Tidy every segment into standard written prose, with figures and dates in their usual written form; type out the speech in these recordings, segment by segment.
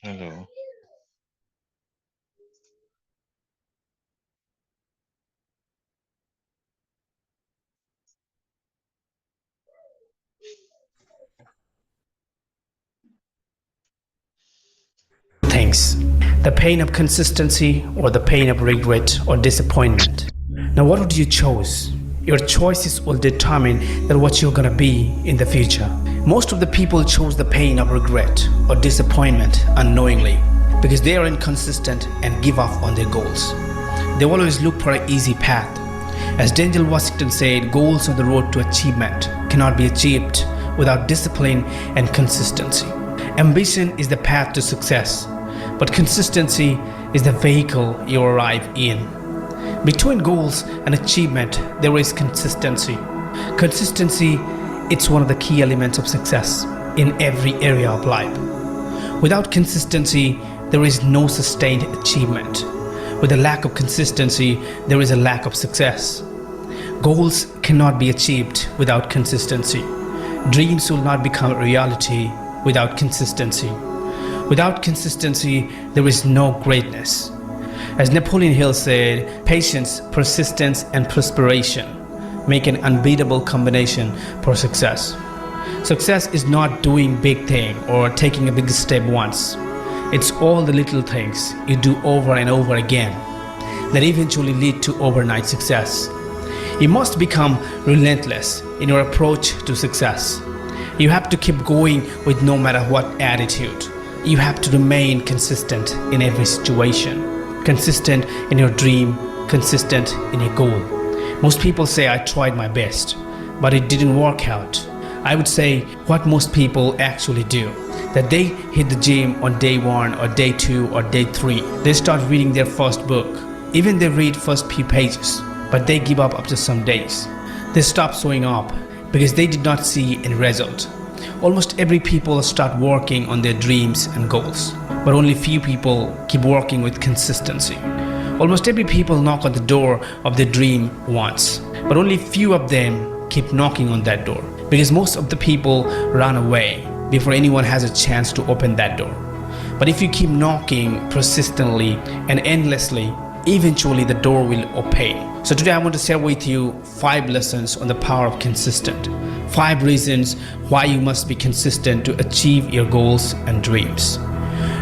Hello. Things: the pain of consistency or the pain of regret or disappointment. Now, what would you choose? Your choices will determine that what you're gonna be in the future. Most of the people chose the pain of regret or disappointment unknowingly because they are inconsistent and give up on their goals. They always look for an easy path. As Denzel Washington said, goals on the road to achievement cannot be achieved without discipline and consistency. Ambition is the path to success, but consistency is the vehicle you arrive in. Between goals and achievement, there is consistency. Consistency, it's one of the key elements of success in every area of life. Without consistency, there is no sustained achievement. With a lack of consistency, there is a lack of success. Goals cannot be achieved without consistency. Dreams will not become a reality without consistency. Without consistency, there is no greatness. As Napoleon Hill said, patience, persistence, and perspiration make an unbeatable combination for success. Success is not doing big thing or taking a big step once. It's all the little things you do over and over again that eventually lead to overnight success. You must become relentless in your approach to success. You have to keep going with no matter what attitude. You have to remain consistent in every situation. Consistent in your dream, consistent in your goal. Most people say, I tried my best, but it didn't work out. I would say what most people actually do, that they hit the gym on day 1 or day 2 or day 3. They start reading their first book. Even they read first few pages, but they give up after some days. They stop showing up because they did not see any result. Almost every people start working on their dreams and goals, but only few people keep working with consistency. Almost every people knock on the door of their dream once, but only few of them keep knocking on that door because most of the people run away before anyone has a chance to open that door. But if you keep knocking persistently and endlessly, eventually the door will open. So today I want to share with you 5 lessons on the power of consistent. 5 reasons why you must be consistent to achieve your goals and dreams.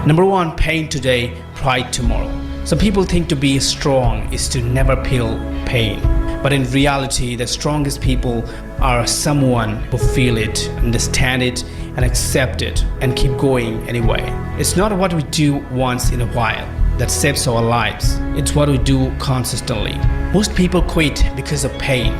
Number 1, pain today, pride tomorrow. Some people think to be strong is to never feel pain. But in reality, the strongest people are someone who feel it, understand it, and accept it, and keep going anyway. It's not what we do once in a while that saves our lives. It's what we do consistently. Most people quit because of pain.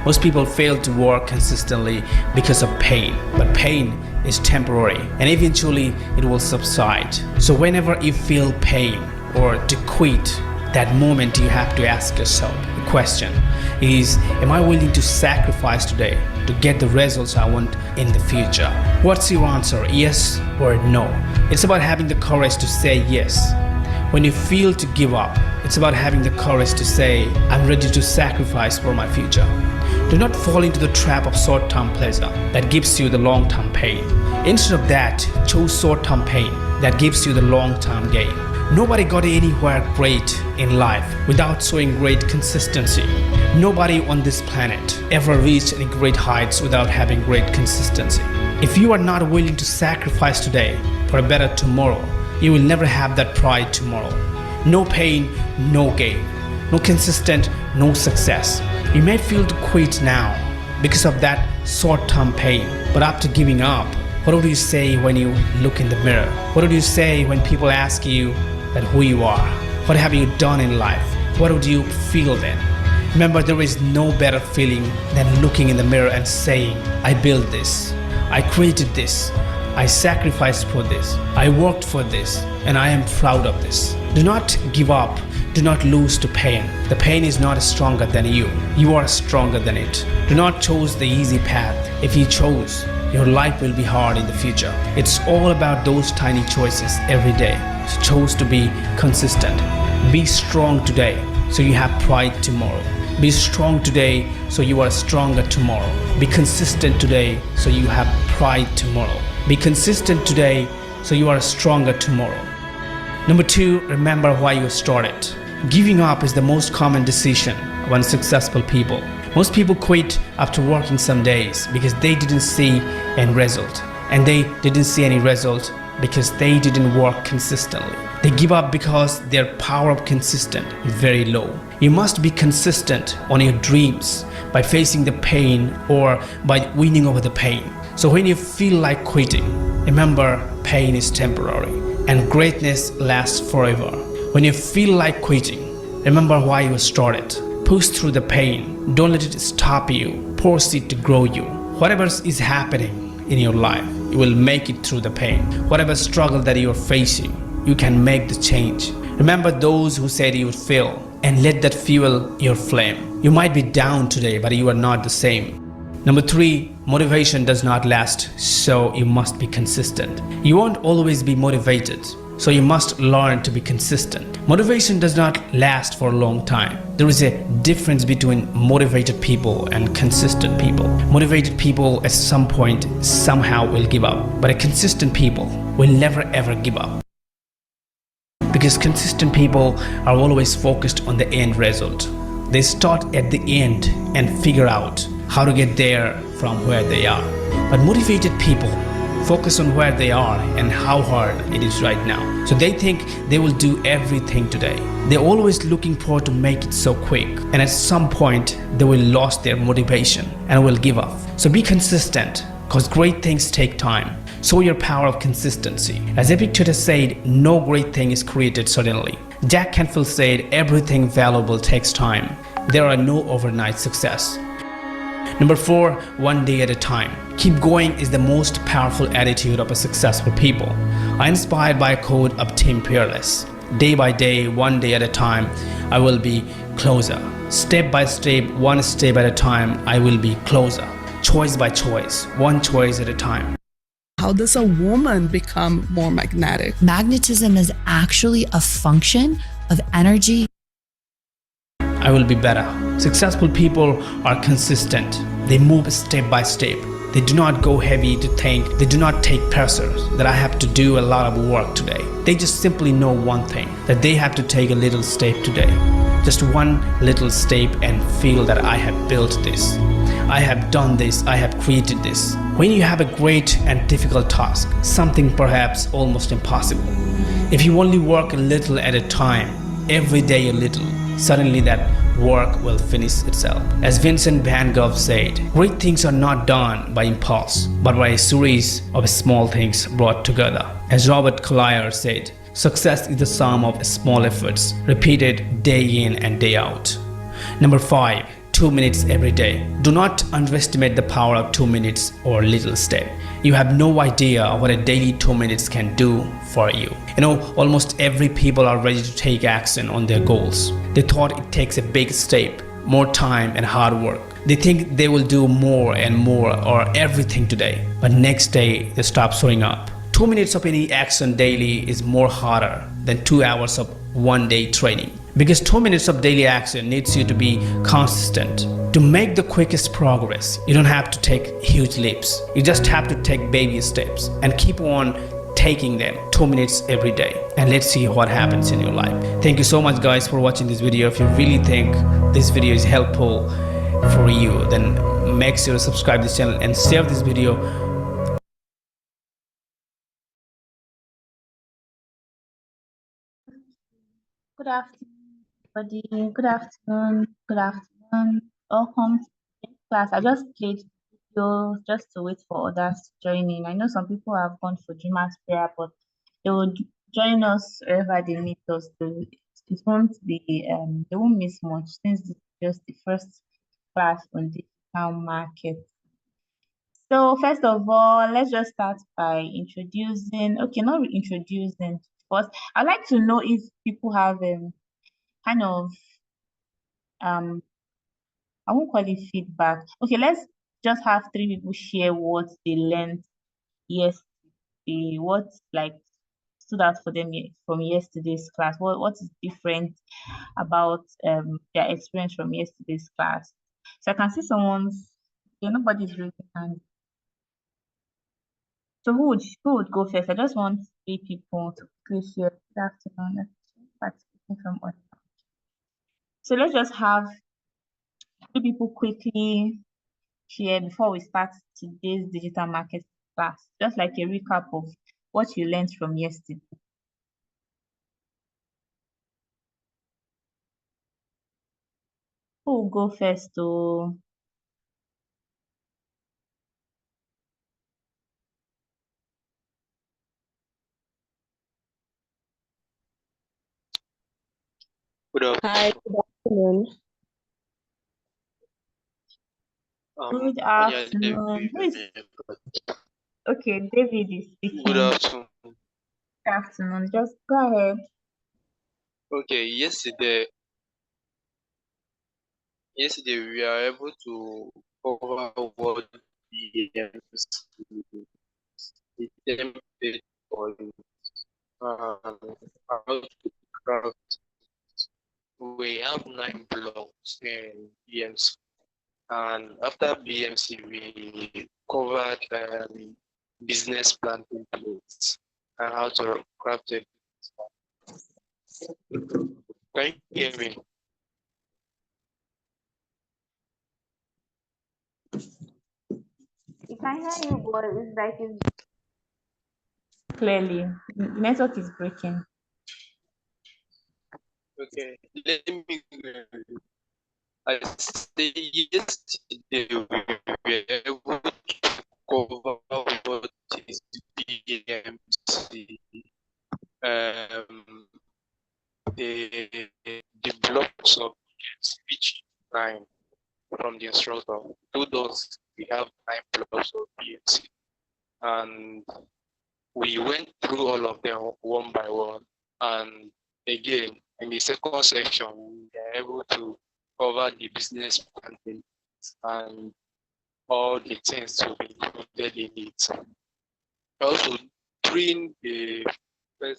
Most people fail to work consistently because of pain. But pain is temporary and eventually it will subside. So whenever you feel pain or to quit, that moment you have to ask yourself the question is, am I willing to sacrifice today to get the results I want in the future? What's your answer, yes or no? It's about having the courage to say yes. When you feel to give up, it's about having the courage to say, I'm ready to sacrifice for my future. Do not fall into the trap of short-term pleasure that gives you the long-term pain. Instead of that, choose short-term pain that gives you the long-term gain. Nobody got anywhere great in life without showing great consistency. Nobody on this planet ever reached any great heights without having great consistency. If you are not willing to sacrifice today for a better tomorrow, you will never have that pride tomorrow. No pain, no gain. No consistent, no success. You may feel to quit now because of that short-term pain, but after giving up, what would you say when you look in the mirror? What would you say when people ask you that who you are? What have you done in life? What would you feel then? Remember, there is no better feeling than looking in the mirror and saying, I built this, I created this, I sacrificed for this, I worked for this, and I am proud of this. Do not give up. Do not lose to pain. The pain is not stronger than you. You are stronger than it. Do not choose the easy path. If you chose, your life will be hard in the future. It's all about those tiny choices every day. So choose to be consistent. Be strong today so you have pride tomorrow. Be strong today so you are stronger tomorrow. Be consistent today so you have pride tomorrow. Be consistent today so you are stronger tomorrow. Number two, remember why you started. Giving up is the most common decision among successful people. Most people quit after working some days because they didn't see any result. And they didn't see any result because they didn't work consistently. They give up because their power of consistent is very low. You must be consistent on your dreams by facing the pain or by winning over the pain. So when you feel like quitting, remember pain is temporary and greatness lasts forever. When you feel like quitting, remember why you started. Push through the pain. Don't let it stop you. Force it to grow you. Whatever is happening in your life, you will make it through the pain. Whatever struggle that you are facing, you can make the change. Remember those who said you would fail and let that fuel your flame. You might be down today, but you are not the same. Number three, motivation does not last, so you must be consistent. You won't always be motivated, so you must learn to be consistent. Motivation does not last for a long time. There is a difference between motivated people and consistent people. Motivated people at some point somehow will give up, but a consistent people will never ever give up. Because consistent people are always focused on the end result. They start at the end and figure out how to get there from where they are. But motivated people focus on where they are and how hard it is right now. So they think they will do everything today. They're always looking forward to make it so quick. And at some point, they will lose their motivation and will give up. So be consistent, because great things take time. Show your power of consistency. As Epictetus said, no great thing is created suddenly. Jack Canfield said, everything valuable takes time. There are no overnight success. Number four, one day at a time. Keep going is the most powerful attitude of a successful people. I'm inspired by a quote of Tim Peerless. Day by day, one day at a time, I will be closer. Step by step, one step at a time, I will be closer. Choice by choice, one choice at a time. How does a woman become more magnetic? Magnetism is actually a function of energy. I will be better. Successful people are consistent. They move step by step. They do not go heavy to think. They do not take pressures that I have to do a lot of work today. They just simply know one thing, that they have to take a little step today. Just one little step and feel that I have built this. I have done this. I have created this. When you have a great and difficult task, something perhaps almost impossible, if you only work a little at a time, every day a little, suddenly that work will finish itself. As Vincent van Gogh said, great things are not done by impulse, but by a series of small things brought together. As Robert Collier said, success is the sum of small efforts repeated day in and day out. Number five, 2 minutes every day. Do not underestimate the power of 2 minutes or little step. You have no idea what a daily 2 minutes can do for you. You know, almost every people are ready to take action on their goals. They thought it takes a big step, more time and hard work. They think they will do more and more or everything today, but next day they stop showing up. 2 minutes of any action daily is more harder than 2 hours of one day training. Because 2 minutes of daily action needs you to be consistent. To make the quickest progress, you don't have to take huge leaps. You just have to take baby steps and keep on taking them 2 minutes every day. And let's see what happens in your life. Thank you so much guys for watching this video. If you really think this video is helpful for you, then make sure to subscribe to this channel and share this video. Good afternoon, everybody. Good afternoon. Good afternoon. Welcome to this class. I just played the video just to wait for others to join in. I know some people have gone for Juma's prayer, but they will join us wherever they meet us. It won't be they won't miss much since this is just the first class on digital market. So first of all, let's just start by introducing. Okay, not introducing first. I'd like to know if people have kind of I won't call it feedback. Okay, let's just have three people share what they learned yesterday, what like stood out for them from yesterday's class. What is different about their experience from yesterday's class? So I can see someone's nobody's raising hand. So who would go first? I just want three people to quickly share. Good afternoon. Participating from other. So let's just have three people quickly share before we start today's digital marketing class. Just like a recap of what you learned from yesterday. Who will go first? To Hi, good afternoon. good Yeah, afternoon. Who is David. okay? David is speaking. Good afternoon. Good afternoon. Just go ahead. Okay, yesterday we are able to cover what the template on how to craft. We have 9 blocks in BMC, and after BMC we covered business plan templates and how to craft it. Can you hear me? You can hear you, but it's like it's clearly. The network is breaking. Okay, let me. I say yesterday we were able to cover what is BMC, the blocks of speech line from the instructor. To those, we have 9 blocks of BMC, and we went through all of them one by one. And again, in the second section, we are able to cover the business planning and all the things to be included in it. Also, during the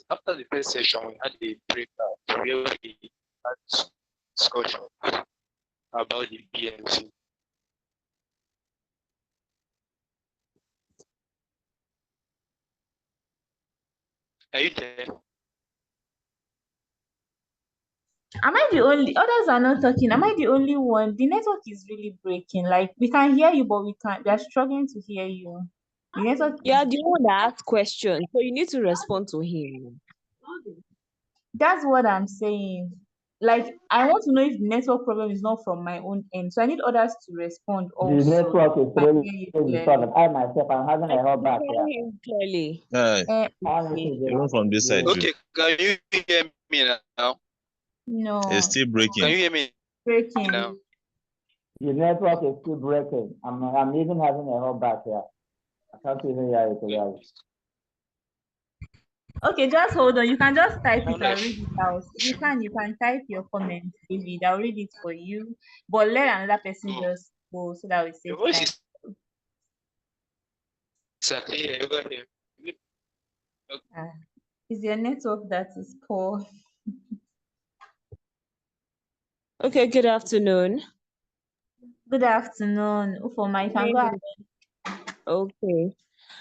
after the first session, we had a breakout where we had discussion about the BMC. Are you there? Am I the only? Others are not talking. Am I the only one? The network is really breaking. Like we can hear you, but we can't. We are struggling to hear you. The network. Yeah, the one that asked questions, so you need to respond to him. That's what I'm saying. Like I want to know if the network problem is not from my own end. So I need others to respond The also. network is I really hear you the clearly. problem. I myself, I'm having a hot back Can here. hear him clearly. Honestly, Even from this side too. Okay, can you hear me now? No, It's still Can breaking. you hear me breaking. now? the network is still breaking. I'm even having a hot back here. I can't even hear it clearly. Okay, just hold on. You can just type it. I'll read it out. You can type your comment, David. I'll read it for you. But let another person just go so that we save Your voice time. is exactly here. You got here. Is your network that is poor? Okay, good afternoon. Good afternoon. Ufoma, you can go ahead. Okay.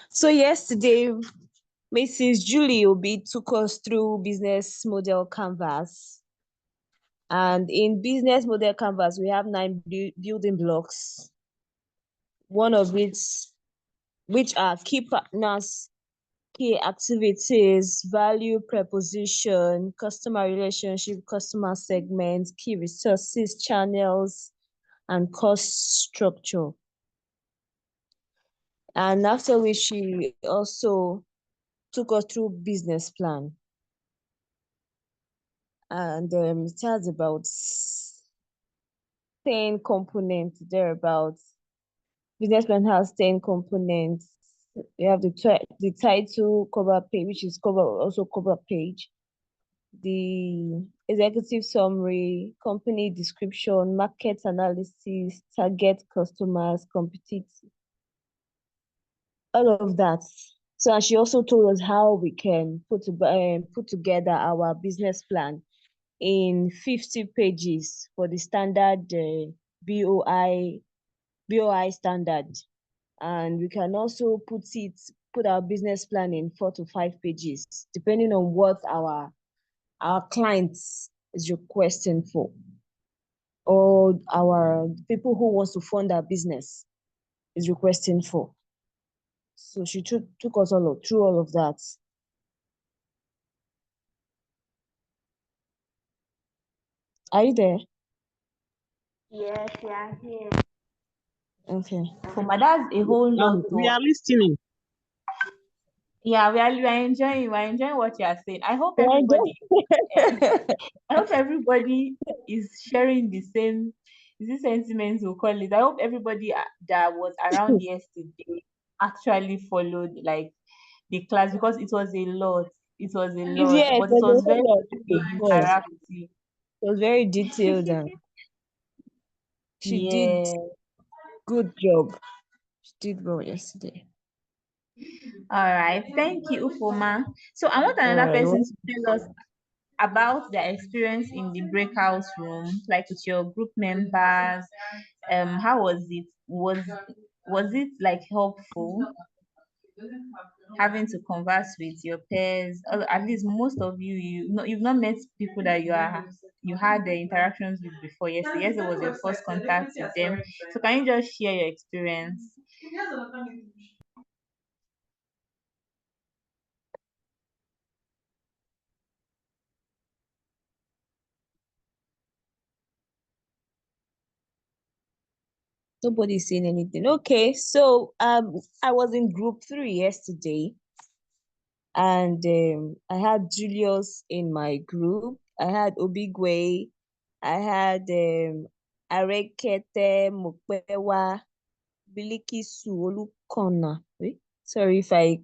So yesterday, Mrs. Julie Obi took us through business model canvas. And in business model canvas, we have 9 building blocks. One of which are key partners, key activities, value proposition, customer relationship, customer segments, key resources, channels, and cost structure. And after which she also took us through business plan. And it has about 10 components thereabouts. Business plan has 10 components. We have the title, cover page, which is cover page. The executive summary, company description, market analysis, target customers, competitive, all of that. So she also told us how we can put together our business plan in 50 pages for the standard BOI standard. And we can also put put our business plan in 4 to 5 pages, depending on what our clients is requesting for, or our people who wants to fund our business is requesting for. So she took us through all of that. Are you there? Yes, yeah, here. Okay. Ufoma, that's a whole lot. We are listening. Yeah, we are enjoying what you are saying. I hope Yeah, everybody is sharing the same, is it sentiments we'll call it. I hope everybody that was around yesterday actually followed like the class, because it was a lot. It was a lot, Yeah, it but it was was a very, whole lot. very It was. interactive. It was very detailed and she did Yeah. good job. She did well yesterday. All right. Thank you, Ufoma. So I want another Alright, person to tell us about their experience in the breakout room, like with your group members. How was it? Was it like helpful having to converse with your peers? Or at least most of you, you've not met people that you had the interactions with before. Yesterday was your first contact with them. So can you just share your experience? Nobody's saying anything. Okay, so I was in group 3 yesterday, and I had Julius in my group. I had Obigwe. I had Arekete Mukwewa, Bilikisu Olukona. Sorry if I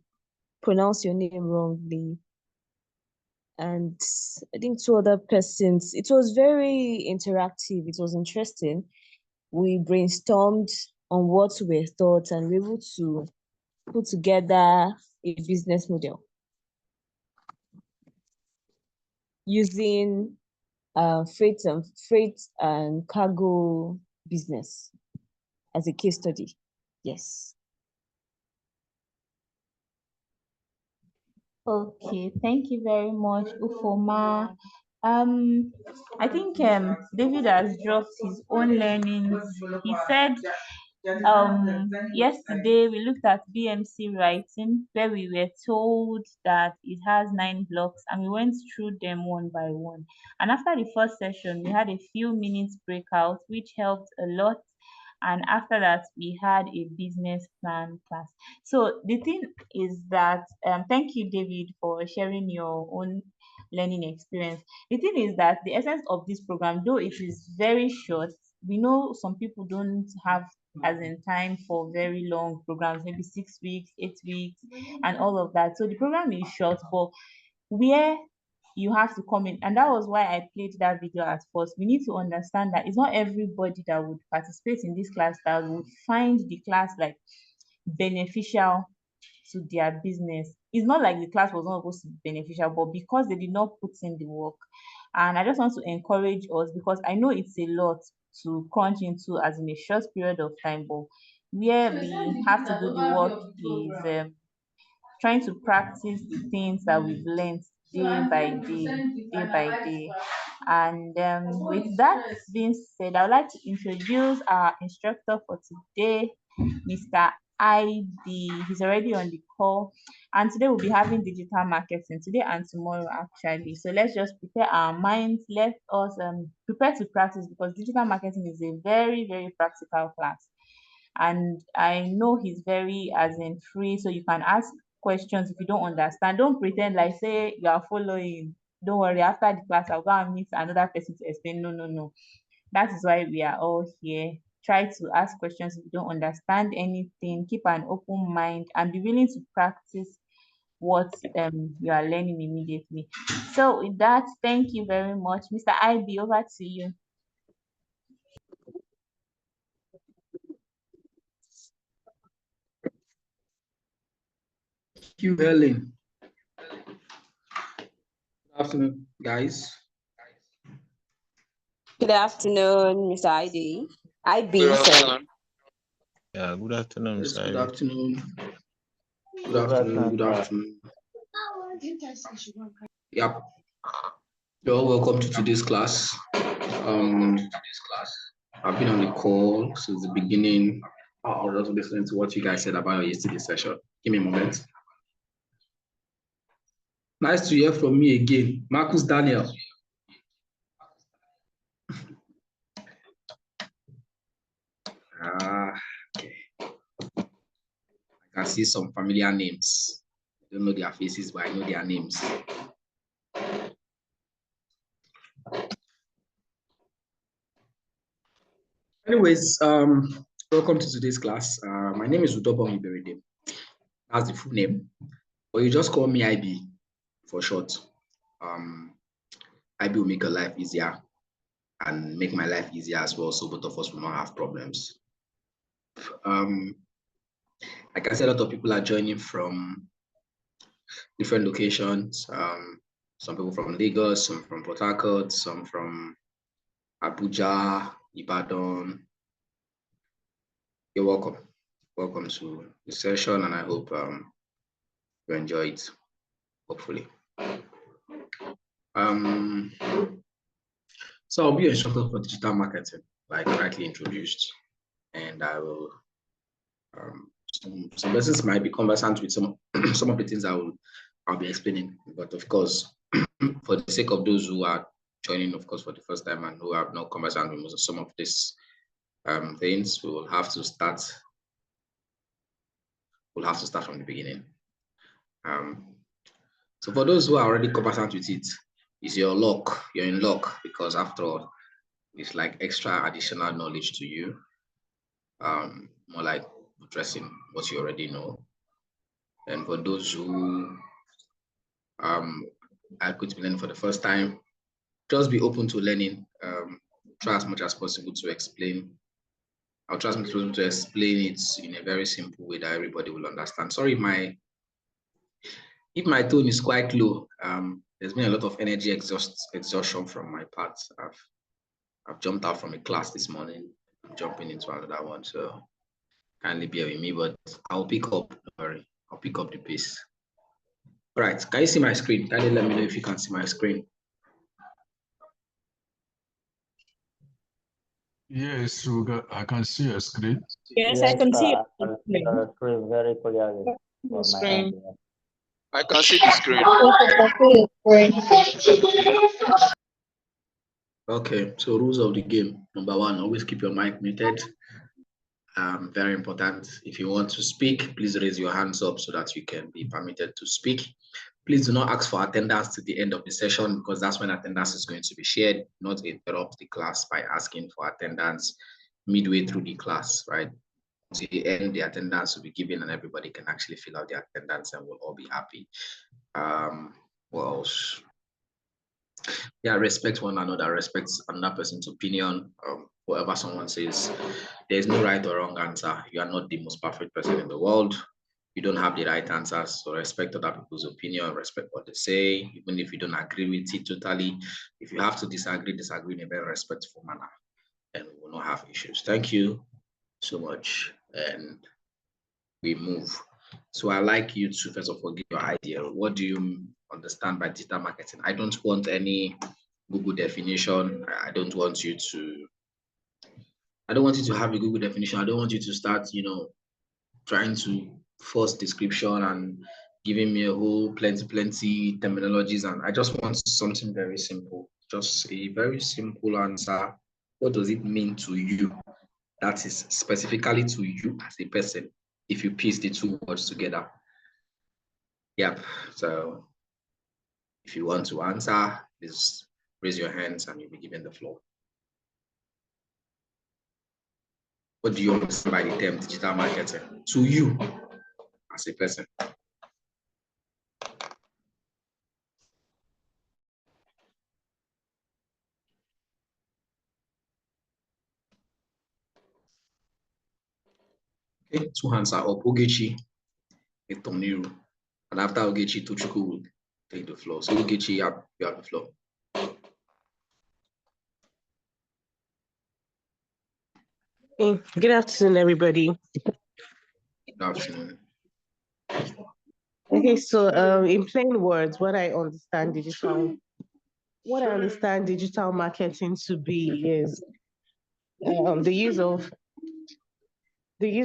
pronounce your name wrongly. And I think 2 other persons. It was very interactive. It was interesting. We brainstormed on what we thought and we were able to put together a business model using freight and cargo business as a case study. Yes. Okay, thank you very much, Ufoma. I think David has dropped his own learnings. He said yesterday we looked at BMC writing, where we were told that it has 9 blocks, and we went through them one by one. And after the first session, we had a few minutes breakout, which helped a lot. And after that, we had a business plan class. So the thing is that, thank you, David, for sharing your own learning experience. The thing is that the essence of this program, though it is very short, we know some people don't have as in time for very long programs, maybe 6 weeks, 8 weeks, and all of that. So the program is short, but where you have to come in, and that was why I played that video at first. We need to understand that it's not everybody that would participate in this class that would find the class like beneficial to their business. It's not like the class was not supposed to be beneficial, but because they did not put in the work. And I just want to encourage us, because I know it's a lot to crunch into as in a short period of time, but where we have to do the work is trying to practice the things that we've learned day by day, day by day. And with that being said, I would like to introduce our instructor for today, Mr. ID. He's already on the call. And today we'll be having digital marketing, today and tomorrow actually. So let's just prepare our minds. Let us prepare to practice, because digital marketing is a very, very practical class. And I know he's very as in free, so you can ask questions if you don't understand. Don't pretend like say you are following. Don't worry, after the class I'll go and meet another person to explain. No. That is why we are all here. Try to ask questions if you don't understand anything. Keep an open mind and be willing to practice what you are learning immediately. So with that, thank you very much. Mr. IB, over to you. Thank you, Helen. Good afternoon, guys. Good afternoon, Mr. ID. IB, Good sorry. afternoon. Yeah, good afternoon, Yes, Mr. good Ivy. afternoon. Good afternoon. Good afternoon. Yep. You're all welcome to today's class. I've been on the call since the beginning. I was just listening to what you guys said about yesterday's session. Give me a moment. Nice to hear from me again, Marcus Daniel. Okay. I can see some familiar names. I don't know their faces, but I know their names. Anyways, welcome to today's class. My name is Udobong Iberede. That's the full name, but you just call me IB for short. IB will make your life easier and make my life easier as well, so both of us will not have problems. Like I said, a lot of people are joining from different locations. Some people from Lagos, some from Port Harcourt, some from Abuja, Ibadan. You're welcome. Welcome to the session, and I hope you enjoy it, hopefully. So I'll be an instructor for digital marketing, like rightly introduced, and I will some lessons might be conversant with some of the things I'll be explaining, but of course, for the sake of those who are joining, of course, for the first time and who have not conversant with some of these things, we will have to start. We'll have to start from the beginning. So for those who are already conversant with it, it's your luck. You're in luck, because after all, it's like extra additional knowledge to you. More like addressing what you already know. And for those who are going to be learning for the first time, just be open to learning. Try as much as possible to explain. I'll try as much as possible to explain it in a very simple way that everybody will understand. Sorry, if my tone is quite low. There's been a lot of energy exhaustion from my part. I've jumped out from a class this morning. I'm jumping into another one, so kindly bear with me, but I'll pick up. Don't worry, I'll pick up the pace. All right, can you see my screen? Kindly let me know if you can see my screen. Yes, I can see your screen. Yes, I can see your screen very clearly. I can see the screen. Okay, so rules of the game. Number one, always keep your mic muted. Very important. If you want to speak, please raise your hands up so that you can be permitted to speak. Please do not ask for attendance to the end of the session, because that's when attendance is going to be shared. Not interrupt the class by asking for attendance midway through the class, right? To the end, the attendance will be given and everybody can actually fill out the attendance and we'll all be happy. What else? Yeah, respect one another, respect another person's opinion. Whatever someone says, there's no right or wrong answer. You are not the most perfect person in the world. You don't have the right answers, so respect other people's opinion, respect what they say, even if you don't agree with it totally. If you have to disagree in a very respectful manner, and we will not have issues. Thank you so much, and we move. So I'd like you to first of all give your idea. What do you understand by digital marketing? I don't want any Google definition. I don't want you to have a Google definition. I don't want you to start, trying to force description and giving me a whole plenty terminologies. And I just want something very simple, just a very simple answer. What does it mean to you? That is specifically to you as a person, if you piece the two words together. Yep. So if you want to answer, please raise your hands and you'll be given the floor. What do you understand by the term digital marketing to you as a person? Okay, two hands are up. Ogechi, Etoniru. And after Ogechi, Tochukwu will take the floor. So Ogechi, you have the floor. Good afternoon, everybody. Good afternoon. Okay, so in plain words, what I understand digital marketing to be is the use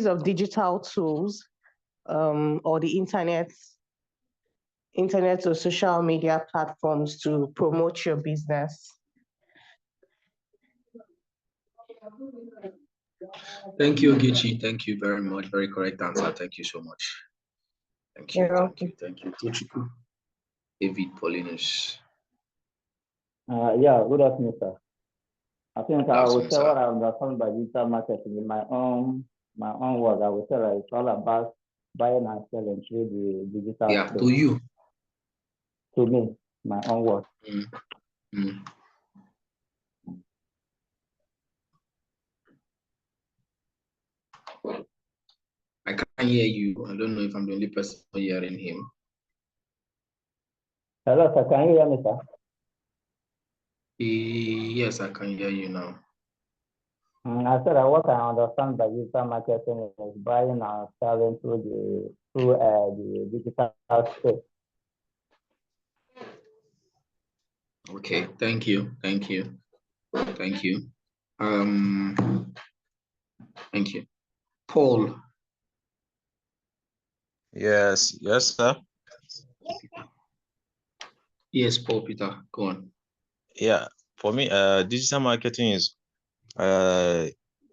of digital tools or the internet or social media platforms to promote your business. Thank you, Ogechi. Thank you very much. Very correct answer. Thank you so much. Thank you. Thank you. Tochukwu. David Paulinus. Yeah, good afternoon, sir. I think I will Awesome, say sir. what I understand by digital marketing in my own words. I will say that it's all about buying and selling through the digital Yeah, space. to you. To me, my own words. I can't hear you. I don't know if I'm the only person hearing him. Hello, sir. Can you hear me, sir? Yes, I can hear you now. I said that what I understand by digital marketing is buying and selling through the digital space. Okay, thank you. Thank you. Thank you. Thank you. Paul. Yes, sir. Yes, Paul Peter, go on. Yeah, for me, digital marketing is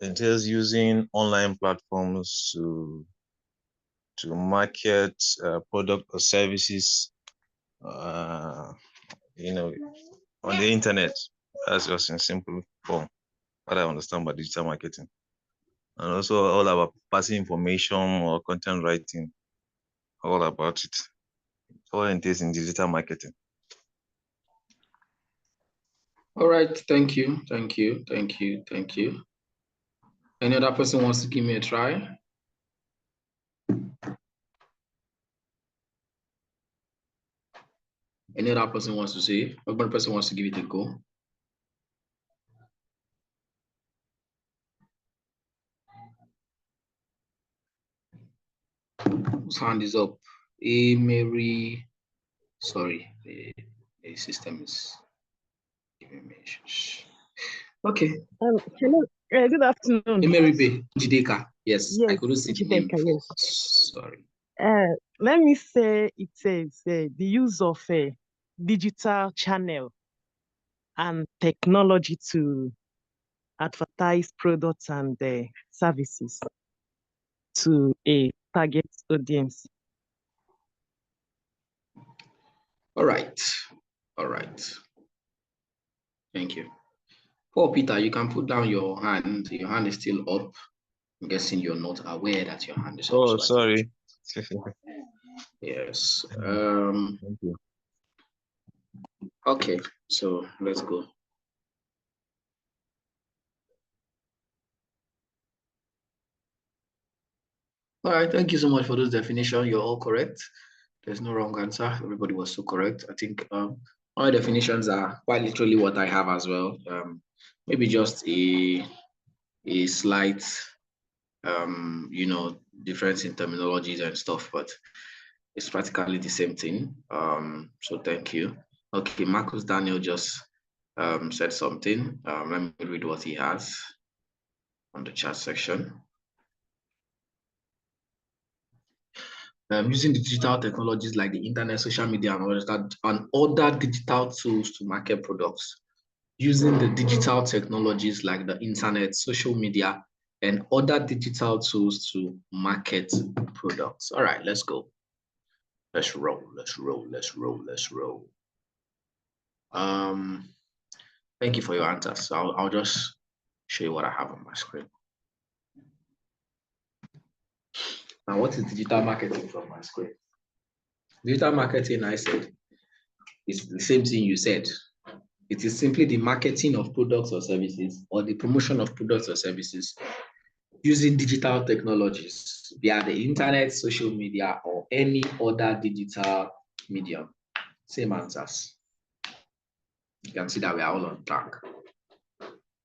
entails using online platforms to market product or services, on the internet. That's just in simple form what I understand by digital marketing, and also all about passing information or content writing, all about it. All entails in digital marketing. All right, thank you. Any other person wants to give me a try? Any other person wants to say? One person wants to give it a go. Whose hand is up? Mary. Sorry, the system is giving me issues. Okay. Hello. Good afternoon. Mary Jideka. Yes, I couldn't see the name. Yes. Sorry. Let me say it says the use of a digital channel and technology to advertise products and services to a target audience. All right. Thank you. Paul Peter, you can put down your hand. Your hand is still up. I'm guessing you're not aware that your hand is up. Oh, sorry. Yes. Thank you. Okay, so let's go. All right, thank you so much for those definitions. You're all correct. There's no wrong answer. Everybody was so correct. I think all definitions are quite literally what I have as well. Maybe just a slight difference in terminologies and stuff, but it's practically the same thing. So thank you. Okay, Marcus Daniel just said something. Let me read what he has on the chat section. Using digital technologies like the internet, social media, and other digital tools to market products. Using the digital technologies like the internet, social media, and other digital tools to market products. All right, let's go. Let's roll. Thank you for your answers. So I'll just show you what I have on my screen. Now, what is digital marketing from my screen? Digital marketing, I said, is the same thing you said. It is simply the marketing of products or services or the promotion of products or services using digital technologies via the internet, social media, or any other digital medium. Same answers. You can see that we are all on track.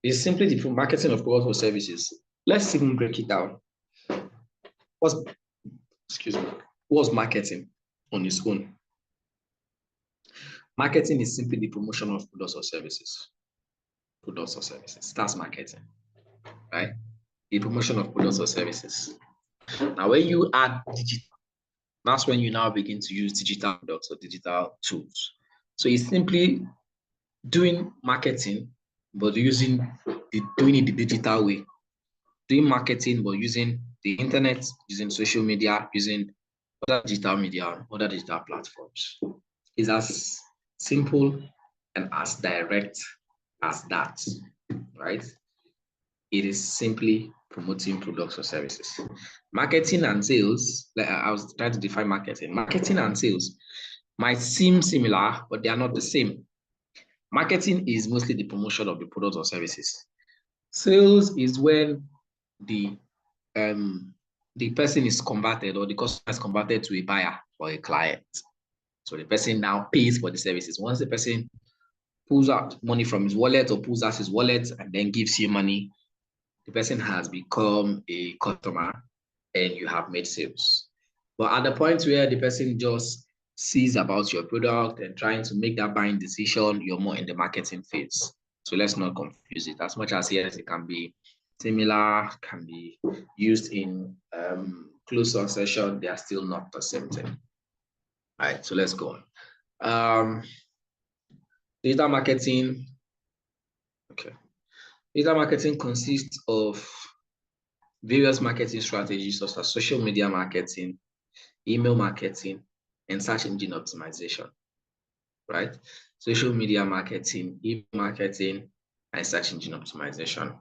It's simply the marketing of products or services. Let's even break it down. What's marketing? on its own. Marketing is simply the promotion of products or services. Products or services. That's marketing, right? The promotion of products or services. Now, when you add digital, that's when you now begin to use digital products or digital tools. So it's simply doing marketing, but doing it the digital way. Doing marketing, but using the internet, using social media, using other digital media, other digital platforms. It's as simple and as direct as that, right? It is simply promoting products or services. Marketing and sales, like I was trying to define marketing. Marketing and sales might seem similar, but they are not the same. Marketing is mostly the promotion of the products or services. Sales is when the person is converted, or the customer is converted to a buyer or a client. So the person now pays for the services. Once the person pulls out money from his wallet or pulls out his wallet and then gives you money, the person has become a customer and you have made sales. But at the point where the person just sees about your product and trying to make that buying decision, you're more in the marketing phase. So let's not confuse it. As much as yes, it can be similar, can be used in close succession, they are still not the same thing. All right, so let's go on. Digital marketing. Okay. Digital marketing consists of various marketing strategies such as social media marketing, email marketing, and search engine optimization, right? Social media marketing, email marketing, and search engine optimization.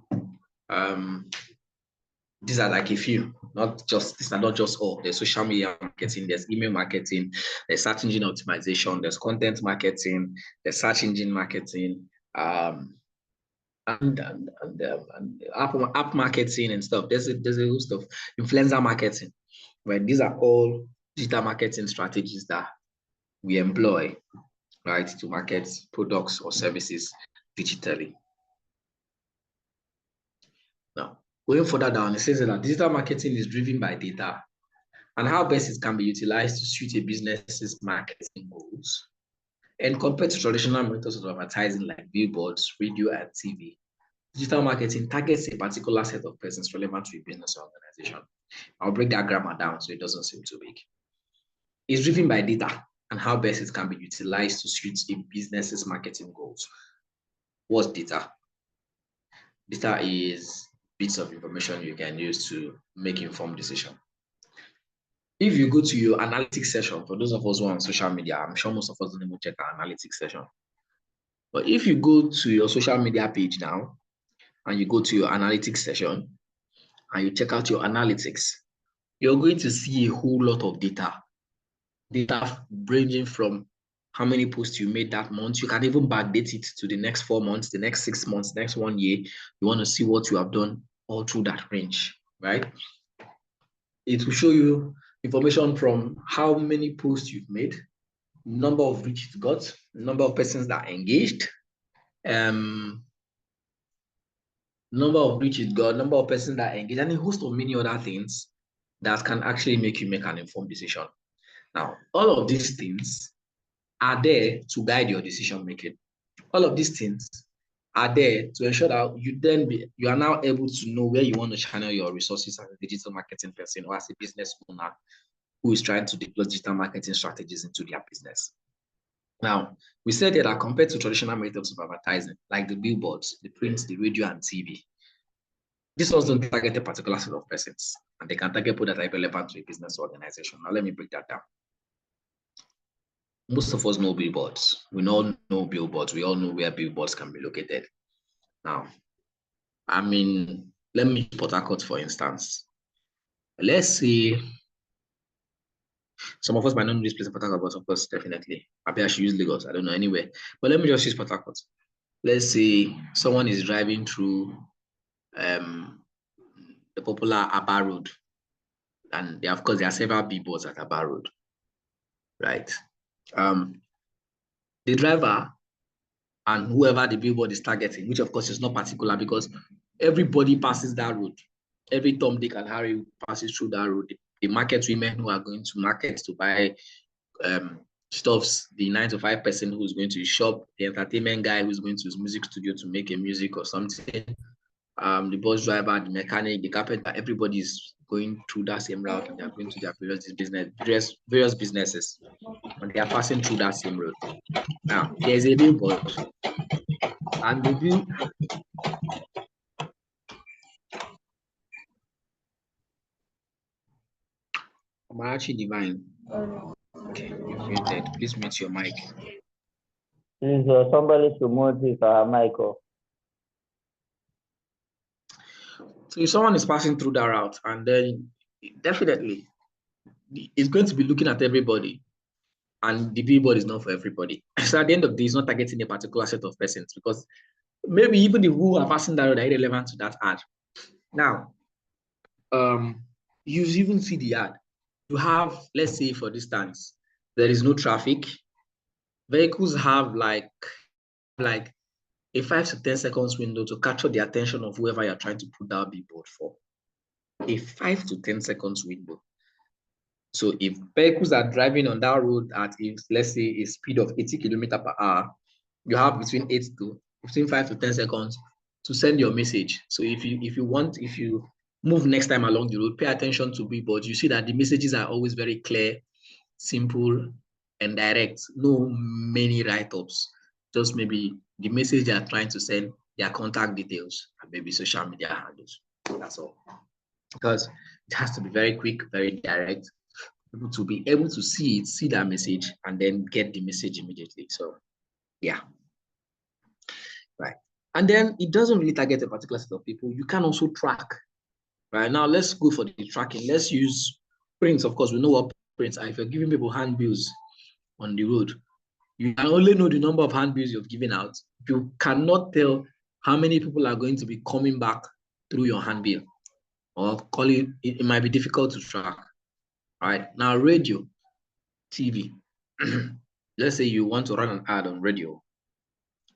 These are like a few, these are not just all. There's social media marketing, there's email marketing, there's search engine optimization, there's content marketing, there's search engine marketing, and app marketing and stuff. There's a host of influencer marketing, right? These are all digital marketing strategies that we employ, right, to market products or services digitally. Now, going further down, it says that digital marketing is driven by data and how best it can be utilized to suit a business's marketing goals. And compared to traditional methods of advertising like billboards, radio, and TV, digital marketing targets a particular set of persons relevant to a business or organization. I'll break that grammar down so it doesn't seem too big. It's driven by data and how best it can be utilized to suit a business's marketing goals. What's data? Data is bits of information you can use to make informed decision. If you go to your analytics session, for those of us who are on social media, I'm sure most of us don't even check our analytics session. But if you go to your social media page now, and you go to your analytics session, and you check out your analytics, you're going to see a whole lot of data. Data ranging from how many posts you made that month. You can even backdate it to the next 4 months, the next 6 months, next 1 year. You want to see what you have done all through that range, right? It will show you information from how many posts you've made, number of reach it got, number of persons that are engaged, number of reach it got, number of persons that are engaged, and a host of many other things that can actually make you make an informed decision. Now, all of these things are there to guide your decision making. All of these things are there to ensure that you are now able to know where you want to channel your resources as a digital marketing person or as a business owner who is trying to deploy digital marketing strategies into their business. Now, we said that compared to traditional methods of advertising, like the billboards, the print, the radio, and TV, these ones don't target a particular set of persons, and they can target people that are relevant to a business organization. Now, let me break that down. Most of us know billboards. We all know billboards. We all know where billboards can be located. Now, let me use Port Harcourt, for instance. Let's say some of us might not know this place in Port Harcourt, but of course, definitely. Maybe I should use Lagos. I don't know anywhere. But let me just use Port Harcourt. Let's say someone is driving through the popular Aba Road. And of course, there are several billboards at Aba Road, right? The driver and whoever the billboard is targeting, which of course is not particular because everybody passes that road. Every Tom, Dick, and Harry passes through that road. The market women who are going to market to buy stuffs, the 9 to 5 person who's going to shop, the entertainment guy who's going to his music studio to make a music or something, the bus driver, the mechanic, the carpenter, everybody's going through that same route, and they're going to their various businesses, and they are passing through that same road. Now, there's a billboard, and the bill. Marachi Divine. Okay, you're muted. Please mute your mic. Please, somebody should mute his Michael. So if someone is passing through that route, and then definitely it's going to be looking at everybody, and the billboard is not for everybody. So at the end of the day, it's not targeting a particular set of persons, because maybe even the who are passing that road are irrelevant to that ad. Now, you even see the ad. You have, let's say for instance, there is no traffic. Vehicles have like a 5 to 10 seconds window to capture the attention of whoever you're trying to put that billboard for. A 5 to 10 seconds window. So if vehicles are driving on that road at, let's say, a speed of 80 kilometers per hour, you have between 5 to 10 seconds to send your message. So if you move next time along the road, pay attention to billboards. You see that the messages are always very clear, simple, and direct. No many write-ups. Just maybe the message they are trying to send, their contact details, and maybe social media handles. That's all. Because it has to be very quick, very direct. People to be able to see that message, and then get the message immediately. So, yeah. Right. And then it doesn't really target a particular set of people. You can also track. Right now, let's go for the tracking. Let's use prints. Of course, we know what prints are. If you're giving people handbills on the road, you can only know the number of handbills you've given out. You cannot tell how many people are going to be coming back through your handbill, or calling. It might be difficult to track. All right. Now, radio, TV. Let's say you want to run an ad on radio,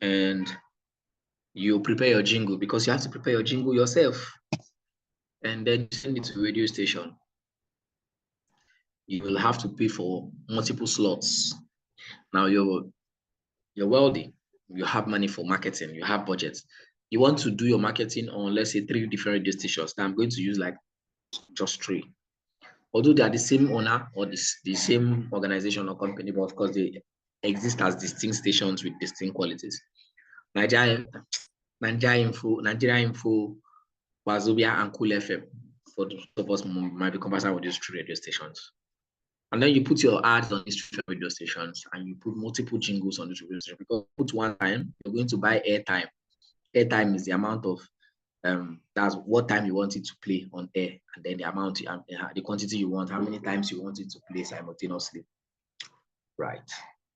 and you prepare your jingle, because you have to prepare your jingle yourself, and then send it to a radio station. You will have to pay for multiple slots. Now you're wealthy, you have money for marketing, you have budgets. You want to do your marketing on, let's say, 3 different radio stations. Now I'm going to use like just 3. Although they are the same owner or the same organization or company, but of course they exist as distinct stations with distinct qualities. Nigeria Info, Wazobia, and Cool FM. For those of us might be conversant with these 3 radio stations. And then you put your ads on these 3 radio stations, and you put multiple jingles on these radio stations, because put one time, you're going to buy airtime. Airtime is the amount of, that's what time you want it to play on air, and then the amount, the quantity you want, how many times you want it to play simultaneously. Right.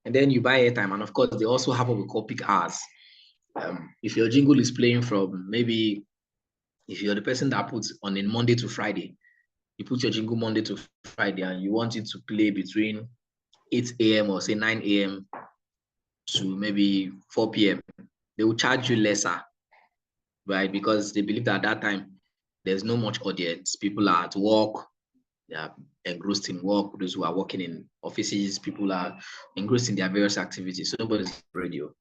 And then you buy airtime, and of course, they also have what we call peak hours. If your jingle is playing from, maybe if you're the person that puts on a Monday to Friday, you put your jingle Monday to Friday, and you want it to play between 8 a.m. or say 9 a.m. to maybe 4 p.m. They will charge you lesser, right? Because they believe that at that time, there's no much audience. People are at work, they are engrossed in work. Those who are working in offices, people are engrossed in their various activities. So nobody's radio.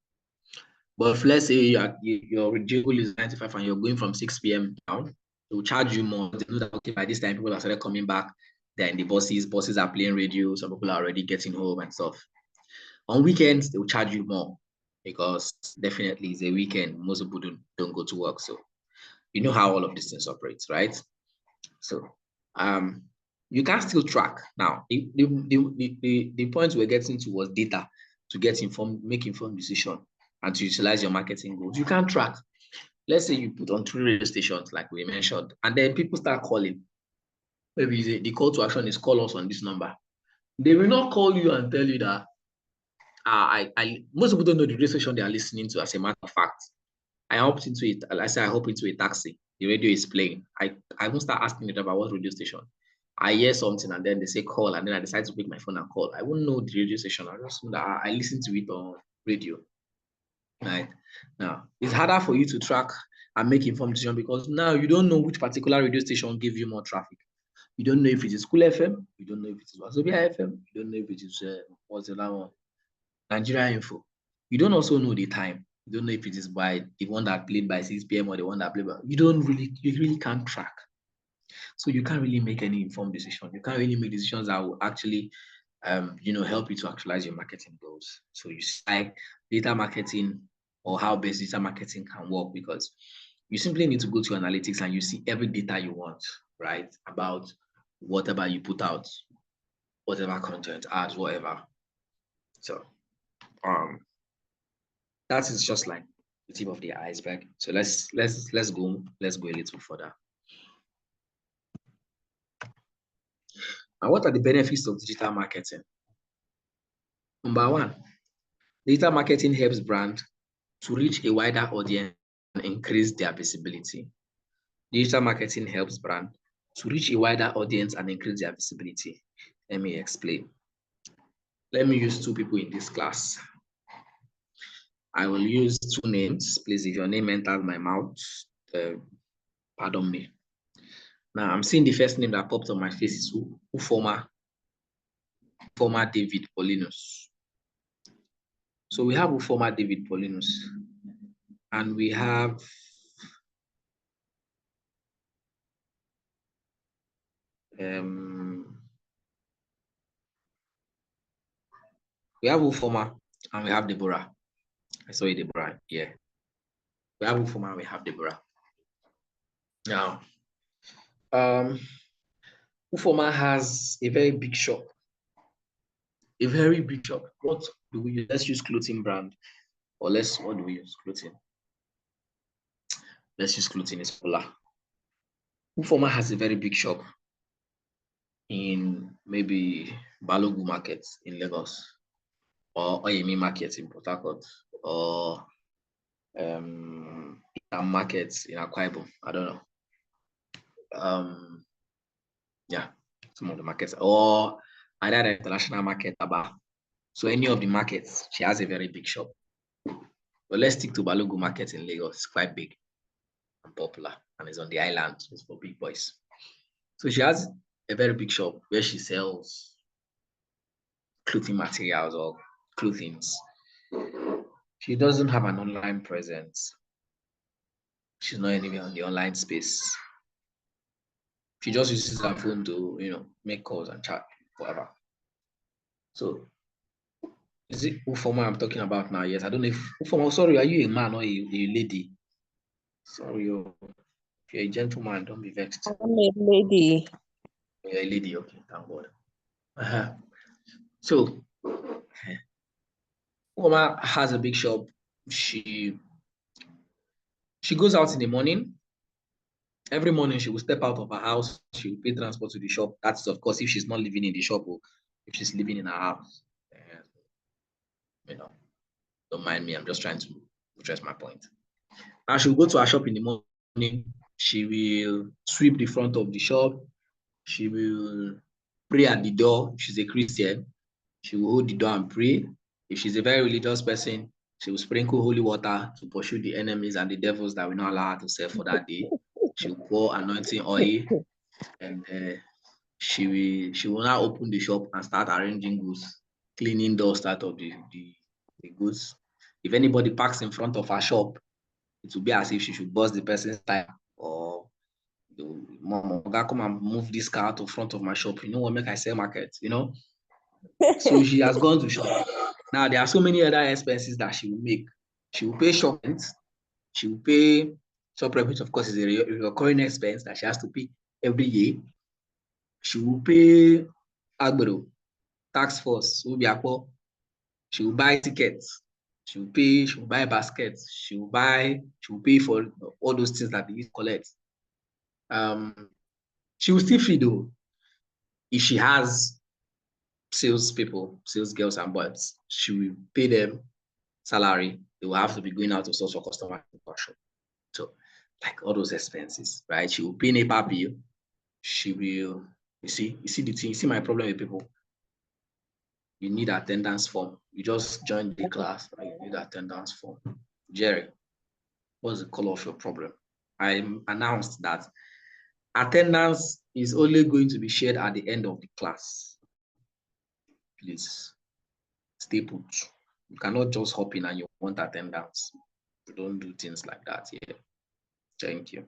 But if, let's say your jingle is 95 and you're going from 6 p.m. down, they will charge you more. They know that, okay, by this time, people are started coming back. They're in the buses are playing radio. Some people are already getting home and stuff. On weekends, they will charge you more, because definitely it's a weekend. Most people don't go to work. So you know how all of these things operates, right? So you can still track. Now, the point we're getting to was data to make informed decision, and to utilize your marketing goals. You can track. Let's say you put on 3 radio stations, like we mentioned, and then people start calling. Maybe the call to action is call us on this number. They will not call you and tell you that most people don't know the radio station they are listening to. As a matter of fact, I hopped into it. I said I hop into a taxi. The radio is playing. I won't start asking the driver what radio station. I hear something, and then they say call, and then I decide to pick my phone and call. I won't know the radio station. I just know that I listen to it on radio. Right now, it's harder for you to track and make informed decision, because now you don't know which particular radio station give you more traffic. You don't know if it is Cool FM. You don't know if it is Wazobia FM. You don't know if it is what's the other one? Nigeria Info. You don't also know the time. You don't know if it is by the one that played by 6 p.m. or the one that played by. You really can't track. So you can't really make any informed decision. You can't really make decisions that will actually, help you to actualize your marketing goals. So you see data marketing or how best data marketing can work, because you simply need to go to analytics and you see every data you want, right? About whatever you put out, whatever content, ads, whatever. So that is just like the tip of the iceberg. So let's go a little further. And what are the benefits of digital marketing? Number one, digital marketing helps brands to reach a wider audience and increase their visibility. Digital marketing helps brands to reach a wider audience and increase their visibility. Let me explain. Let me use two people in this class. I will use two names. Please, if your name enters my mouth, pardon me. Now, I'm seeing the first name that popped on my face is former David Paulinus. So we have former David Paulinus, and we have Ufoma and we have Deborah. I saw it, Deborah. Yeah. We have Ufoma and we have Deborah. Now, Ufoma has a very big shop. A very big shop. What do we use? Let's use clothing brand. Or what do we use? Clothing. Let's use clothing. It's Polar. Ufoma has a very big shop in maybe Balogu Market in Lagos, or Oyemi Market in Port Harcourt, or markets in Akwa Ibom. I don't know. Yeah, some of the markets, or either the international market, Aba. So any of the markets, she has a very big shop. But let's stick to Balogu Market in Lagos. It's quite big and popular, and it's on the island. It's for big boys. So she has a very big shop where she sells clothing materials or clothings. She doesn't have an online presence. She's not anywhere on the online space. She just uses her phone to, make calls and chat, whatever. So, is it Ufoma I'm talking about now? Yes, I don't know if Ufoma. Sorry, are you a man or a lady? Sorry, if you're a gentleman, don't be vexed. I'm a lady. You're a lady, okay, thank God. So, Ufoma has a big shop. She goes out in the morning. Every morning she will step out of her house. She will pay transport to the shop. That's of course if she's not living in the shop or if she's living in her house. Don't mind me. I'm just trying to address my point. Now she will go to her shop in the morning. She will sweep the front of the shop. She will pray at the door. If she's a Christian, she will hold the door and pray. If she's a very religious person, she will sprinkle holy water to pursue the enemies and the devils that will not allow her to serve for that day. She will pour anointing oil, and she will now open the shop and start arranging goods, cleaning dust out of the goods. If anybody parks in front of her shop, it will be as if she should bust the person's tire, or Mom, come and move this car to front of my shop. You know what make I sell market, So she has gone to shop. Now there are so many other expenses that she will make. She will pay shop rent. She will pay shop rent, which of course is a recurring expense that she has to pay every year. She will pay Agbero, tax force, she will buy tickets. She will buy baskets. She will pay for all those things that they collect. She will still feed though. If she has sales girls and boys, she will pay them salary. They will have to be going out to source for customer shop. So like all those expenses, right? She will pay NEPA bill. She will, you see the thing, you see my problem with people. You need attendance form. You just joined the class, and you need attendance form. Jerry, what's the color of your problem? I announced that Attendance is only going to be shared at the end of the class. Please stay put. You cannot just hop in and you want attendance. You don't do things like that here. Thank you.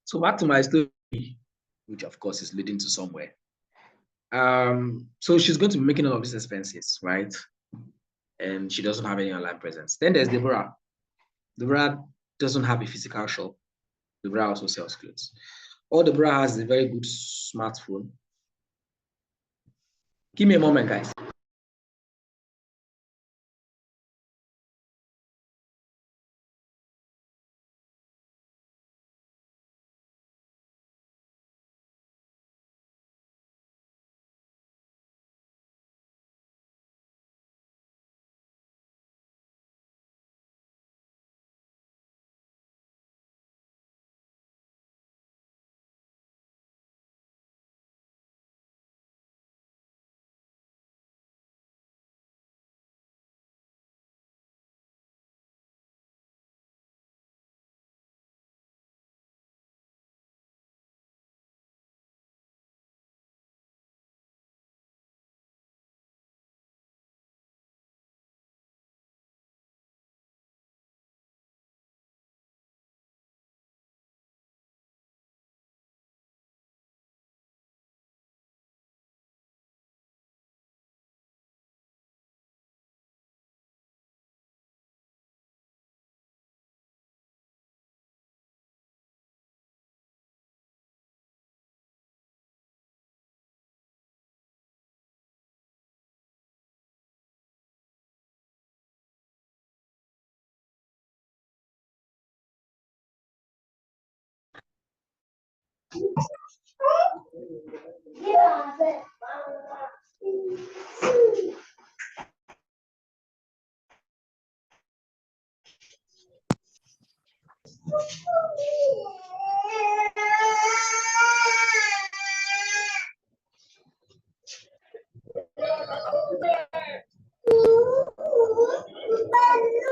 So back to my story, which of course is leading to somewhere. So she's going to be making all of these expenses, right? And she doesn't have any online presence. Then there's Deborah. Deborah doesn't have a physical shop. Deborah also sells clothes. All Deborah has is a very good smartphone. Give me a moment, guys.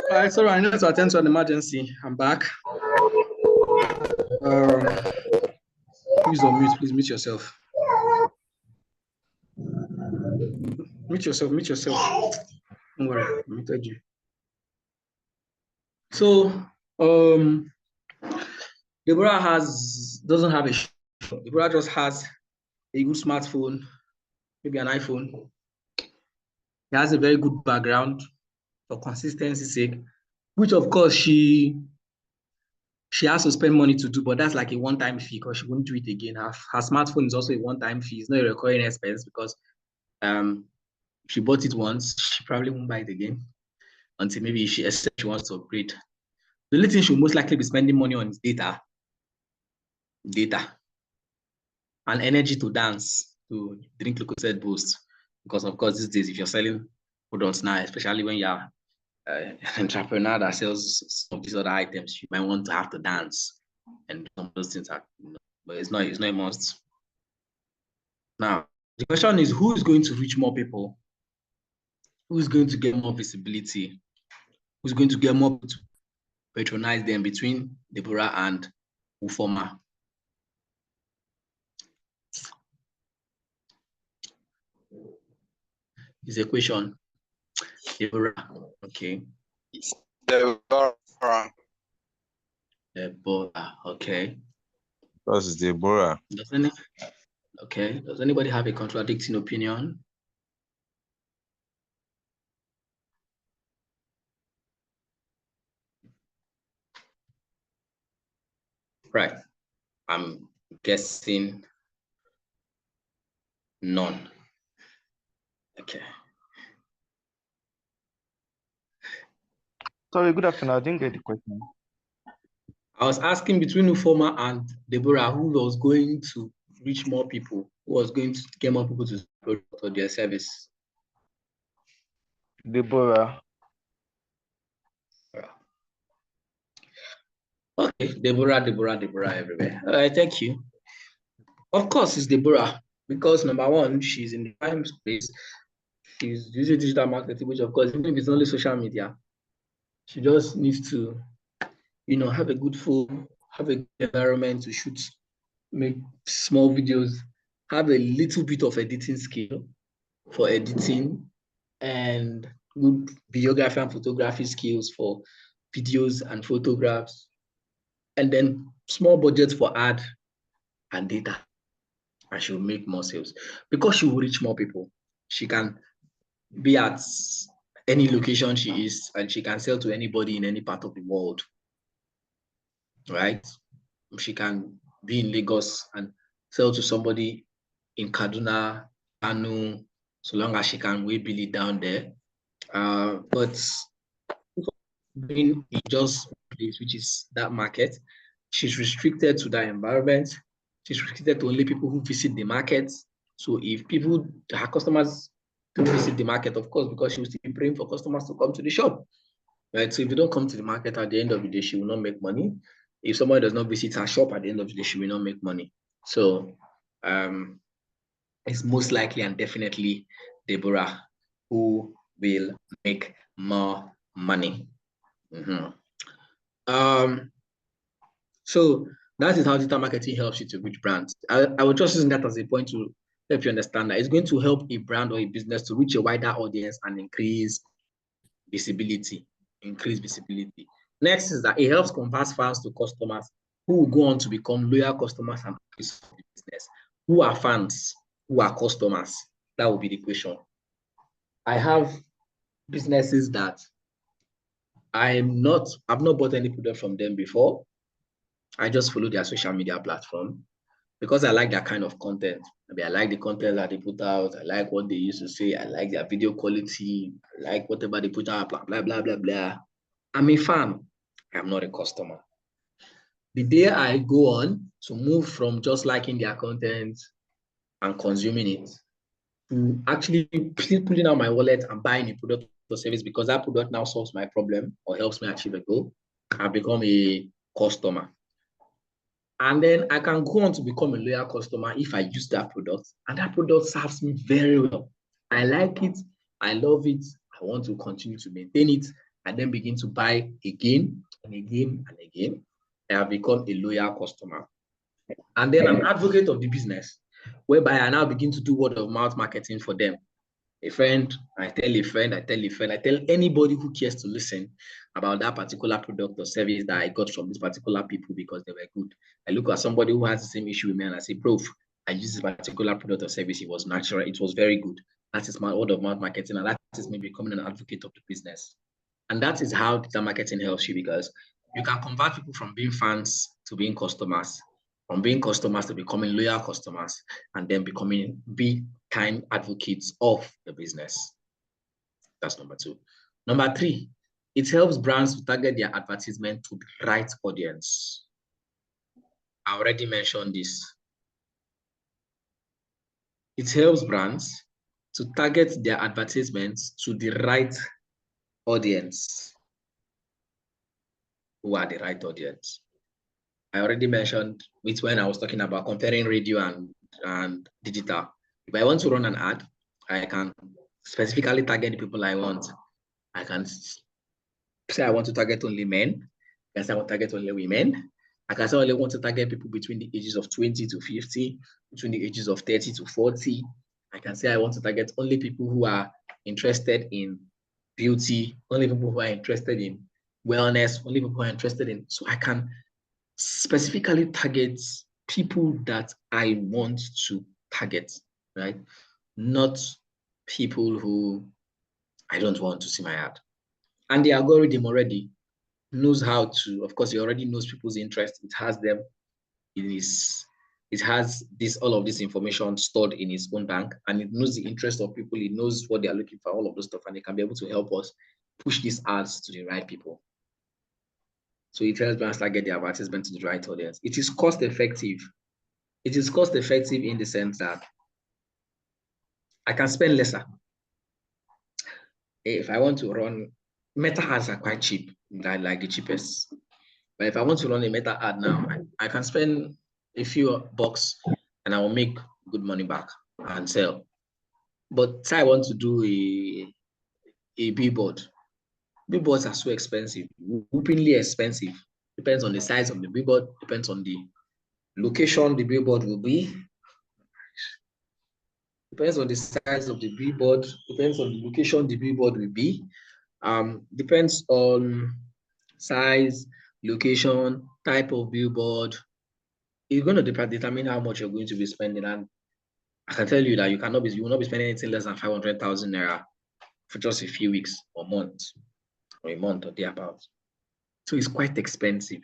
All right, sorry, I need to attend to an emergency. I'm back. Please on mute, please mute yourself. Mute yourself, mute yourself. Don't worry, I muted you. So, Deborah doesn't have a shop. Deborah just has a good smartphone, maybe an iPhone. He has a very good background for consistency's sake, which of course she has to spend money to do, but that's like a one-time fee because she won't do it again. Her smartphone is also a one-time fee. It's not a recurring expense because she bought it once. She probably won't buy it again until maybe she wants to upgrade. The only thing she'll most likely be spending money on is data, and energy to dance, to drink Lucozade Boost. Because of course, these days, if you're selling products now, especially when you're an entrepreneur that sells some of these other items, you might want to have to dance, and some of those things are, but it's not a must. Now, the question is, who is going to reach more people? Who is going to get more visibility? Who's going to get more people to patronize them between Deborah and Ufoma? Is a question. Deborah, okay. Deborah, okay. That's Deborah. Does anybody have a contradicting opinion? Right. I'm guessing none. Okay. Sorry, good afternoon. I didn't get the question. I was asking between Ufoma and Deborah, who was going to reach more people, who was going to get more people to product or their service? Deborah. Okay, Deborah everywhere. All right, thank you. Of course, it's Deborah, because number one, she's in the prime space. She's using digital marketing, which of course, even if it's only social media, she just needs to, have a good phone, have a environment to shoot, make small videos, have a little bit of editing skill for editing, and good videography and photography skills for videos and photographs, and then small budget for ad and data, and she'll make more sales because she will reach more people. She can be at any location she is, and she can sell to anybody in any part of the world, right? She can be in Lagos and sell to somebody in Kaduna, Kano, so long as she can weigh Billy down there. But being in just place, which is that market, she's restricted to that environment. She's restricted to only people who visit the market. So if people, her customers don't visit the market, of course, because she will still be praying for customers to come to the shop, right? So if you don't come to the market at the end of the day, she will not make money. If someone does not visit her shop at the end of the day, she will not make money. So it's most likely and definitely Deborah who will make more money. So that is how digital marketing helps you to reach brands. I was just using that as a point to help you understand that it's going to help a brand or a business to reach a wider audience and increase visibility. Next is that it helps convert fans to customers who will go on to become loyal customers and increase the business. Who are fans? Who are customers? That will be the question. I have businesses that I've not bought any product from them before. I just follow their social media platform because I like that kind of content. Maybe I like the content that they put out. I like what they used to say. I like their video quality. I like whatever they put out, blah, blah, blah, blah, blah. I'm a fan. I'm not a customer. The day I go on to move from just liking their content and consuming it to actually pulling out my wallet and buying a product or service because that product now solves my problem or helps me achieve a goal, I become a customer. And then I can go on to become a loyal customer if I use that product, and that product serves me very well. I like it, I love it, I want to continue to maintain it, and then begin to buy again and again and again. I have become a loyal customer. And then an advocate of the business, whereby I now begin to do word of mouth marketing for them. A friend, I tell a friend, I tell anybody who cares to listen about that particular product or service that I got from these particular people because they were good. I look at somebody who has the same issue with me and I say, bro, I use this particular product or service. It was natural. It was very good. That is my word of mouth marketing. And that is me becoming an advocate of the business. And that is how digital marketing helps you, because you can convert people from being fans to being customers, from being customers to becoming loyal customers, and then becoming big time advocates of the business. That's number 2. Number 3, it helps brands to target their advertisement to the right audience. I already mentioned this. It helps brands to target their advertisements to the right audience. Who are the right audience? I already mentioned it when I was talking about comparing radio and digital. If I want to run an ad, I can specifically target the people I want. I can say I want to target only men. I can say I want to target only women. I can say I only want to target people between the ages of 20 to 50, between the ages of 30 to 40. I can say I want to target only people who are interested in beauty, only people who are interested in wellness, only people who are interested in, so I can specifically target people that I want to target, right? Not people who I don't want to see my ad. And the algorithm already knows how to, of course, it already knows people's interests. It has them it has all of this information stored in its own bank, and it knows the interest of people. It knows what they are looking for, all of this stuff, and it can be able to help us push these ads to the right people. So it helps brands get the advertisement to the right audience. It is cost effective. It is cost effective in the sense that I can spend lesser. If I want to run, Meta ads are quite cheap, like the cheapest. But if I want to run a Meta ad now, I can spend a few bucks and I will make good money back and sell. But say I want to do a billboard. Billboards are so expensive, whoopingly expensive. depends on the size of the billboard, depends on the location the billboard will be, depends on the size of the billboard, depends on the location the billboard will be, depends on size, location, type of billboard. It's going to determine how much you're going to be spending. And I can tell you that you will not be spending anything less than 500,000 naira for just a few weeks or months, or a month or thereabouts. So it's quite expensive,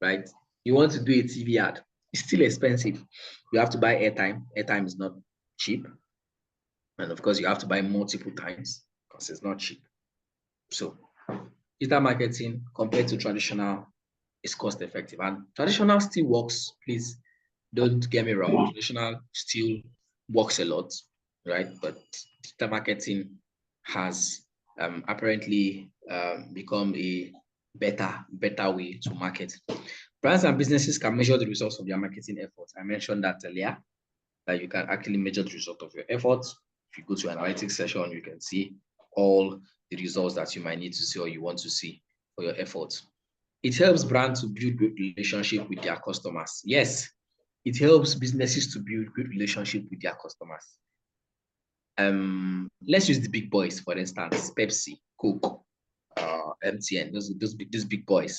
right? You want to do a TV ad, it's still expensive. You have to buy airtime. Airtime is not cheap. And of course, you have to buy multiple times because it's not cheap. So digital marketing compared to traditional is cost effective. And traditional still works, please don't get me wrong. Traditional still works a lot, right? But digital marketing has apparently become a better way to market. Brands and businesses can measure the results of their marketing efforts. I mentioned that earlier, that you can actually measure the result of your efforts. If you go to an analytics session, you can see all the results that you might need to see or you want to see for your efforts. It helps brands to build good relationship with their customers. Yes, it helps businesses to build good relationship with their customers. Let's use the big boys, for instance, Pepsi, Coke, MTN, those big boys.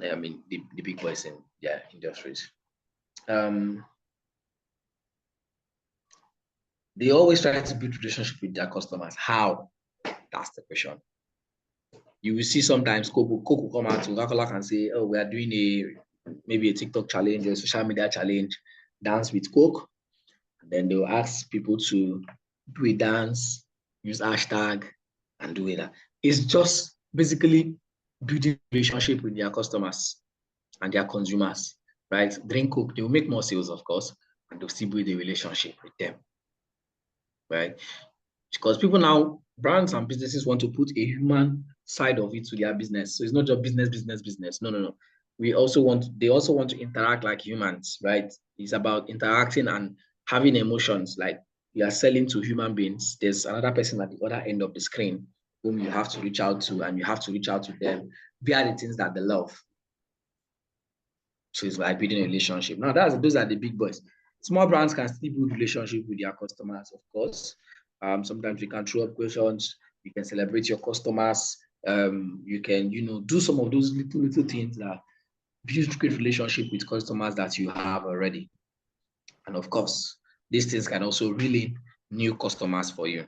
I mean, the big boys in their industries. They always try to build relationship with their customers. How? That's the question. You will see sometimes Coke will come out to Coca-Cola and say, oh, we are doing maybe a TikTok challenge or a social media challenge, dance with Coke. And then they will ask people to do a dance, use hashtag, and do it. It's just basically building relationship with their customers and their consumers, right? Drink Coke, they will make more sales, of course, and they'll still build a relationship with them, right? Because people now, brands and businesses want to put a human side of it to their business. So it's not just business. No. They also want to interact like humans, right? It's about interacting and having emotions. Like you are selling to human beings. There's another person at the other end of the screen whom you have to reach out to, and you have to reach out to them via the things that they love. So it's like building a relationship. Now those are the big boys. Small brands can still build relationship with their customers, of course. Sometimes you can throw up questions. You can celebrate your customers. You can, do some of those little things that build great relationship with customers that you have already. And of course, these things can also really new customers for you.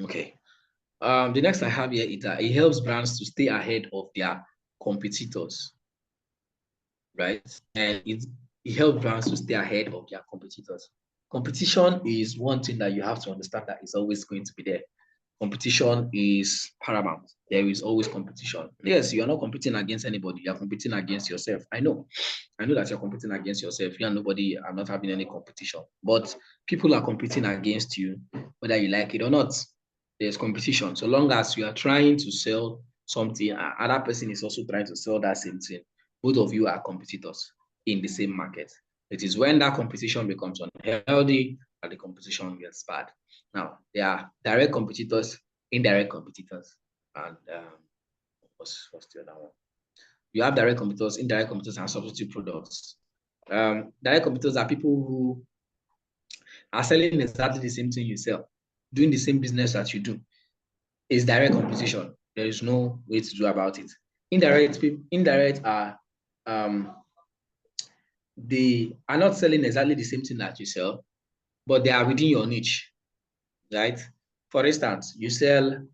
Okay. The next I have here is that it helps brands to stay ahead of their competitors, right? And it helps brands to stay ahead of their competitors. Competition is one thing that you have to understand that is always going to be there. Competition is paramount. There is always competition. Yes, you are not competing against anybody. You are competing against yourself. I know that you're competing against yourself. You and nobody are not having any competition. But people are competing against you, whether you like it or not. There's competition. So long as you are trying to sell something, another person is also trying to sell that same thing. Both of you are competitors in the same market. It is when that competition becomes unhealthy that the competition gets bad. Now, there are direct competitors, indirect competitors, and what's the other one? You have direct competitors, indirect competitors, and substitute products. Direct competitors are people who are selling exactly the same thing you sell, doing the same business that you do. It's direct competition. There is no way to do about it. Indirect are they are not selling exactly the same thing that you sell, but they are within your niche, right? For instance, you sell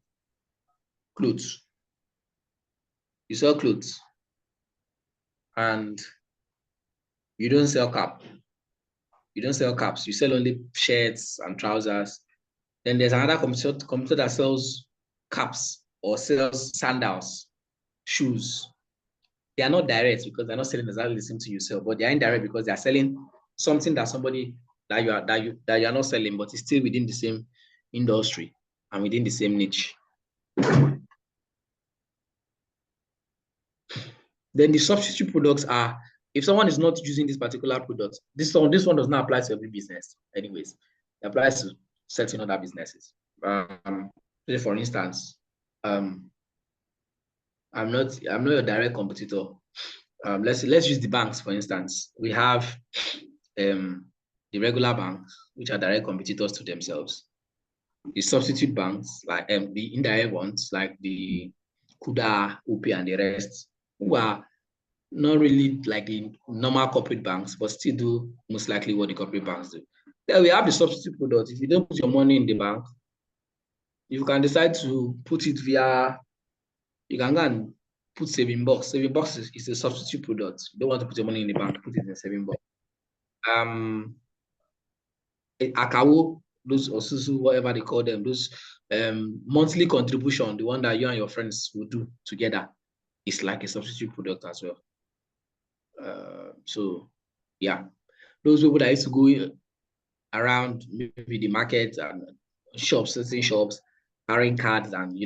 clothes. You sell clothes and you don't sell cap. You don't sell caps. You sell only shirts and trousers. Then there's another competitor that sells caps or sells sandals, shoes. They are not direct because they're not selling exactly the same thing you sell, but they are indirect because they are selling something that somebody that you are not selling, but it's still within the same industry and within the same niche. Then the substitute products are, if someone is not using this particular product, this one does not apply to every business anyways. It applies to certain other businesses. For instance, I'm not a direct competitor. Let's use the banks, for instance. We have the regular banks, which are direct competitors to themselves. The substitute banks, like the indirect ones, like the Kuda, UP, and the rest, who are not really like the normal corporate banks, but still do most likely what the corporate banks do. Then we have the substitute product. If you don't put your money in the bank, you can decide to put it via, you can go and put saving box. Saving box is a substitute product. You don't want to put your money in the bank, put it in a saving box. Akawo, those Osusu, whatever they call them, those monthly contribution, the one that you and your friends will do together, is like a substitute product as well. So yeah, those people that used to go around maybe the market and shops, certain shops, carrying cards and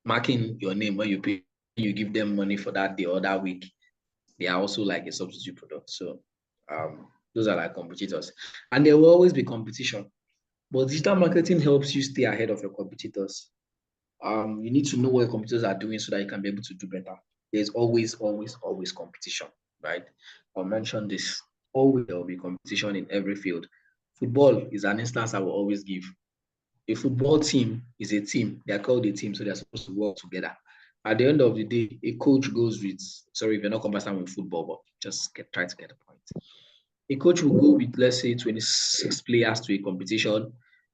marking your name when you pay, you give them money for that day or that week, they are also like a substitute product. So those are like competitors, and there will always be competition, but digital marketing helps you stay ahead of your competitors. You need to know what your competitors are doing so that you can be able to do better. There's always competition, right? I'll mention this. Always there will be competition in every field. Football is an instance I will always give. A football team is a team. They are called a team, so they're supposed to work together. At the end of the day, a coach goes with, sorry if you're not conversant with football, but just try to get the point. A coach will go with, let's say, 26 players to a competition.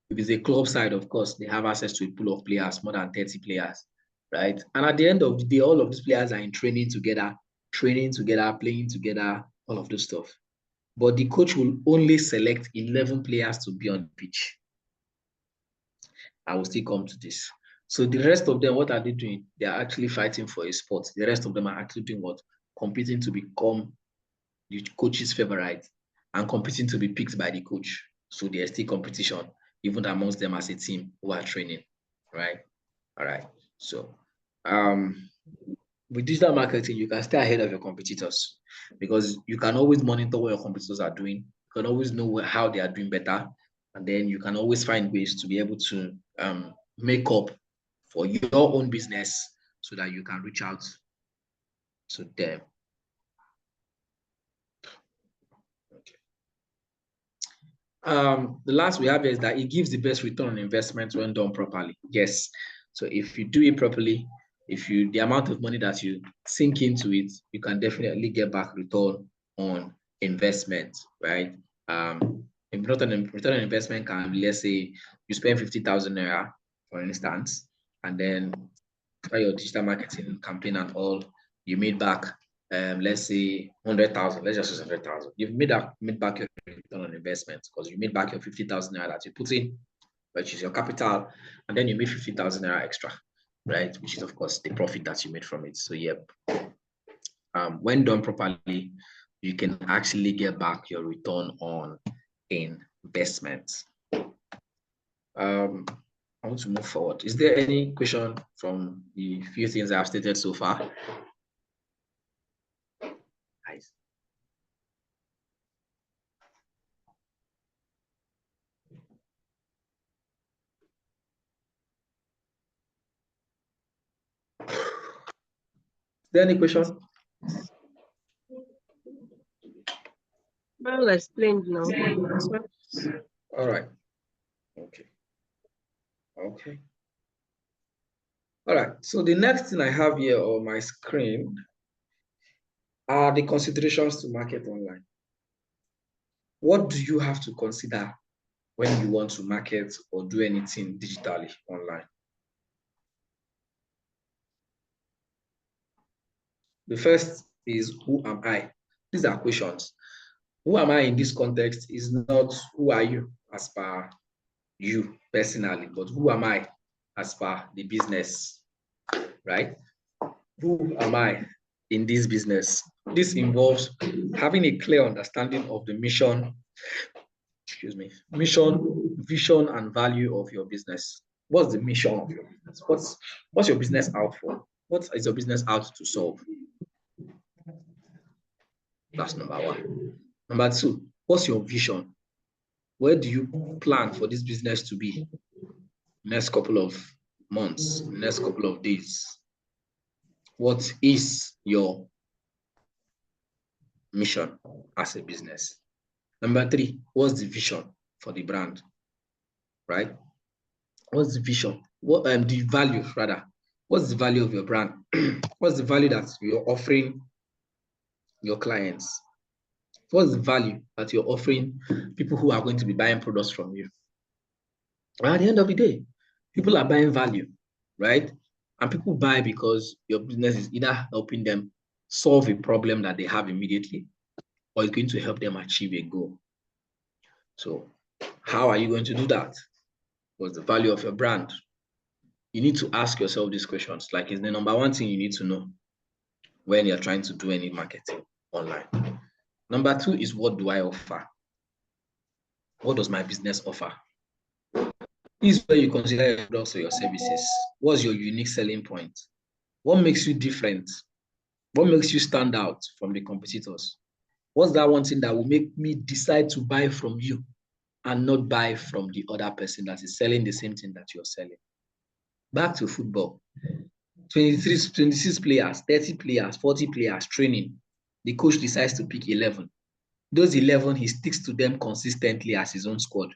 If it's a club side, of course, they have access to a pool of players, more than 30 players, right? And at the end of the day, all of these players are in training together, playing together, all of this stuff. But the coach will only select 11 players to be on the pitch. I will still come to this. So the rest of them, what are they doing? They are actually fighting for a spot. The rest of them are actually doing what? Competing to become the coach's favorite and competing to be picked by the coach. So there's still competition, even amongst them as a team who are training, right? All right. So with digital marketing, you can stay ahead of your competitors because you can always monitor what your competitors are doing. You can always know how they are doing better. And then you can always find ways to be able to make up for your own business so that you can reach out to them. Okay. The last we have is that it gives the best return on investment when done properly. Yes. So if you do it properly, the amount of money that you sink into it, you can definitely get back return on investment, right? Return on investment can be, let's say you spend 50,000 naira, for instance, and then try your digital marketing campaign and all, you made back, let's say 100,000. Let's just use 100,000. You've made back your return on investment because you made back your 50,000 naira that you put in, which is your capital, and then you made 50,000 naira extra, right? Which is of course the profit that you made from it. So yep, when done properly, you can actually get back your return on investment. I want to move forward. Is there any question from the few things I've stated so far? Nice. Is there any question? Well explained now. All right. Okay. Okay. All right. So the next thing I have here on my screen are the considerations to market online. What do you have to consider when you want to market or do anything digitally online? The first is, who am I? These are questions. Who am I in this context is not who are you as per you personally, but who am I as per the business, right? Who am I in this business? This involves having a clear understanding of the mission, mission, vision, and value of your business. What's the mission of your business? What's your business out for? What is your business out to solve? That's number one. Number two, what's your vision? Where do you plan for this business to be next couple of months, next couple of days? What is your mission as a business? Number 3, what's the vision for the brand? Right? What's the vision? What the value rather? What's the value of your brand? What's the value that you're offering your clients? What's the value that you're offering people who are going to be buying products from you? And at the end of the day, people are buying value, right? And people buy because your business is either helping them solve a problem that they have immediately, or it's going to help them achieve a goal. So how are you going to do that? What's the value of your brand? You need to ask yourself these questions. Like, it's the number 1 thing you need to know when you're trying to do any marketing online. Number 2 is, what do I offer? What does my business offer? This is where you consider your products or your services. What's your unique selling point? What makes you different? What makes you stand out from the competitors? What's that one thing that will make me decide to buy from you and not buy from the other person that is selling the same thing that you're selling? Back to football. 26 players, 30 players, 40 players training. The coach decides to pick 11. Those 11, he sticks to them consistently as his own squad.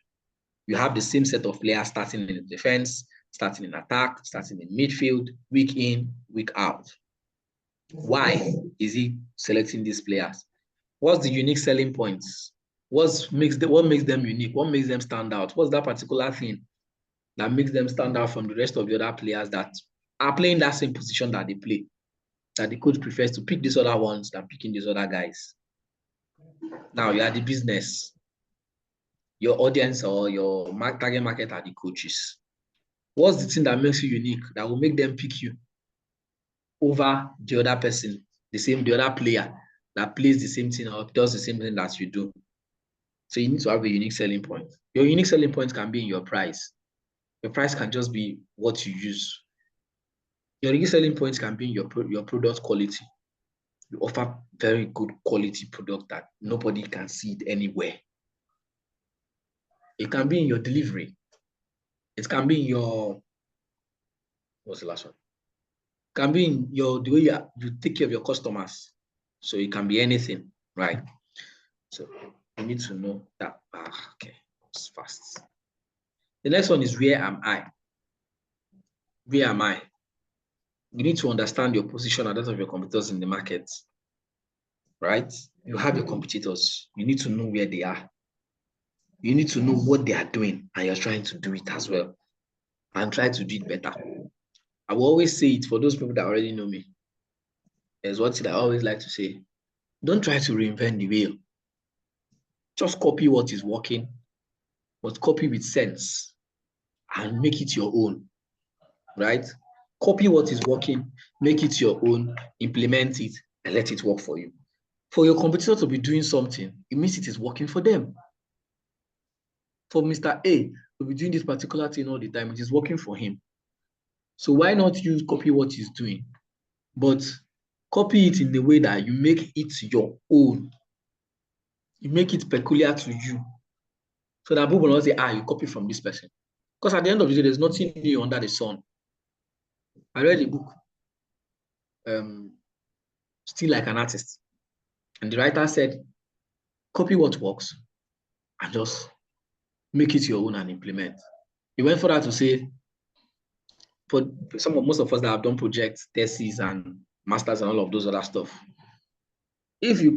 You have the same set of players starting in defense, starting in attack, starting in midfield, week in, week out. Why is he selecting these players? What's the unique selling points? What makes them unique? What makes them stand out? What's that particular thing that makes them stand out from the rest of the other players that are playing that same position that they play, that the coach prefers to pick these other ones than picking these other guys? Now you are the business. Your audience or your target market are the coaches. What's the thing that makes you unique, that will make them pick you over the other person, the other player that plays the same thing or does the same thing that you do? So you need to have a unique selling point. Your unique selling point can be in your price. Your price can just be what you use. Your unique selling point can be in your product quality. You offer very good quality product that nobody can see it anywhere. It can be in your delivery. It can be in your, what's the last one? It can be in the way you take care of your customers. So it can be anything, right? So you need to know that. Okay, it's fast. The next one is, where am I? Where am I? You need to understand your position and that of your competitors in the market, right? You have your competitors. You need to know where they are. You need to know what they are doing, and you're trying to do it as well and try to do it better. I will always say it for those people that already know me. There's one thing I always like to say: don't try to reinvent the wheel. Just copy what is working, but copy with sense and make it your own, right? Copy what is working, make it your own, implement it, and let it work for you. For your competitor to be doing something, it means it is working for them. For Mr. A to be doing this particular thing all the time, it is working for him. So why not you copy what he's doing, but copy it in the way that you make it your own. You make it peculiar to you, so that people will not say, you copy from this person. Because at the end of the day, there's nothing new under the sun. I read a book, Still Like an Artist. And the writer said, copy what works and just make it your own and implement. He went further to say, for most of us that have done projects, theses, and masters and all of those other stuff, if you're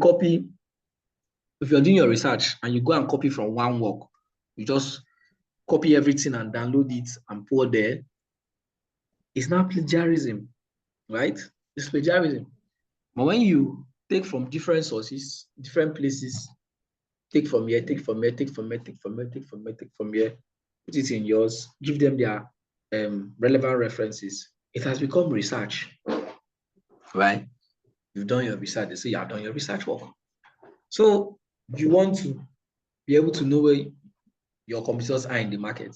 doing your research and you go and copy from one work, you just copy everything and download it and pour there, it's not plagiarism, right? It's plagiarism. But when you take from different sources, different places, take from here, take from here, take from here, take from here, take from here, take from here, put it in yours, give them their relevant references, it has become research, right? You've done your research. They say you have done your research work. So you want to be able to know where your competitors are in the market.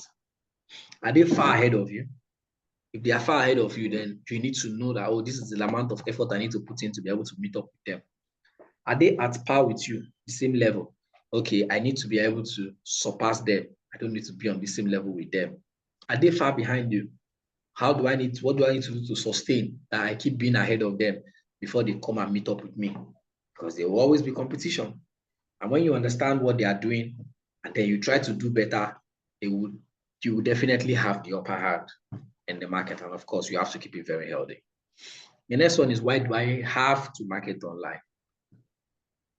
Are they far ahead of you? If they are far ahead of you, then you need to know that, this is the amount of effort I need to put in to be able to meet up with them. Are they at par with you, the same level? Okay, I need to be able to surpass them. I don't need to be on the same level with them. Are they far behind you? what do I need to do to sustain that I keep being ahead of them before they come and meet up with me? Because there will always be competition. And when you understand what they are doing and then you try to do better, you will definitely have the upper hand in the market. And of course, you have to keep it very healthy. The next one is, why do I have to market online?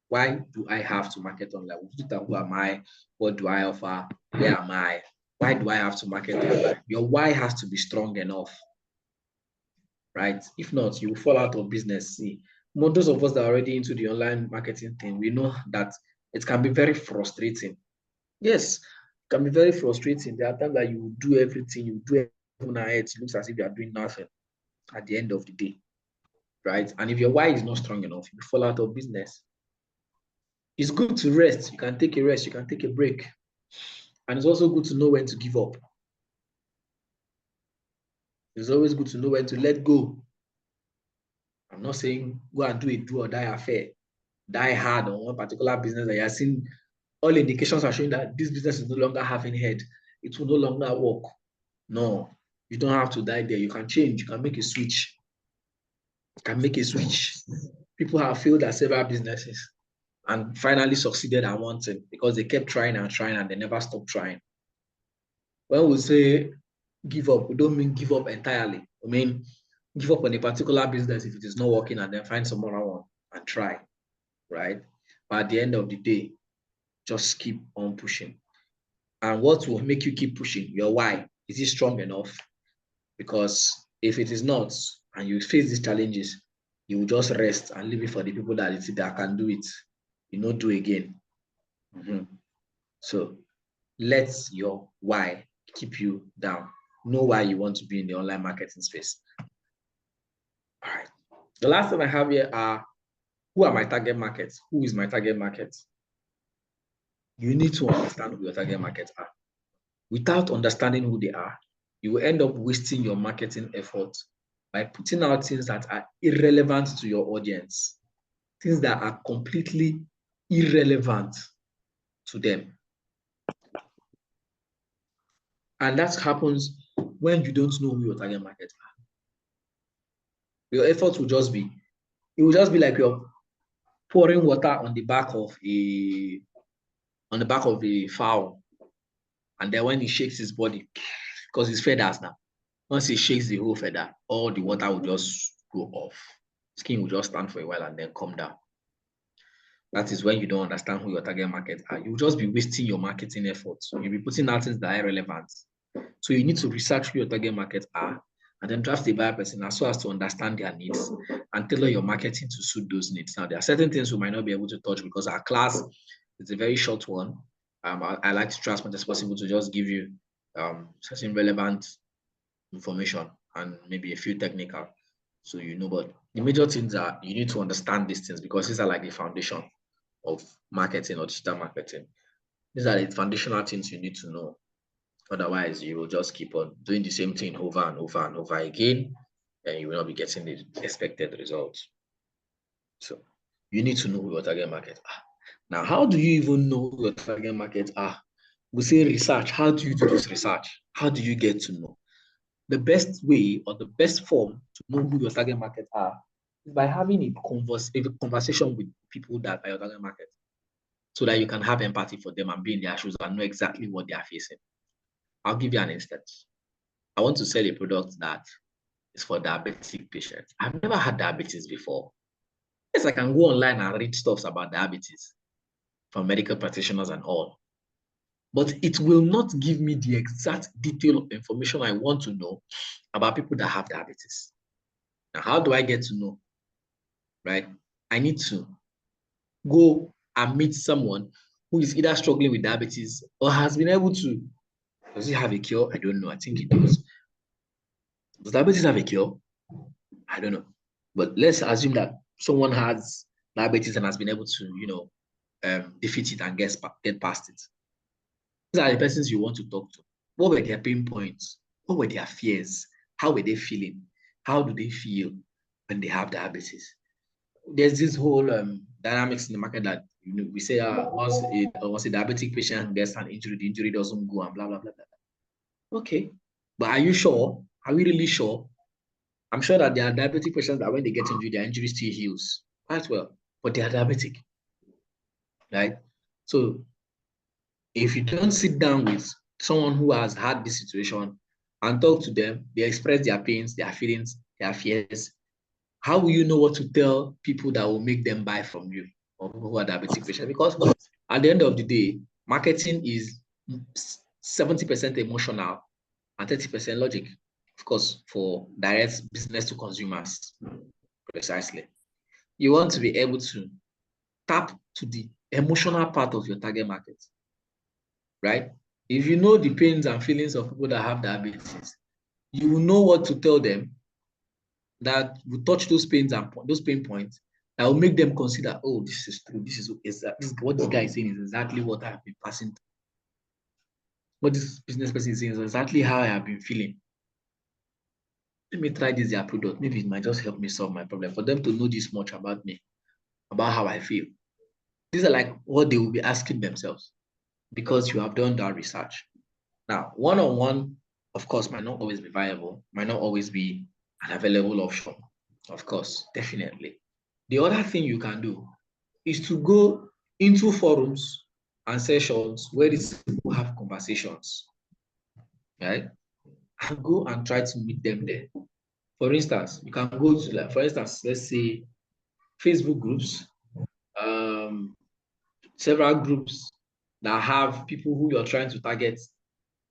Why do I have to market online? Who am I? What do I offer? Where am I? Why do I have to market online? Your why has to be strong enough, right? If not, you will fall out of business. See, those of us that are already into the online marketing thing, we know that it can be very frustrating. Yes, it can be very frustrating. There are times that you do everything, you do everything ahead, it looks as if you are doing nothing at the end of the day, right? And if your why is not strong enough, you fall out of business. It's good to rest. You can take a rest, you can take a break. And it's also good to know when to give up. It's always good to know when to let go. I'm not saying go and do a do or die affair, die hard on one particular business that you are seeing. All indications are showing that this business is no longer having head. It will no longer work. No, you don't have to die there. You can change. You can make a switch. You can make a switch. People have failed at several businesses and finally succeeded at one thing because they kept trying and trying and they never stopped trying. When we say give up, we don't mean give up entirely. I mean, give up on a particular business if it is not working and then find some other one and try, right? But at the end of the day, just keep on pushing. And what will make you keep pushing? Your why. Is it strong enough? Because if it is not, and you face these challenges, you will just rest and leave it for the people that can do it. You know, do again. So let your why keep you down. Know why you want to be in the online marketing space. All right. The last thing I have here are, who are my target markets? Who is my target market? You need to understand who your target markets are. Without understanding who they are, you will end up wasting your marketing effort by putting out things that are irrelevant to your audience, things that are completely irrelevant to them. And that happens when you don't know who your target market are. Your efforts will just be, it will just be like you're pouring water on the back of a fowl. And then when he shakes his body, because his feathers now, once he shakes the whole feather, all the water will just go off. Skin will just stand for a while and then come down. That is when you don't understand who your target market are. You'll just be wasting your marketing efforts. You'll be putting out things that are irrelevant. So you need to research who your target market are and then draft a buyer persona so as to understand their needs and tailor your marketing to suit those needs. Now, there are certain things we might not be able to touch because our class is a very short one. I like to try as much as possible to just give you certain relevant information and maybe a few technical, so you know. But the major things are, you need to understand these things because these are like the foundation of marketing or digital marketing. These are the foundational things you need to know. Otherwise, you will just keep on doing the same thing over and over and over again, and you will not be getting the expected results. So you need to know who your target market are. Now, how do you even know who your target market are? We say research. How do you do this research? How do you get to know? The best way or the best form to know who your target market are is by having a conversation with people that are your target market, so that you can have empathy for them and be in their shoes and know exactly what they are facing. I'll give you an instance. I want to sell a product that is for diabetic patients. I've never had diabetes before. Yes, I can go online and read stuff about diabetes from medical practitioners and all. But it will not give me the exact detail of information I want to know about people that have diabetes. Now, how do I get to know? Right? I need to go and meet someone who is either struggling with diabetes or has been able to. Does it have a cure? I don't know. I think it does. Does diabetes have a cure? I don't know. But let's assume that someone has diabetes and has been able to, defeat it and get past it. These are the persons you want to talk to. What were their pain points? What were their fears? How were they feeling? How do they feel when they have diabetes? There's this whole dynamics in the market that we say once a diabetic patient gets an injury, the injury doesn't go and blah, blah, blah, blah. Okay, but are you sure Are we really sure? I'm sure that there are diabetic patients that when they get injured, their injury still heals quite well, but they are diabetic, right? So if you don't sit down with someone who has had this situation and talk to them, they express their pains, their feelings, their fears, how will you know what to tell people that will make them buy from you or people who are diabetic patients? Because at the end of the day, marketing is 70% emotional and 30% logic, of course, for direct business to consumers. Precisely. You want to be able to tap to the emotional part of your target market, right? If you know the pains and feelings of people that have diabetes, you will know what to tell them that will touch those pains and those pain points that will make them consider, oh, this is true. This is what this guy is saying is exactly what I have been passing through. What this business person is saying is exactly how I have been feeling. Let me try this their product. Maybe it might just help me solve my problem. For them to know this much about me, about how I feel. These are like what they will be asking themselves because you have done that research. Now, one-on-one, of course, might not always be viable, might not always be an available option. Of course, definitely. The other thing you can do is to go into forums and sessions where these people have conversations, right? And go and try to meet them there. For instance, you can go to, like, for instance, let's say Facebook groups, several groups that have people who you're trying to target,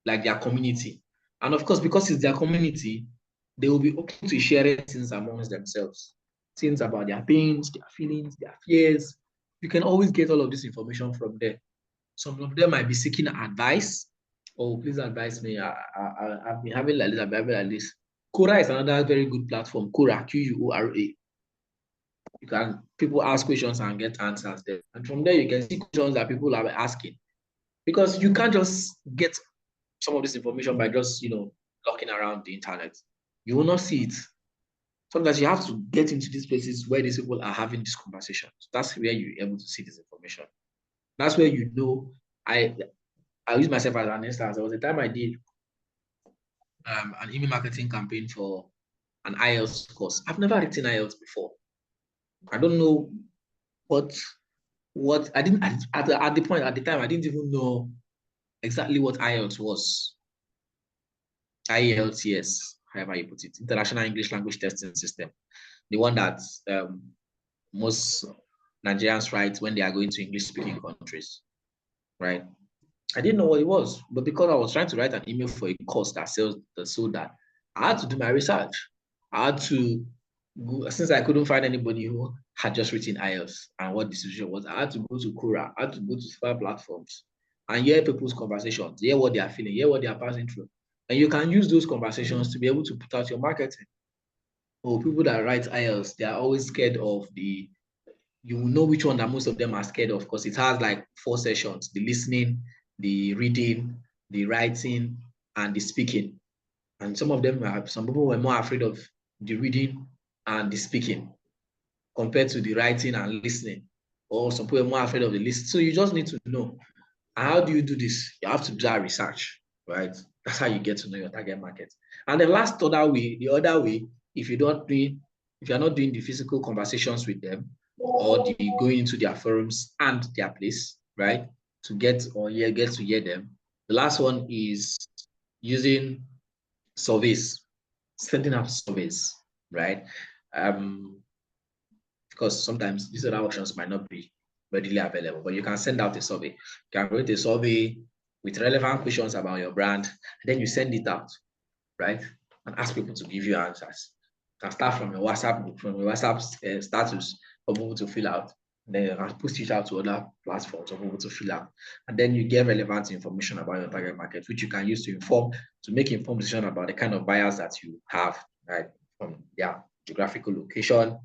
like their community. And of course, because it's their community, they will be open to sharing things amongst themselves, things about their pains, their feelings, their fears. You can always get all of this information from there. Some of them might be seeking advice. Oh, please advise me. I've been having like this, I've been having like this. Quora is another very good platform. Quora, Quora. People ask questions and get answers there. And from there, you can see questions that people are asking. Because you can't just get some of this information by just, looking around the internet. You will not see it. Sometimes you have to get into these places where these people are having this conversation. So that's where you're able to see this information. That's where you know. I use myself as an instance. There was a time I did an email marketing campaign for an IELTS course. I've never written IELTS before. I don't know what I didn't at the time I didn't even know exactly what IELTS was. IELTS, yes, however you put it, International English Language Testing System, the one that most Nigerians write when they are going to English-speaking countries, right? I didn't know what it was, but because I was trying to write an email for a course that sells that, I had to do my research. I had to go, since I couldn't find anybody who had just written IELTS and what the situation was, I had to go to Quora, I had to go to several platforms and hear people's conversations, hear what they are feeling, hear what they are passing through. And you can use those conversations to be able to put out your marketing. Or people that write IELTS, they are always scared of you will know which one that most of them are scared of because it has like 4 sessions, the listening, the reading, the writing, and the speaking. And some people were more afraid of the reading and the speaking compared to the writing and listening. Or some people were more afraid of the listening. So you just need to know. How do you do this? You have to do that research, right? That's how you get to know your target market. And the other way, if you're not doing the physical conversations with them or going into their forums and their place, right? To get to hear them. The last one is using surveys, sending out surveys, right? Because sometimes these other options might not be readily available, but you can send out a survey. You can create a survey with relevant questions about your brand, and then you send it out, right? And ask people to give you answers. You can start from your WhatsApp status for people to fill out. Then you can push it out to other platforms for people to fill out. And then you get relevant information about your target market, which you can use to make informed decisions about the kind of buyers that you have, right? From their geographical location,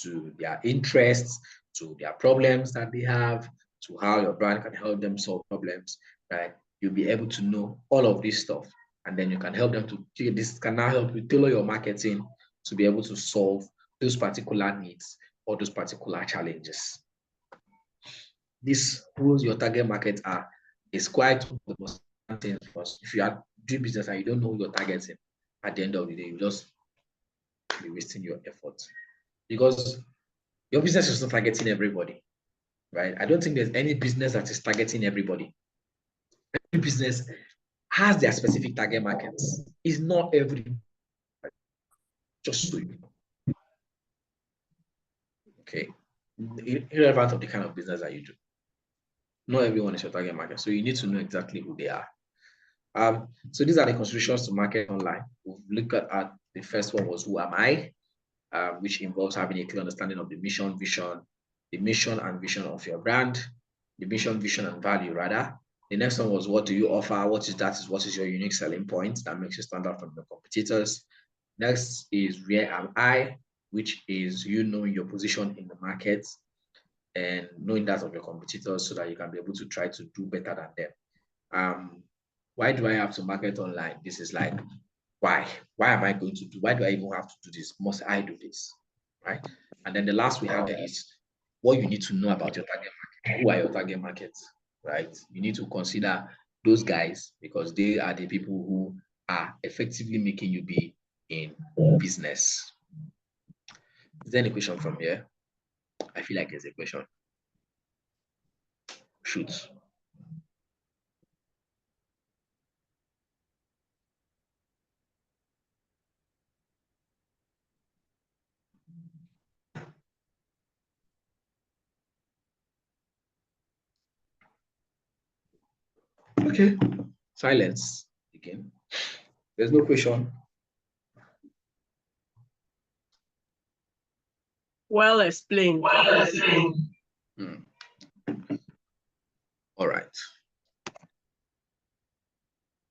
to their interests, to their problems that they have, to how your brand can help them solve problems, right? You'll be able to know all of this stuff. And then you can help them this can now help you tailor your marketing to be able to solve those particular needs or those particular challenges. Who your target market is quite the most important thing for us. If you are doing business and you don't know who you're targeting, at the end of the day, you just be wasting your effort because your business is not targeting everybody, right? I don't think there's any business that is targeting everybody. Every business has their specific target markets. It's not every, just so you know. Okay, irrelevant of the kind of business that you do. Not everyone is your target market, so you need to know exactly who they are. So these are the considerations to market online. We've looked at the first one was who am I, which involves having a clear understanding of the mission and vision of your brand, the mission, vision, and value rather. The next one was what do you offer? What is your unique selling point that makes you stand out from your competitors? Next is where am I, which is you knowing your position in the market and knowing that of your competitors so that you can be able to try to do better than them. Why do I have to market online? This is like, why am I going to do? Why do I even have to do this? Must I do this? Right? And then the last we have is what you need to know about your target market. Who are your target markets? Right? You need to consider those guys because they are the people who are effectively making you be in business. Is there any question from here? I feel like there's a question. Shoot. Okay, silence again. There's no question. Well explained. All right.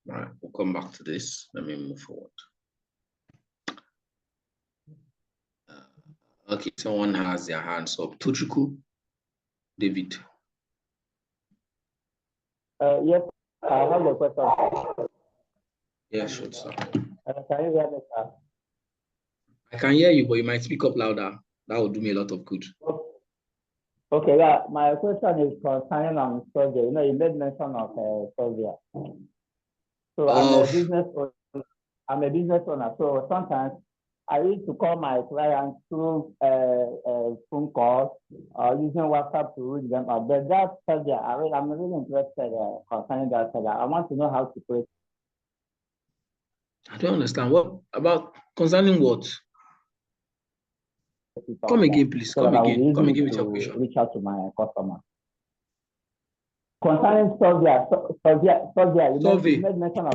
All right, we'll come back to this. Let me move forward. Okay, someone has their hands up. Tochukwu, David. Yes, I have a question. Yeah, sure, sir. Can you hear me, sir? I can hear you, but you might speak up louder. That will do me a lot of good. Okay, yeah. My question is concerning Solvia. You know, you made mention of Solvia. So I'm a business owner. So sometimes I used to call my clients through phone calls using WhatsApp to reach them out. But that Solvia, I'm really interested concerning that Solvia. I want to know how to create. I don't understand. What about concerning what? Come again, please. Come again with your question. Reach out to my customer. Concerning Solvia, you made mention of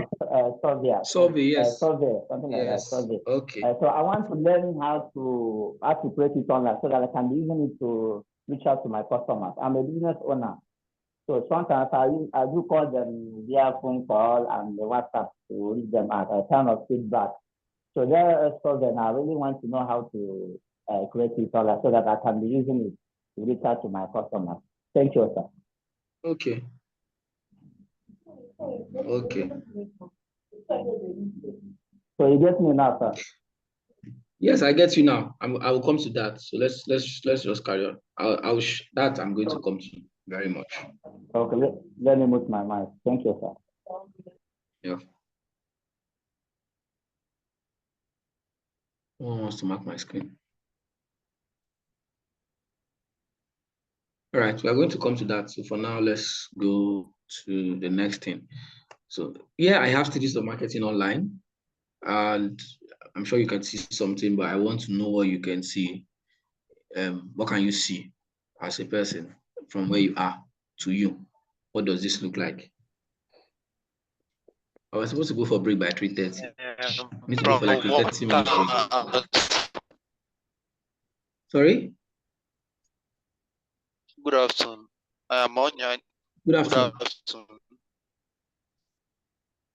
Solvia. Solvia, yes. Solvia, something like that. Solvia. Okay. So I want to learn how to create it online so that I can be using it to reach out to my customers. I'm a business owner. So sometimes I do call them via phone call and the WhatsApp to reach them as a kind of feedback. So there is Solvia, and I really want to know how to create it online so that I can be using it to reach out to my customers. Thank you, sir. Okay. Okay. So you get me now, sir? Yes, I get you now. I will come to that. So let's just carry on. That I'm going to come to very much. Okay, let me mute my mic. Thank you, sir. Yeah. Who wants to mark my screen? All right, we are going to come to that. So for now, let's go to the next thing. So yeah, I have studies of marketing online, and I'm sure you can see something, but I want to know what you can see. What can you see as a person from where you are to you? What does this look like? I was supposed to go for a break by 3:30. I need to go for like a 30-minute break. Sorry? Good afternoon. I am Onya. Good afternoon.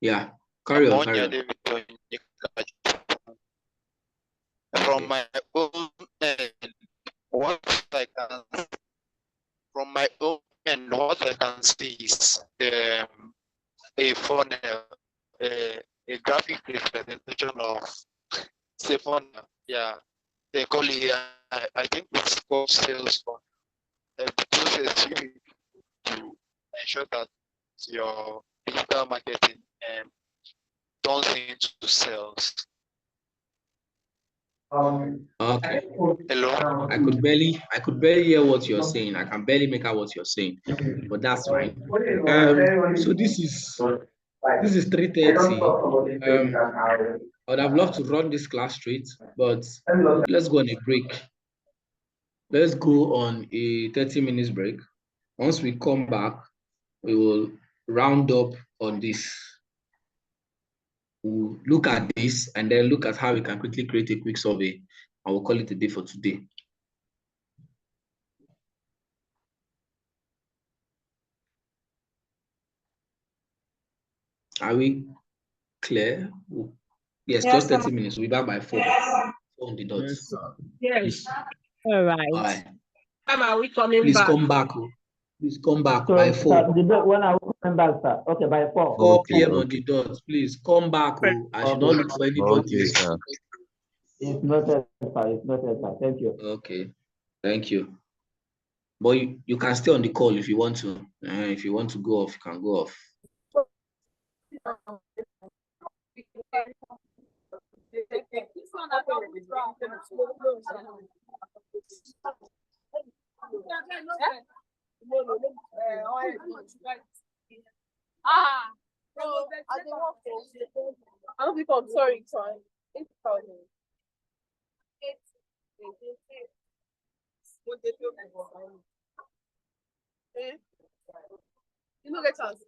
Yeah, carry on. From my own end, what I can see is a funnel, a graphic representation of say funnel. Yeah, they call it. I think it's called sales funnel. The process you need to ensure that your digital marketing turns into sales. Okay. Hello. I could barely hear what you're saying. I can barely make out what you're saying, but that's fine. So this is 3:30. I would have loved to run this class straight, but let's go on a break. Let's go on a 30 minutes break. Once we come back, we will round up on this. We'll look at this and then look at how we can quickly create a quick survey, and we'll call it a day for today. Are we clear? Yes, just 30 minutes. We'll be back by 4 on the dot. Yes. All right. All right. Time are we coming Please back? come back. Please come back So, by 4. when are we coming back, sir? Okay, by 4. 4 p.m. on the dot. Please come back. I should not look for anybody. Okay, sir. It's noted, sir. It's noted, sir. Thank you. Okay. Thank you. But you can stay on the call if you want to. If you want to go off, you can go off. You know, get us.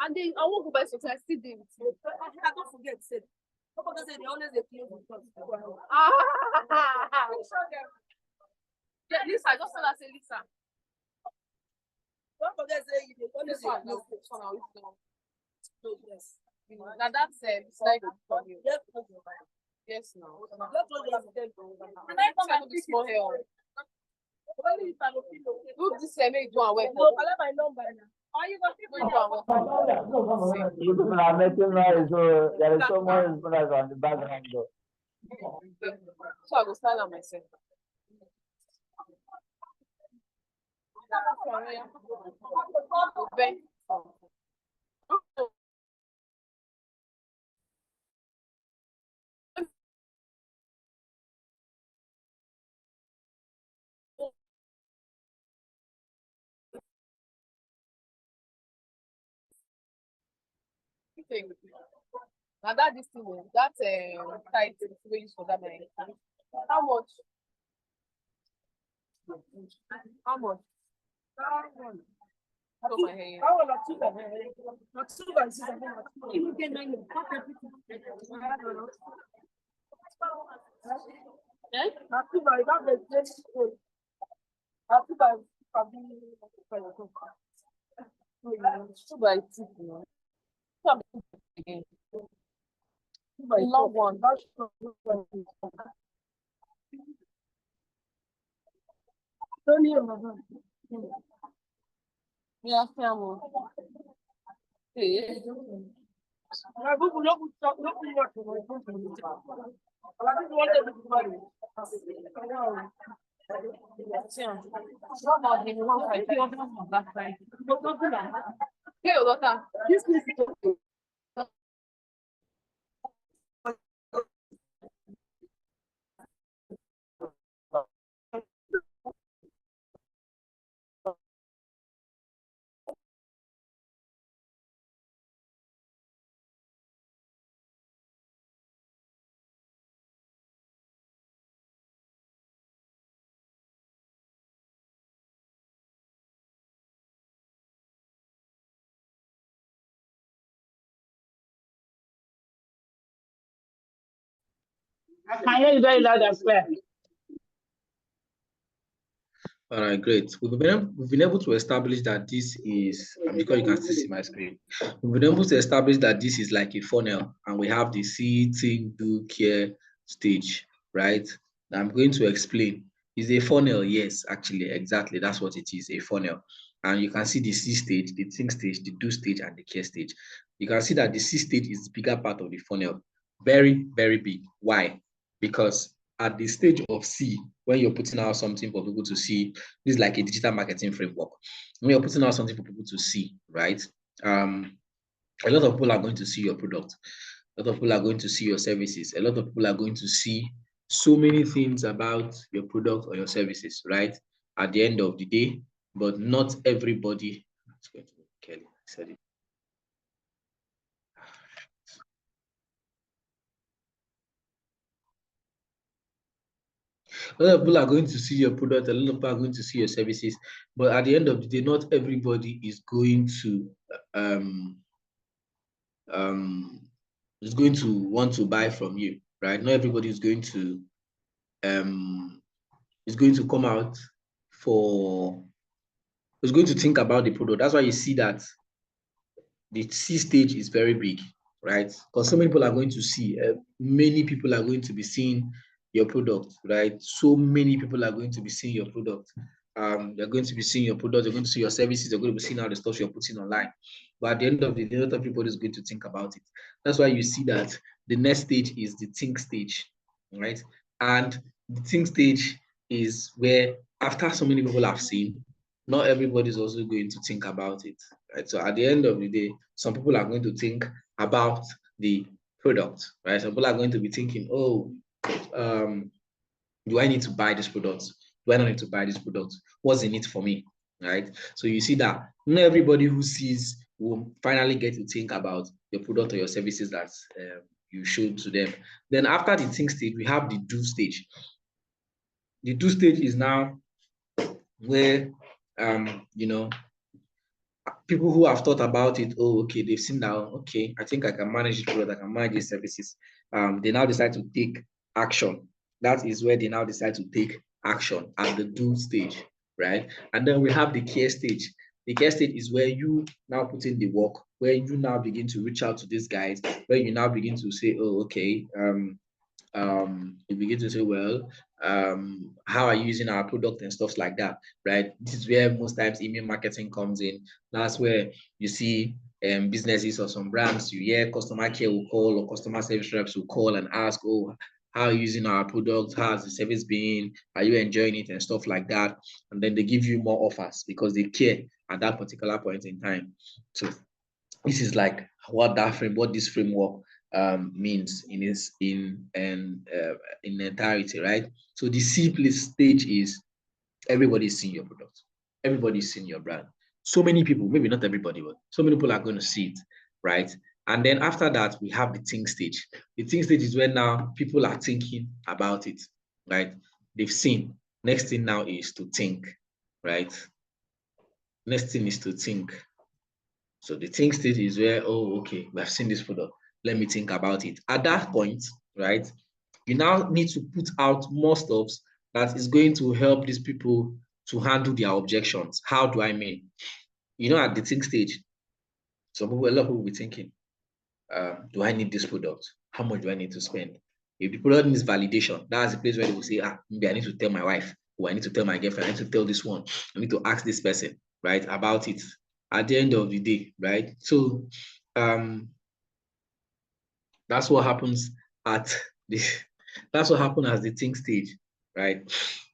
And then I won't go by so I still do it. I don't forget said. Because they always they play with us. Yeah, Lisa, just tell her say Lisa. Don't forget say you always yes. Now that's like yes, no. And I come and this small hair. Look this make do away. No, I have my number now. Are you going to You people are making noise, so there is so much noise on the background. Though. So I go stand on myself. Now that this thing, that tight we use for that man. How much? How much? Oh, my hair. I love one. Yeah, family. I can hear you very loud and clear. All right, great. We've been able to establish that this is, because you can still see my screen, we've been able to establish that this is like a funnel, and we have the see, think, do, care stage, right? Now I'm going to explain. Is a funnel? Yes, actually, exactly. That's what it is, a funnel. And you can see the see stage, the think stage, the do stage, and the care stage. You can see that the see stage is the bigger part of the funnel. Very, very big. Why? Because at the stage of C, when you're putting out something for people to see, this is like a digital marketing framework. When you're putting out something for people to see, right? A lot of people are going to see your product. A lot of people are going to see your services. A lot of people are going to see so many things about your product or your services, right? At the end of the day, but not everybody. It's going to be Kelly. I said it. A lot of people are going to see your product, a lot of people are going to see your services, but at the end of the day, not everybody is going to want to buy from you, right? Not everybody is going to come out is going to think about the product. That's why you see that the C stage is very big, right? Because so many people are going to see, many people are going to be seeing your product, right? So many people are going to be seeing your product. They're going to be seeing your product, they're going to see your services, they're going to be seeing all the stuff you're putting online. But at the end of the day, not everybody is going to think about it. That's why you see that the next stage is the think stage, right? And the think stage is where after so many people have seen, not everybody is also going to think about it, right? So at the end of the day, some people are going to think about the product, right? Some people are going to be thinking, oh, do I need to buy this product? Do I not need to buy this product? What's in it for me, right? So you see that not everybody who sees will finally get to think about your product or your services that you showed to them. Then after the think stage, we have the do stage. The do stage is now where people who have thought about it, oh, okay, they've seen that, okay, I think I can manage this product, I can manage these services. They now decide to take action. That is where they now decide to take action at the do stage, right? And then we have the care stage. The care stage is where you now put in the work, where you now begin to reach out to these guys, where you now begin to say, oh, okay, you begin to say, well, how are you using our product and stuff like that, right? This is where most times email marketing comes in. That's where you see businesses or some brands, you hear customer care will call or customer service reps will call and ask, oh, how are you using our product? How has the service been? Are you enjoying it and stuff like that? And then they give you more offers because they care at that particular point in time. So this is like what this framework means in entirety, right? So the simplest stage is everybody's seeing your product, everybody's seeing your brand. So many people, maybe not everybody, but so many people are going to see it, right? And then after that, we have the think stage. The think stage is where now people are thinking about it, right? They've seen. Next thing now is to think, right? Next thing is to think. So the think stage is where, oh, okay, we have seen this product. Let me think about it. At that point, right, you now need to put out more stuff that is going to help these people to handle their objections. How do I mean? At the think stage, a lot of people will be thinking, do I need this product? How much do I need to spend? If the product needs validation, that's the place where they will say, maybe I need to tell my wife, or I need to tell my girlfriend, I need to tell this one, I need to ask this person, right, about it. At the end of the day, right? So that's what happens at the think stage, right?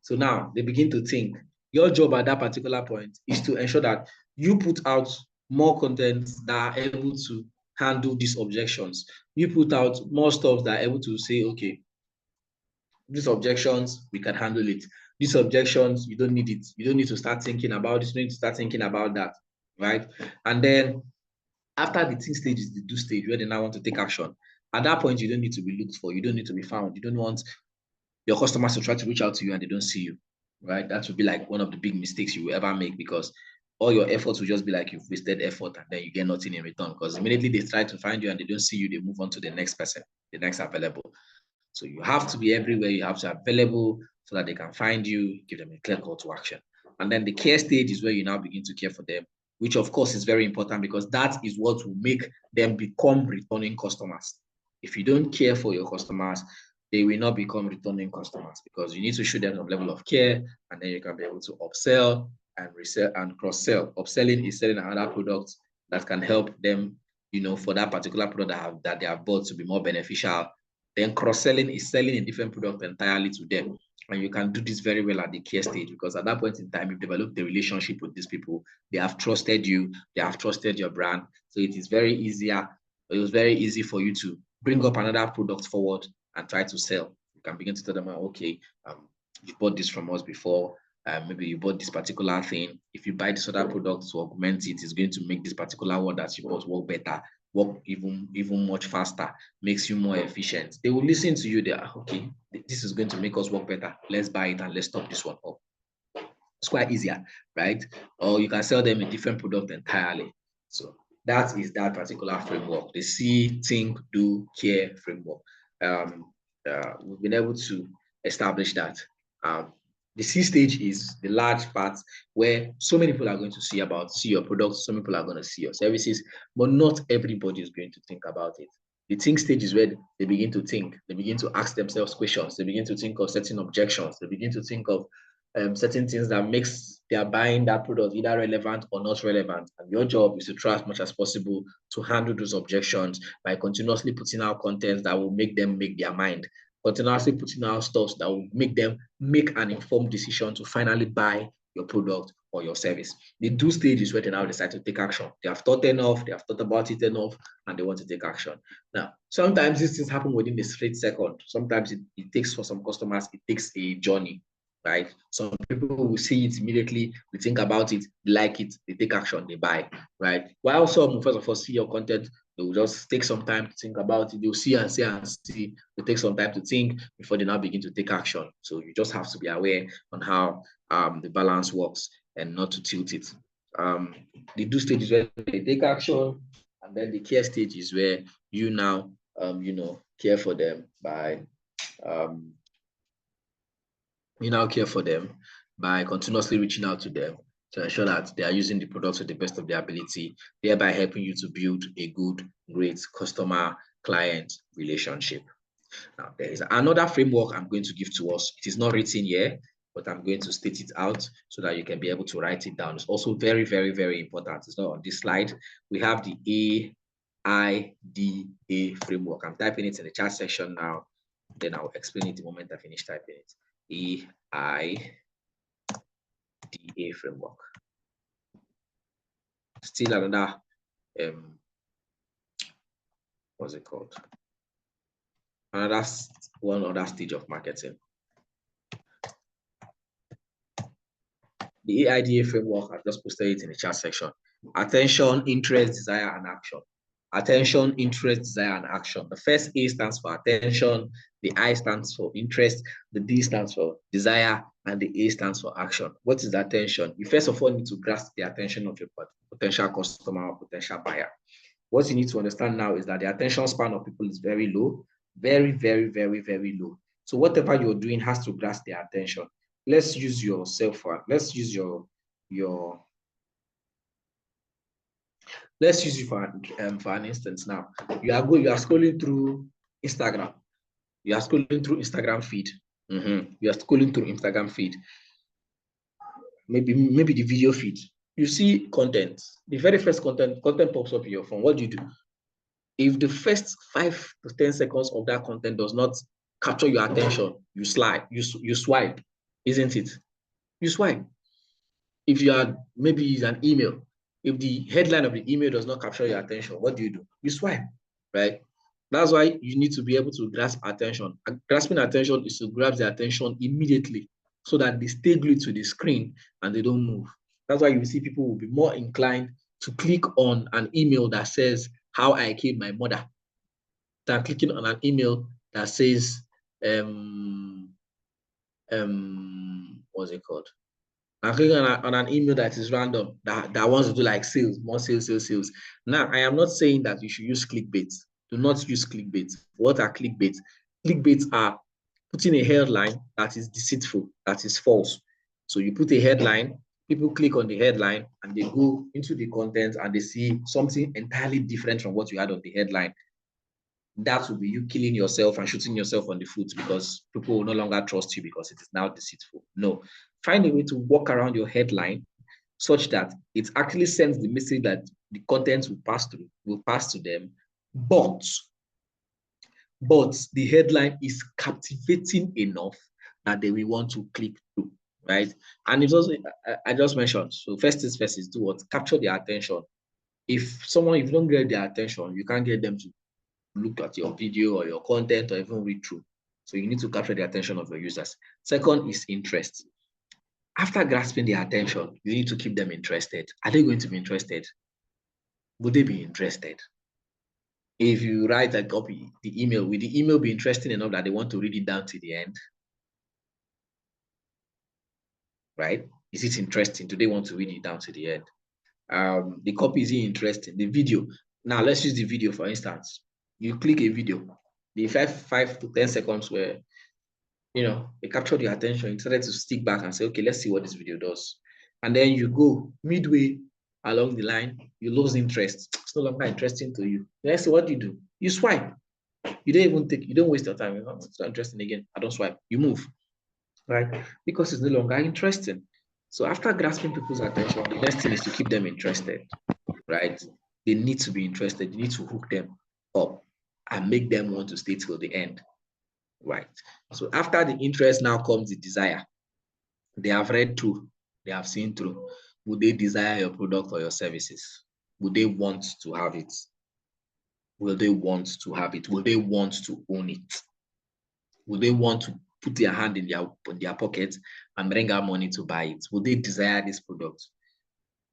So now they begin to think. Your job at that particular point is to ensure that you put out more content that are able to handle these objections. You put out more stuff that are able to say, okay, these objections, we can handle it. These objections, you don't need it. You don't need to start thinking about this. You don't need to start thinking about that, right? And then after the think stage is the do stage, where they now want to take action. At that point, you don't need to be looked for. You don't need to be found. You don't want your customers to try to reach out to you and they don't see you, right? That would be like one of the big mistakes you will ever make, because all your efforts will just be like you've wasted effort and then you get nothing in return, because immediately they try to find you and they don't see you, they move on to the next person, the next available. So you have to be everywhere. You have to be available so that they can find you, give them a clear call to action. And then the care stage is where you now begin to care for them, which of course is very important, because that is what will make them become returning customers. If you don't care for your customers, they will not become returning customers, because you need to show them some level of care, and then you can be able to upsell and resell and cross-sell. Upselling is selling another product that can help them, for that particular product that they have bought to be more beneficial. Then cross-selling is selling a different product entirely to them. And you can do this very well at the care stage, because at that point in time, you've developed a relationship with these people. They have trusted you. They have trusted your brand. So it is very easier. It was very easy for you to bring up another product forward and try to sell. You can begin to tell them, okay, you bought this from us before. Maybe you bought this particular thing. If you buy this other product to augment it, it's going to make this particular one that you bought work better, work even much faster, makes you more efficient. They will listen to you. They are, okay, this is going to make us work better. Let's buy it and let's stop this one up. It's quite easier, right? Or you can sell them a different product entirely. So that is that particular framework, the see, think, do, care framework. We've been able to establish that. The C stage is the large part where so many people are going to see your products, some people are going to see your services, but not everybody is going to think about it. The think stage is where they begin to think, they begin to ask themselves questions, they begin to think of certain objections, they begin to think of certain things that makes their buying that product either relevant or not relevant. And your job is to try as much as possible to handle those objections by continuously putting out content that will make them make their mind, continuously putting out stuff that will make them make an informed decision to finally buy your product or your service. The do stage is where they now decide to take action. They have thought enough, they have thought about it enough, and they want to take action. Now, sometimes these things happen within a straight second. Sometimes it takes, for some customers, it takes a journey, right? Some people will see it immediately, they think about it, they like it, they take action, they buy, right? While some, first of all, see your content, they will just take some time to think about it. They'll see and see and see. They take some time to think before they now begin to take action. So you just have to be aware on how the balance works and not to tilt it. The do stage is where they take action, and then the care stage is where you now, care for them by continuously reaching out to them to ensure that they are using the products to the best of their ability, thereby helping you to build a good, great customer-client relationship. Now, there is another framework I'm going to give to us. It is not written here, but I'm going to state it out so that you can be able to write it down. It's also very, very, very important. It's not on this slide. We have the AIDA framework. I'm typing it in the chat section now. Then I'll explain it the moment I finish typing it. AIDA framework. Still another, what's it called? Another stage of marketing. The AIDA framework, I've just posted it in the chat section. Attention, interest, desire, and action. Attention, interest, desire, and action. The first A stands for attention, the I stands for interest, the D stands for desire, and the A stands for action. What is attention? You first of all need to grasp the attention of your potential customer or potential buyer. What you need to understand now is that the attention span of people is very low, very, very, very, very low. So whatever you're doing has to grasp their attention. Let's use your cell phone. Let's use let's use it for an instance now. You are scrolling through Instagram. You are scrolling through Instagram feed. You are scrolling through Instagram feed. Maybe the video feed. You see content. The very first content pops up in your phone. What do? If the first 5 to 10 seconds of that content does not capture your attention, you slide. You swipe, isn't it? You swipe. If you are, maybe it's an email. If the headline of the email does not capture your attention, what do? You swipe, right? That's why you need to be able to grasp attention. Grasping attention is to grab the attention immediately so that they stay glued to the screen and they don't move. That's why you see people will be more inclined to click on an email that says, "How I killed my mother," than clicking on an email that says, what's it called? I'm clicking on an email that is random, that wants to do like sales, more sales. Now, I am not saying that you should use clickbait. Do not use clickbait. What are clickbait? Clickbaits are putting a headline that is deceitful, that is false. So you put a headline, people click on the headline and they go into the content and they see something entirely different from what you had on the headline. That will be you killing yourself and shooting yourself on the foot because people will no longer trust you because it is now deceitful. No, find a way to walk around your headline such that it actually sends the message that the content will pass to them, but the headline is captivating enough that they will want to click through, right? And it's also, I just mentioned, so first things first is do what? Capture their attention. If you don't get their attention, you can't get them to look at your video or your content or even read through. So you need to capture the attention of your users. Second is interest. After grasping their attention, you need to keep them interested. Are they going to be interested? Would they be interested? If you write a copy, the email, will the email be interesting enough that they want to read it down to the end? Right? Is it interesting? Do they want to read it down to the end? The copy, is it interesting? The video. Now let's use the video for instance. You click a video, the 5 to 10 seconds where they capture your attention, you decided to stick back and say, okay, let's see what this video does. And then you go midway along the line, you lose interest. It's no longer interesting to you. Next, what do? You swipe. You don't waste your time. It's not interesting again. I don't swipe. You move, right? Because it's no longer interesting. So after grasping people's attention, the next thing is to keep them interested, right? They need to be interested. You need to hook them up and make them want to stay till the end, right? So after the interest now comes the desire. They have read through, they have seen through. Would they desire your product or your services? Would they want to have it? Will they want to have it? Will they want to own it? Will they want to put their hand in their pocket and bring out money to buy it? Will they desire this product?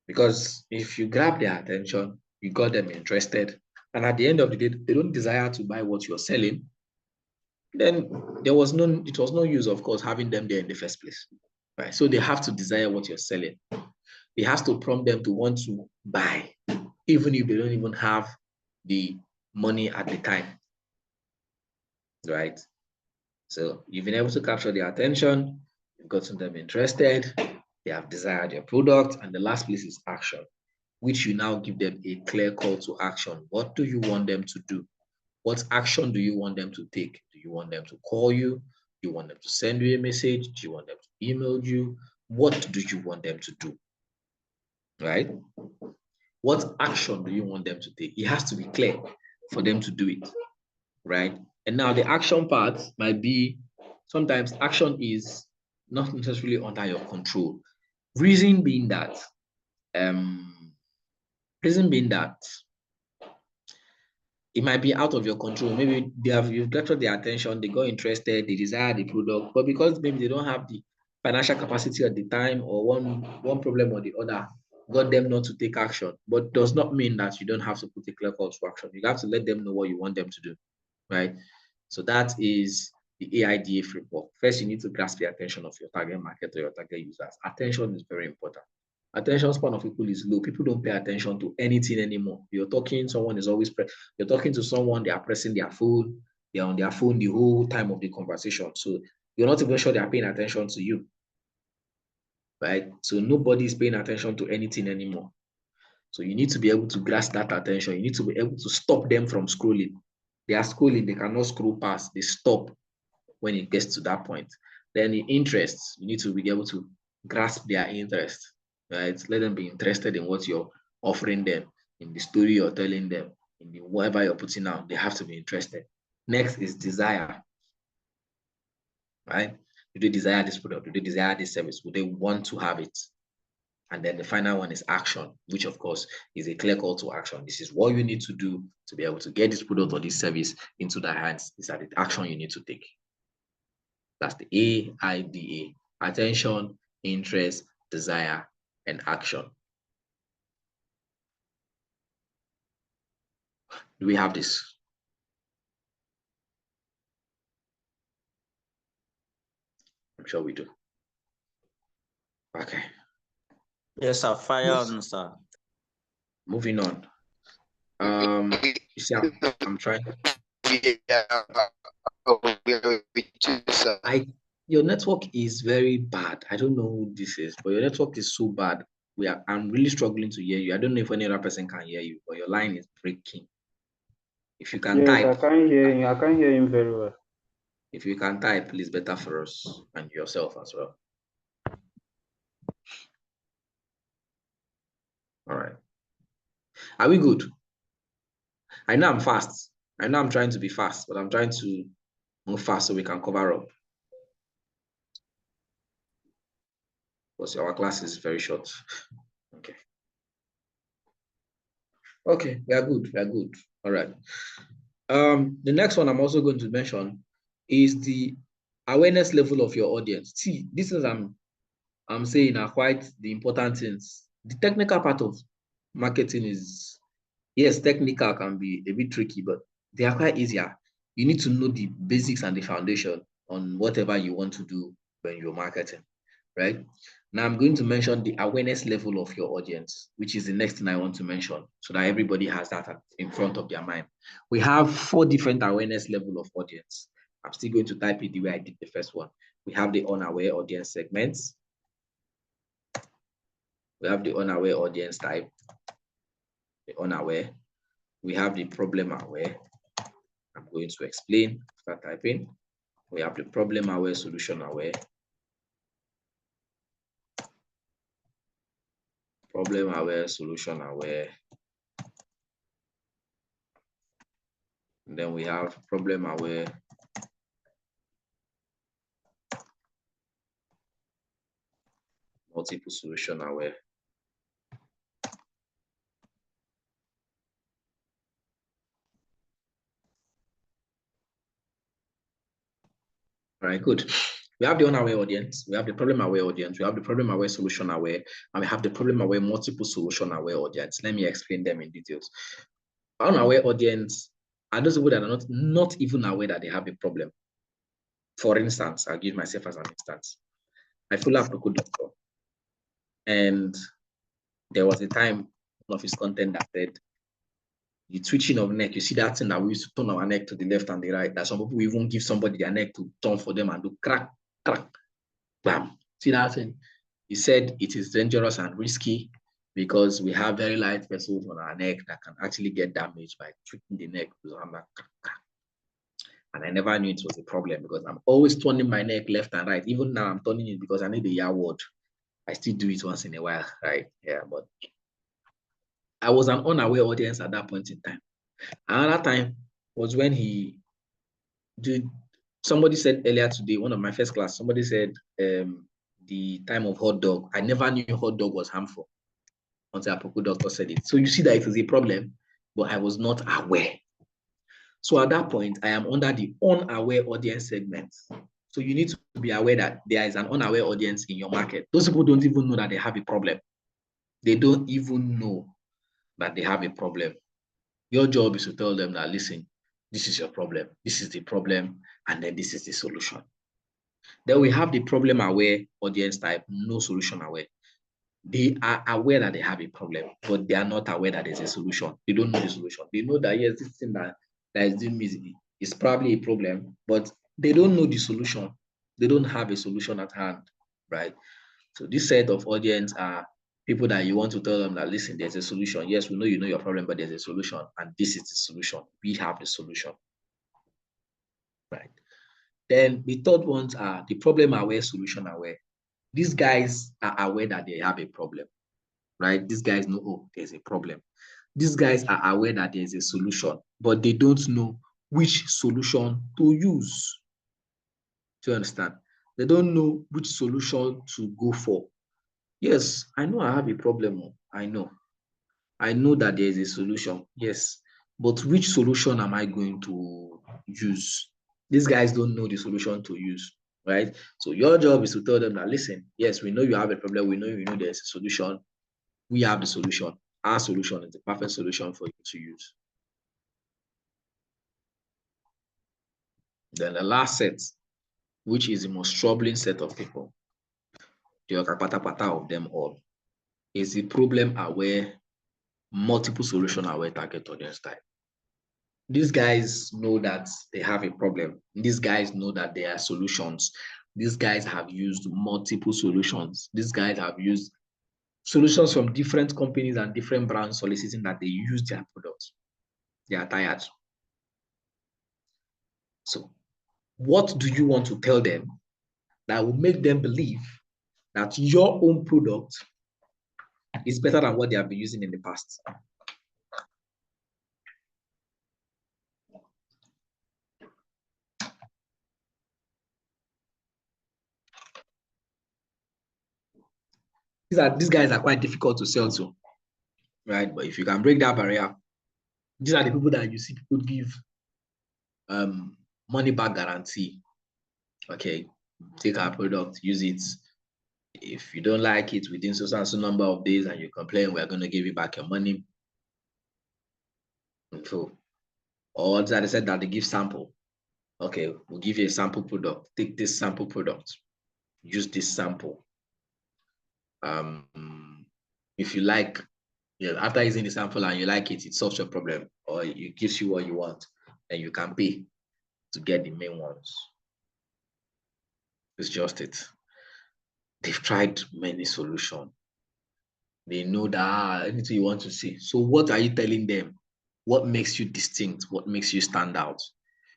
Because if you grab their attention, you got them interested, and at the end of the day, they don't desire to buy what you're selling, then it was no use, of course, having them there in the first place, right? So they have to desire what you're selling. It has to prompt them to want to buy, even if they don't even have the money at the time, right? So you've been able to capture their attention, you've gotten them interested, they have desired your product, and the last place is action, which you now give them a clear call to action. What do you want them to do? What action do you want them to take? Do you want them to call you? Do you want them to send you a message? Do you want them to email you? What do you want them to do? Right? What action do you want them to take? It has to be clear for them to do it, right? And now the action part might be, sometimes action is not necessarily under your control. Reason being that it might be out of your control. Maybe you've captured their attention, they got interested, they desire the product, but because maybe they don't have the financial capacity at the time, or one problem or the other got them not to take action. But does not mean that you don't have to put a clear call to action. You have to let them know what you want them to do, right? So that is the AIDA framework. First, you need to grasp the attention of your target market or your target users. Attention is very important. Attention span of people is low. People don't pay attention to anything anymore. You're talking, someone is always you're talking to someone, they are pressing their phone, they're on their phone the whole time of the conversation. So you're not even sure they are paying attention to you, right? So nobody is paying attention to anything anymore. So you need to be able to grasp that attention. You need to be able to stop them from scrolling. They are scrolling, they cannot scroll past, they stop when it gets to that point. Then the interests, you need to be able to grasp their interest, right? Let them be interested in what you're offering them, in the story you're telling them, in the whatever you're putting out. They have to be interested. Next is desire, right? Do they desire this product? Do they desire this service? Would they want to have it? And then the final one is action, which of course is a clear call to action. This is what you need to do to be able to get this product or this service into their hands. These are the action you need to take. That's the AIDA: attention, interest, desire, and action. Do we have this? I'm sure we do. Okay. Yes, sir. Fire on, sir. Moving on. You see, I'm trying. Your network is very bad. I don't know who this is, but your network is so bad. I'm really struggling to hear you. I don't know if any other person can hear you, but your line is breaking. If you can type. I can't hear him. I can't hear him very well. If you can type, please, better for us and yourself as well. All right. Are we good? I know I'm fast. I know I'm trying to be fast, but I'm trying to move fast so we can cover up. because our class is very short. Okay. Okay, we are good. We are good. All right. The next one I'm also going to mention is the awareness level of your audience. See, this is I'm saying are quite the important things. The technical part of marketing is, yes, technical can be a bit tricky, but they are quite easier. You need to know the basics and the foundation on whatever you want to do when you're marketing, right? Now I'm going to mention the awareness level of your audience, which is the next thing I want to mention so that everybody has that in front of their mind. We have 4 different awareness level of audience. I'm still going to type it the way I did the first one. We have the unaware audience segments. We have the unaware audience type, the unaware. We have the problem aware. I'm going to explain after typing. We have the problem aware, solution aware. Problem aware, solution aware. And then we have problem aware, multiple solution aware. All right, good. We have the unaware audience, we have the problem aware audience, we have the problem aware, solution aware, and we have the problem aware, multiple solution aware audience. Let me explain them in details. Unaware audience are those people that are not even aware that they have a problem. For instance, I'll give myself as an instance. I follow up a good doctor, and there was a time one of his content that said, the twitching of neck, you see that thing that we used to turn our neck to the left and the right, that some people even give somebody their neck to turn for them and do crack, crack, bam. See that thing? He said it is dangerous and risky because we have very light vessels on our neck that can actually get damaged by twitching the neck. And I never knew it was a problem because I'm always turning my neck left and right. Even now I'm turning it because I need the ear word. I still do it once in a while, right? Yeah, but I was an unaware audience at that point in time. Another time was when somebody said earlier today, one of my first class, somebody said the time of hot dog. I never knew hot dog was harmful until Apoku doctor said it. So you see that it is a problem, but I was not aware. So at that point, I am under the unaware audience segment. So you need to be aware that there is an unaware audience in your market. Those people don't even know that they have a problem. They don't even know that they have a problem. Your job is to tell them that, listen, this is your problem, this is the problem, and then this is the solution. Then we have the problem aware audience type, no solution aware. They are aware that they have a problem, but they are not aware that there's a solution. They don't know the solution. They know that, yes, this thing that is doing me is probably a problem, but they don't know the solution. They don't have a solution at hand, right? So this set of audience are people that you want to tell them that, listen, there's a solution. Yes, we know you know your problem, but there's a solution, and this is the solution. We have the solution, right? Then the third ones are the problem aware, solution aware. These guys are aware that they have a problem, right? These guys know, oh, there's a problem. These guys are aware that there's a solution, but they don't know which solution to use. Do you understand? They don't know which solution to go for. Yes, I know I have a problem. I know that there is a solution. Yes, but which solution am I going to use? These guys don't know the solution to use, right? So your job is to tell them that, listen, yes, we know you have a problem. We know there's a solution. We have the solution. Our solution is the perfect solution for you to use. Then the last set, which is the most troubling set of people, the okapatapata of them all, is the problem aware, multiple solution aware target audience type. These guys know that they have a problem. These guys know that there are solutions. These guys have used multiple solutions. These guys have used solutions from different companies and different brands soliciting that they use their products. They are tired. So what do you want to tell them that will make them believe that your own product is better than what they have been using in the past? these guys are quite difficult to sell to, right? But if you can break that barrier, these are the people that you see people give money back guarantee. Okay, take our product, use it. If you don't like it within so and so number of days and you complain, we're going to give you back your money. So, or that they said that they give sample. Okay, we'll give you a sample product. Take this sample product. Use this sample. If you like, after using the sample and you like it, it solves your problem, or it gives you what you want, and you can pay to get the main ones. It's just it. They've tried many solutions. They know that anything you want to see. So what are you telling them? What makes you distinct? What makes you stand out?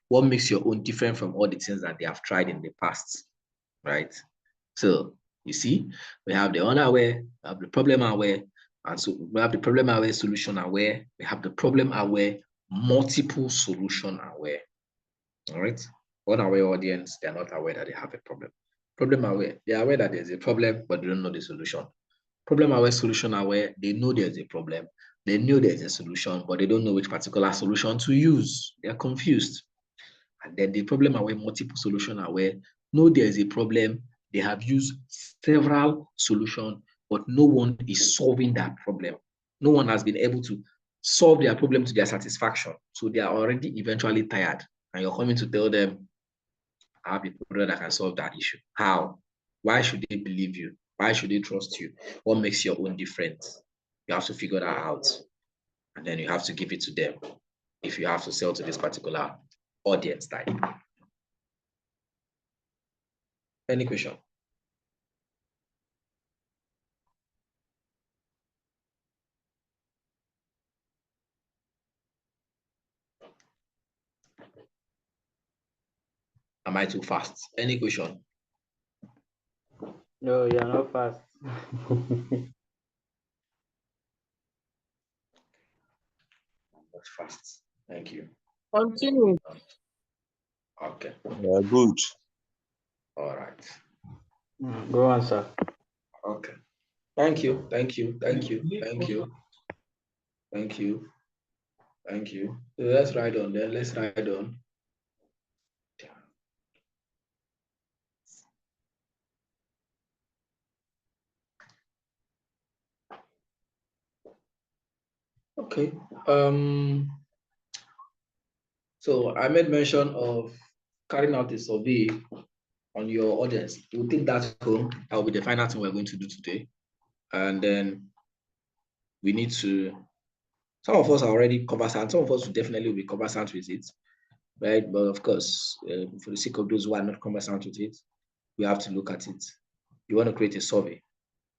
What makes your own different from all the things that they have tried in the past, right? So you see, we have the unaware, we have the problem aware, and so we have the problem aware, solution aware. We have the problem aware, multiple solution aware. All right. Unaware audience, they're not aware that they have a problem. Problem aware, they're aware that there's a problem, but they don't know the solution. Problem aware, solution aware, they know there's a problem. They know there's a solution, but they don't know which particular solution to use. They're confused. And then the problem aware, multiple solution aware, know there's a problem. They have used several solutions, but no one is solving that problem. No one has been able to solve their problem to their satisfaction. So they are already eventually tired. And you're coming to tell them, I have a product that can solve that issue. How? Why should they believe you? Why should they trust you? What makes your own different? You have to figure that out. And then you have to give it to them if you have to sell to this particular audience type. Any question? Am I too fast? Any question? No, you're not fast. Not fast. Thank you. Continue. Okay. Yeah, good. All right. Go on, sir. Okay. Thank you. Thank you. Thank you. Thank you. Thank you. Thank you. So let's ride on then. Let's ride on. Okay. So I made mention of carrying out a survey on your audience. We'll take that home. That will be the final thing we're going to do today. And then we need to, some of us are already conversant, some of us will definitely be conversant with it, right? But of course, for the sake of those who are not conversant with it, we have to look at it. You want to create a survey.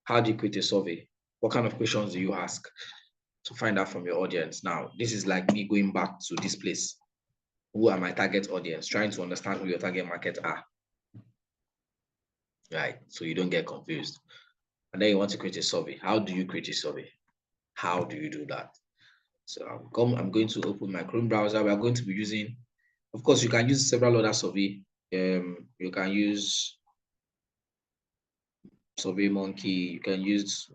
How do you create a survey? What kind of questions do you ask to find out from your audience? Now, this is like me going back to this place. Who are my target audience? Trying to understand who your target market are. Right, so you don't get confused. And then you want to create a survey. How do you create a survey? How do you do that? So I'm going to open my Chrome browser. We are going to be using, of course, you can use several other survey. You can use SurveyMonkey. You can use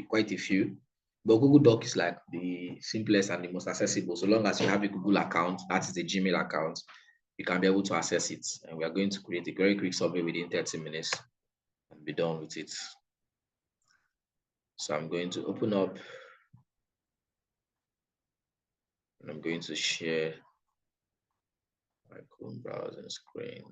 quite a few. But Google Doc is like the simplest and the most accessible. So long as you have a Google account, that is the Gmail account, you can be able to access it. And we are going to create a very quick survey within 30 minutes and be done with it. So I'm going to open up and I'm going to share my Chrome browser screen.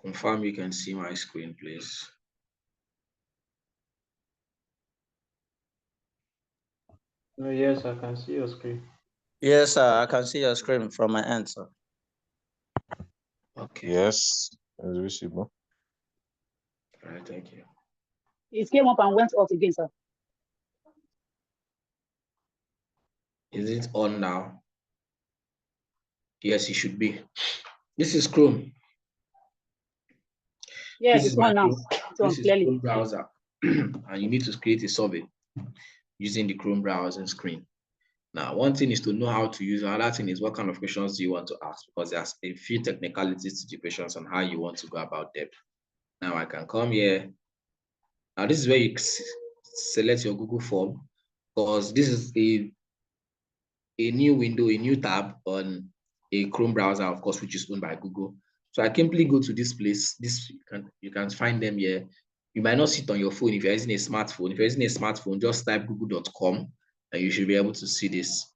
Confirm you can see my screen, please. Oh, yes, I can see your screen. Yes, sir. I can see your screen from my end, sir. Okay. Yes, it's visible. All right, thank you. It came up and went off again, sir. Is it on now? Yes, it should be. This is Chrome. Yeah, This it's is my on now. Chrome, It's on this is clearly. Chrome browser. And you need to create a survey using the Chrome browser screen. Now, one thing is to know how to use. Another thing is what kind of questions do you want to ask? Because there's a few technicalities to the questions on how you want to go about them. Now I can come here. Now this is where you select your Google form, because this is a new window, a new tab on a Chrome browser, of course, which is owned by Google. So I simply go to this place. You can find them here. You might not see it on your phone if you're using a smartphone. If you're using a smartphone, just type google.com and you should be able to see this.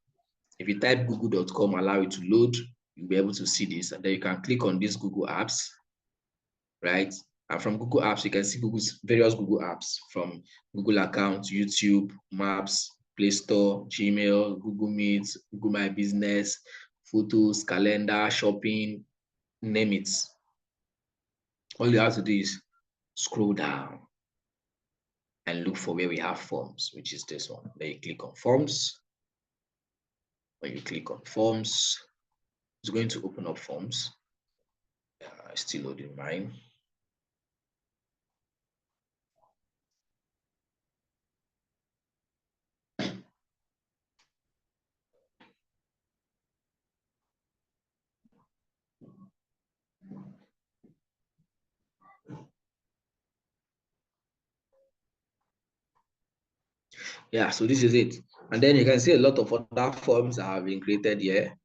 If you type google.com, allow it to load, you'll be able to see this. And then you can click on these Google apps, right? And from Google Apps, you can see various Google apps, from Google Account, YouTube, Maps, Play Store, Gmail, Google Meet, Google My Business, Photos, Calendar, Shopping, name it. All you have to do is scroll down and look for where we have forms, which is this one. Then you click on forms. When you click on forms, it's going to open up forms. Still loading mine. Yeah, so this is it. And then you can see a lot of other forms that have been created here.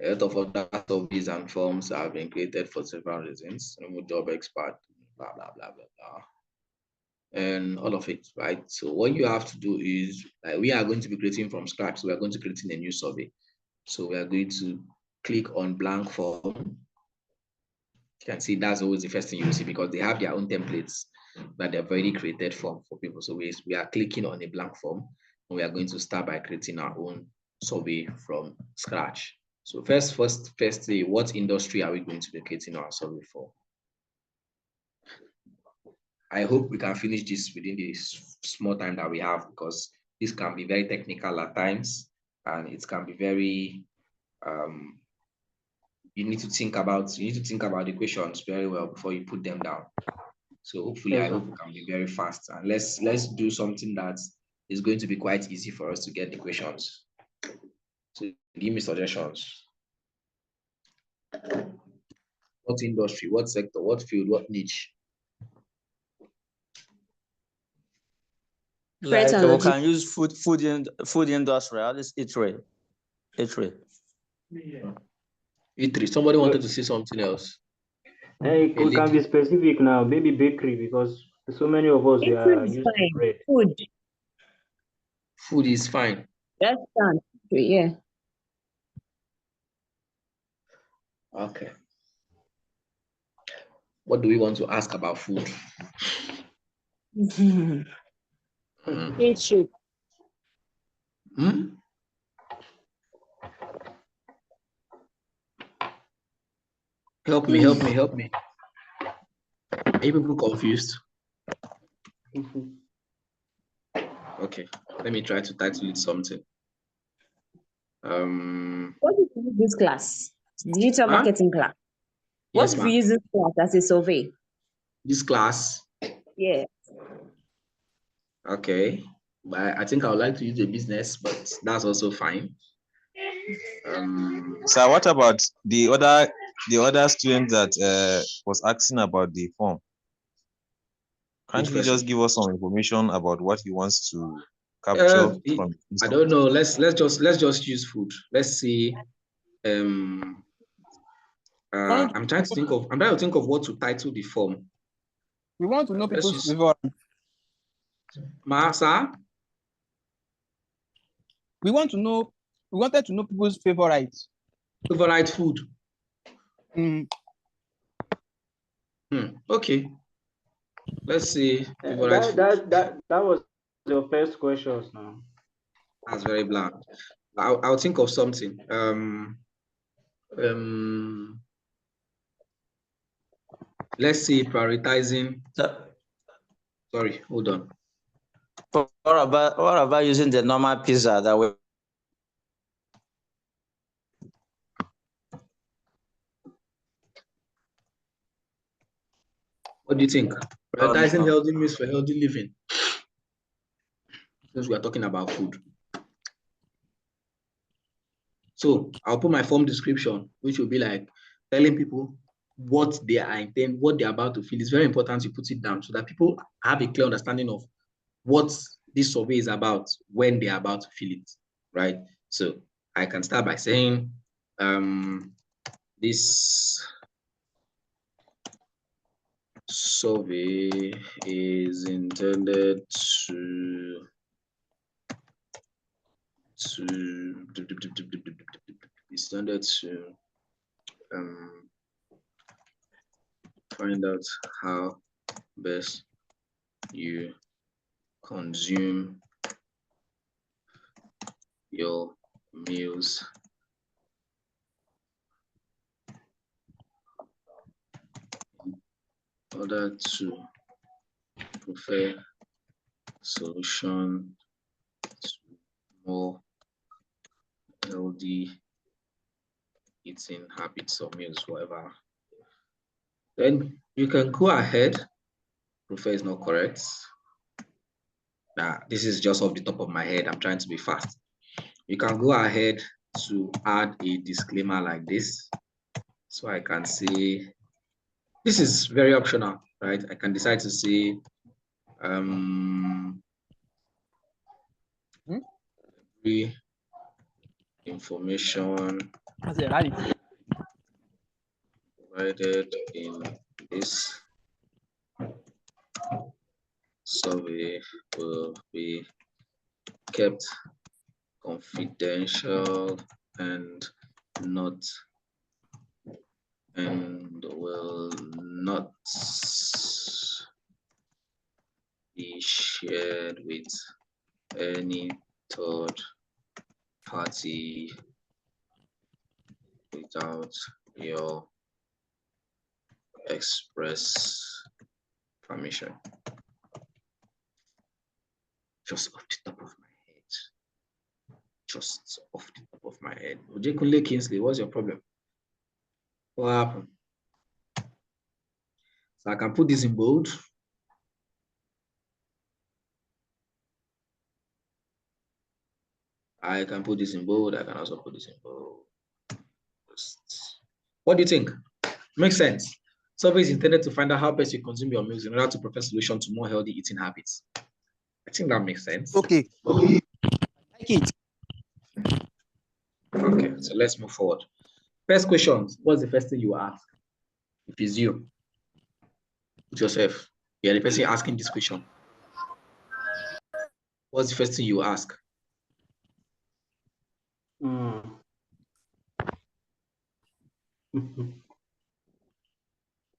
A lot of other surveys and forms have been created for several reasons. Remote job expert, blah, blah, blah, blah, blah. And all of it, right? So what you have to do is, we are going to be creating from scratch. So we are going to create a new survey. So we are going to click on blank form. You can see that's always the first thing you see, because they have their own templates that they've already created for people. So we are clicking on a blank form, and we are going to start by creating our own survey from scratch. So firstly, what industry are we going to be creating our survey for? I hope we can finish this within the small time that we have, because this can be very technical at times, and it can be very you need to think about the questions very well before you put them down. So hopefully, I hope we can be very fast, and let's do something that is going to be quite easy for us to get the questions. So give me suggestions. What industry, what sector, what field, what niche? Like we can use food industry. This eatery. Eatery. Somebody wanted to say something else. Hey, we can be specific now. Maybe bakery, because so many of us are used to bread. Food is fine. That's fine. Yeah. Okay. What do we want to ask about food? It should. Help me. Are you people confused? Okay, let me try to title it something. What if we use this class? Digital marketing class. What if we use this class as a survey? This class? Yeah. Okay, but I think I would like to use a business, but that's also fine. So what about the other student that was asking about the form? Can't you just give us some information about what he wants to capture from? I don't know. Let's just use food. Let's see. I'm trying to think of what to title the form. We want to know people's favorite. Sir? We wanted to know people's favorites. Favorite food. Okay. Let's see. That was your first question now. That's very bland. I'll think of something. Let's see, prioritizing. Sorry, hold on. What about using the normal pizza that we? What do you think? Prioritizing healthy meals for healthy living. Since we are talking about food. So I'll put my form description, which will be like telling people what they are intending, what they're about to fill. It's very important you put it down so that people have a clear understanding of what this survey is about when they're about to fill it, right? So I can start by saying, this survey is intended to find out how best you consume your meals in order to prefer solution to more healthy eating habits or meals, whatever. Then you can go ahead. Prefer is not correct. Now, this is just off the top of my head. I'm trying to be fast. You can go ahead to add a disclaimer like this. So I can say, this is very optional, right? I can decide to say, every information provided in this survey will be kept confidential and will not be shared with any third party without your express permission. Just off the top of my head. Just off the top of my head. Ojekunle Kingsley, what's your problem? What happened? So I can put this in bold. I can put this in bold. I can also put this in bold. What do you think? Makes sense. Survey is intended to find out how best you consume your meals in order to provide solution to more healthy eating habits. I think that makes sense. Okay. Okay. Like it. Okay, so let's move forward. First question, what's the first thing you ask? If it's you, it's yourself. You're the person asking this question. What's the first thing you ask? Name.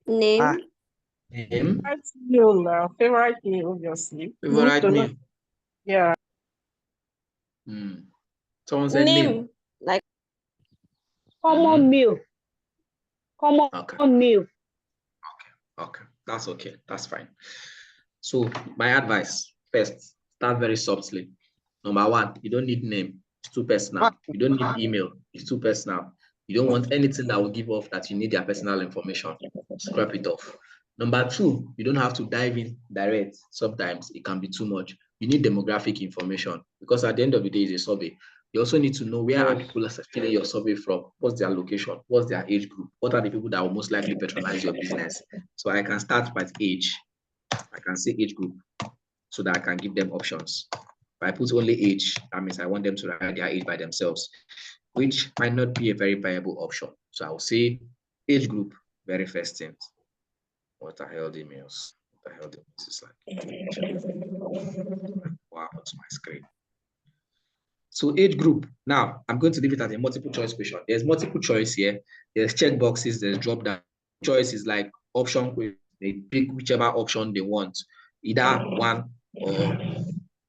Name. Favorite meal now. Favorite meal, obviously. Favorite meal. Yeah. Someone said name. Like Common meal. Common meal. Okay, that's okay. That's fine. So my advice, first, start very softly. Number one, you don't need name. It's too personal. You don't need email. It's too personal. You don't want anything that will give off that you need their personal information. Scrap it off. Number two, you don't have to dive in direct. Sometimes it can be too much. You need demographic information because at the end of the day, it's a survey. You also need to know where are people filling your survey from, what's their location, what's their age group, what are the people that will most likely patronize your business. So I can start by age. I can say age group so that I can give them options. If I put only age, that means I want them to write their age by themselves, which might not be a very viable option. So I will say age group, very first thing. What are healthy meals? What are healthy meals is like. Wow, what's my screen? So age group. Now I'm going to leave it as a multiple choice question. There's multiple choice here. There's check boxes. There's drop down. Choice is like option. They pick whichever option they want, either one or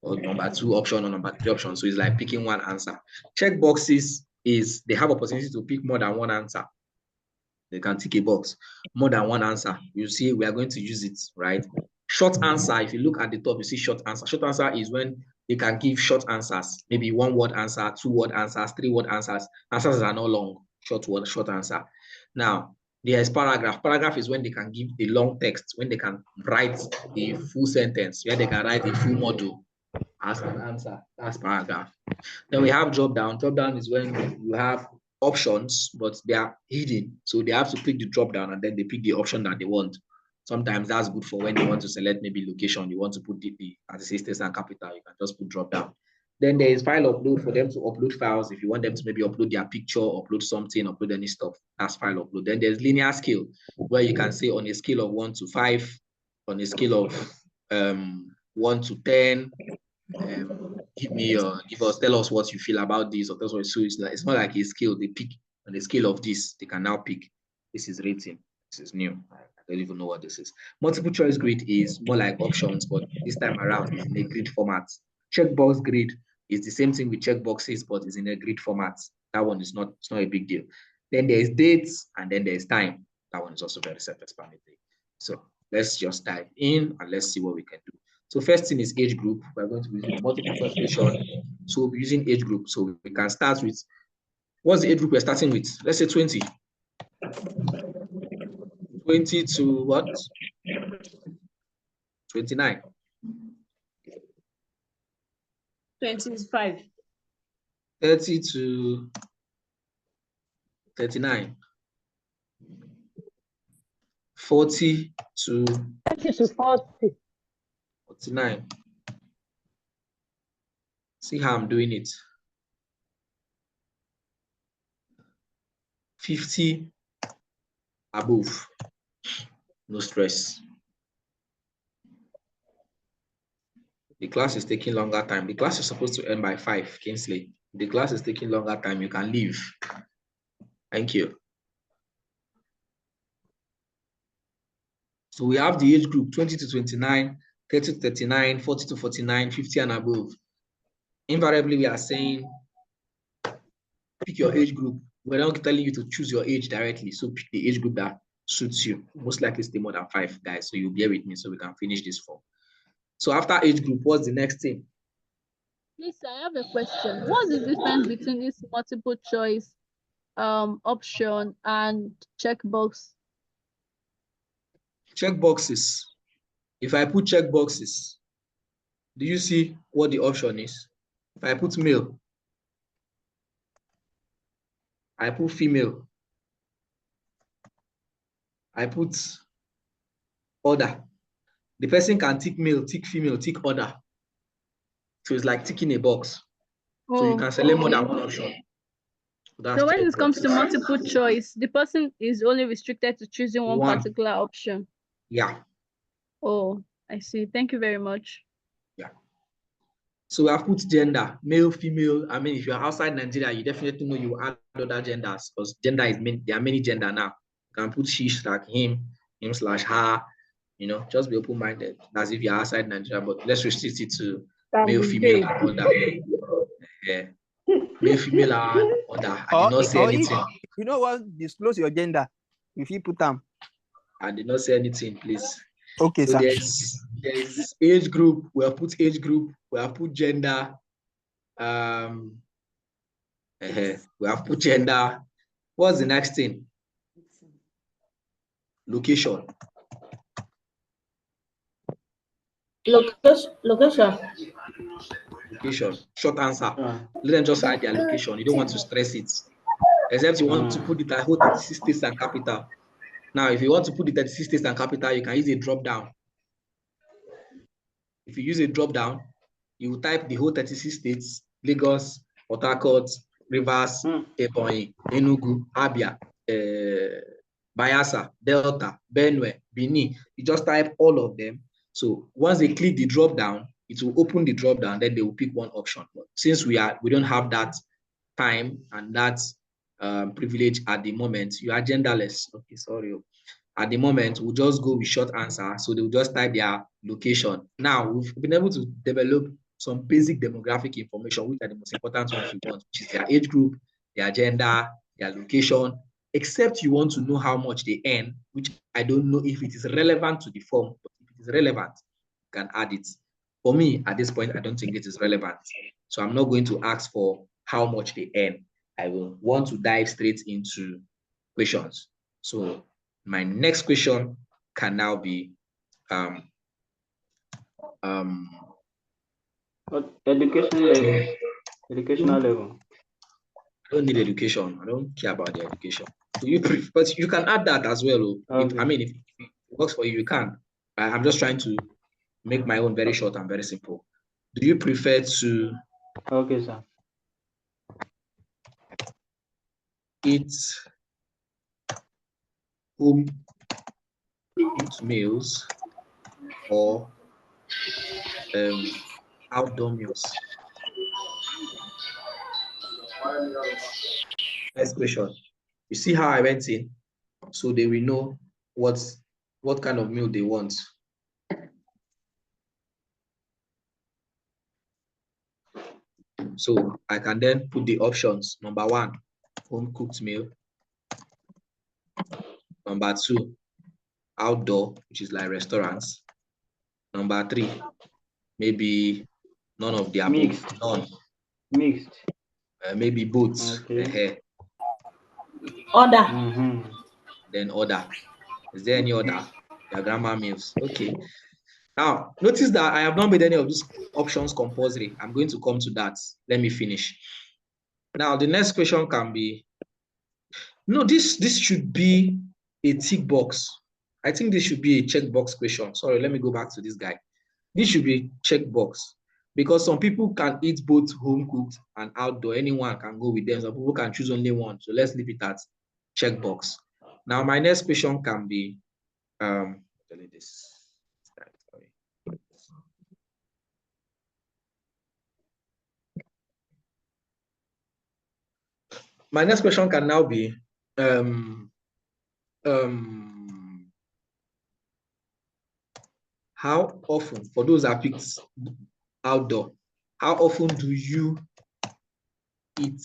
number two option or number three option. So it's like picking one answer. Check boxes is they have opportunity to pick more than one answer. They can tick a box, more than one answer. You see, we are going to use it, right? Short answer, if you look at the top, you see short answer. Short answer is when they can give short answers, maybe 1 word answer, 2 word answers, 3 word answers. Answers are not long, short answer. Now, there's paragraph. Paragraph is when they can give a long text, when they can write a full sentence, where they can write a full module as an answer. That's paragraph. Then we have drop down. Drop down is when you have options, but they are hidden. So they have to click the drop down and then they pick the option that they want. Sometimes that's good for when you want to select maybe location, you want to put DP as a states and capital, you can just put drop down. Then there is file upload for them to upload files. If you want them to maybe upload their picture, upload something, upload any stuff, that's file upload. Then there's linear scale, where you can say on a scale of 1 to 5, on a scale of 1 to 10, tell us what you feel about this, or tell us what. So it's not like a scale. They pick on the scale of this. They can now pick. This is rating. This is new. I don't even know what this is. Multiple choice grid is more like options, but this time around is in a grid format. Checkbox grid is the same thing with checkboxes, but it's in a grid format. That one is not. It's not a big deal. Then there's dates, and then there's time. That one is also very self-explanatory. So let's just dive in and let's see what we can do. So first thing is age group. We're going to be using multiple choice question. So we'll be using age group. So we can start with, what's the age group we're starting with? Let's say 20. 20 to what? 29. 25. 30 to 39. 40 to 30 to 40. 49. See how I'm doing it. 50 above. No stress. The class is taking longer time. The class is supposed to end by 5, Kingsley. The class is taking longer time. You can leave. Thank you. So we have the age group 20 to 29, 30 to 39, 40 to 49, 50 and above. Invariably, we are saying pick your age group. We're not telling you to choose your age directly. So pick the age group that suits you. Most likely stay more than 5 guys. So you'll bear with me so we can finish this form. So after age group, what's the next thing? Please, I have a question. What's the difference between this multiple choice option and checkbox? Checkboxes. If I put checkboxes, do you see what the option is? If I put male, I put female, I put other. The person can tick male, tick female, tick other. So it's like ticking a box. So you can select more than one option. So when it comes to multiple choice, the person is only restricted to choosing one particular option. Yeah. Oh, I see. Thank you very much. Yeah. So we have put gender, male, female. I mean, if you're outside Nigeria, you definitely know you add other genders because gender is many. There are many gender now. You can put she slash him slash her. You know, just be open-minded as if you're outside Nigeria. But let's restrict it to male, female, and other. Yeah. Male, female, and other. I did not say anything. If you know what, disclose your gender. If you put them. I did not say anything, please. Okay, so sir. There's age group. We have put age group. We have put gender. We have put gender. What's the next thing? Location. Location. Location. Short answer. Let them just hide their location. You don't want to stress it. Except you want to put it at whole 36 states and capital. Now, if you want to put the 36 states and capital, you can use a drop down. If you use a drop down, you type the whole 36 states: Lagos, Port Harcourt, Rivers, Ebonyi, Enugu, Abia, Bayelsa, Delta, Benue, Benin. You just type all of them. So once they click the drop down, it will open the drop down. Then they will pick one option. But since we don't have that time and that privilege at the moment, you are genderless. Okay, sorry. At the moment, we'll just go with short answer. So they'll just type their location. Now, we've been able to develop some basic demographic information, which are the most important ones we want, which is their age group, their gender, their location, except you want to know how much they earn, which I don't know if it is relevant to the form, but if it is relevant, you can add it. For me, at this point, I don't think it is relevant. So I'm not going to ask for how much they earn. I will want to dive straight into questions. So my next question can now be But education level. Educational level. I don't need education. I don't care about the education. Do you but you can add that as well. If it works for you, you can. I'm just trying to make my own very short and very simple. Do you prefer to Okay, sir. eat home cooked meals or outdoor meals? Next question. You see how I went in, so they will know what kind of meal they want. So I can then put the options. Number 1, home cooked meal. Number 2, outdoor, which is like restaurants. Number 3, maybe none of the above. Mixed. None. Mixed. Maybe both. Okay. Order. Then order. Is there any order? Your grandma meals. Okay. Now, notice that I have not made any of these options compulsory. I'm going to come to that. Let me finish. Now, the next question can be, no, this should be a tick box. I think this should be a checkbox question. Sorry, let me go back to this guy. This should be a checkbox because some people can eat both home cooked and outdoor. Anyone can go with them. Some people can choose only one. So let's leave it at checkbox. Now, my next question can be, my next question can now be, how often, for those that picked outdoor, how often do you eat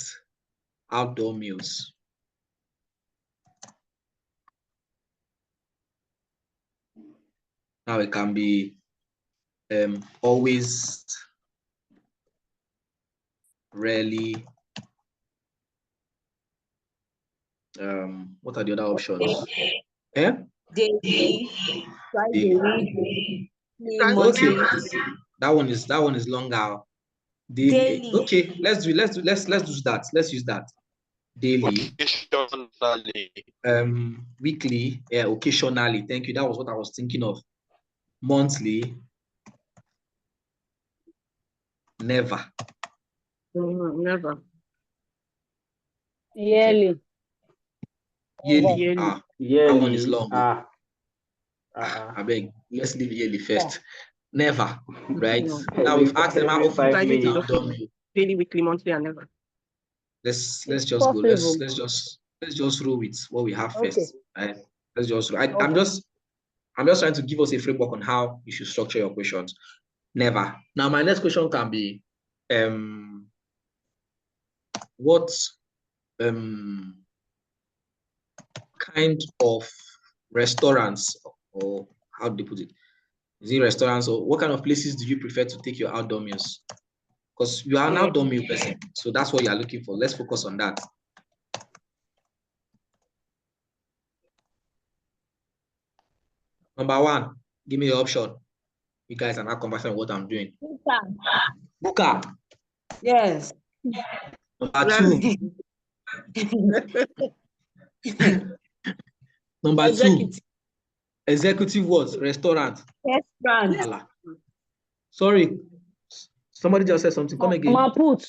outdoor meals? Now it can be always, rarely. What are the other options? Daily, twice a week, okay. That one is longer. Daily. Okay, let's do that. Let's use that. Daily. Occasionally. Weekly. Yeah, occasionally. Thank you. That was what I was thinking of. Monthly. Never. Never. Yearly. Yearly. Yearly. That one is long. I beg. Let's leave yearly first. Never. Right. Now we've asked them how often do you eat outdoor meal. Daily, weekly, monthly, and never. Let's just go. Let's just roll with what we have first. Right? Let's just roll. I'm just trying to give us a framework on how you should structure your questions. Never. Now my next question can be, what kind of restaurants, or how do they put it? Is it restaurants, or what kind of places do you prefer to take your outdoor meals? Because you are an outdoor meal person, so that's what you are looking for. Let's focus on that. Number 1, give me the option. You guys are not conversing what I'm doing. Buka. Yes. Number 2. Number 2. Executive what? Restaurant. Restaurant. Sorry. Somebody just said something. Come again. Mama put.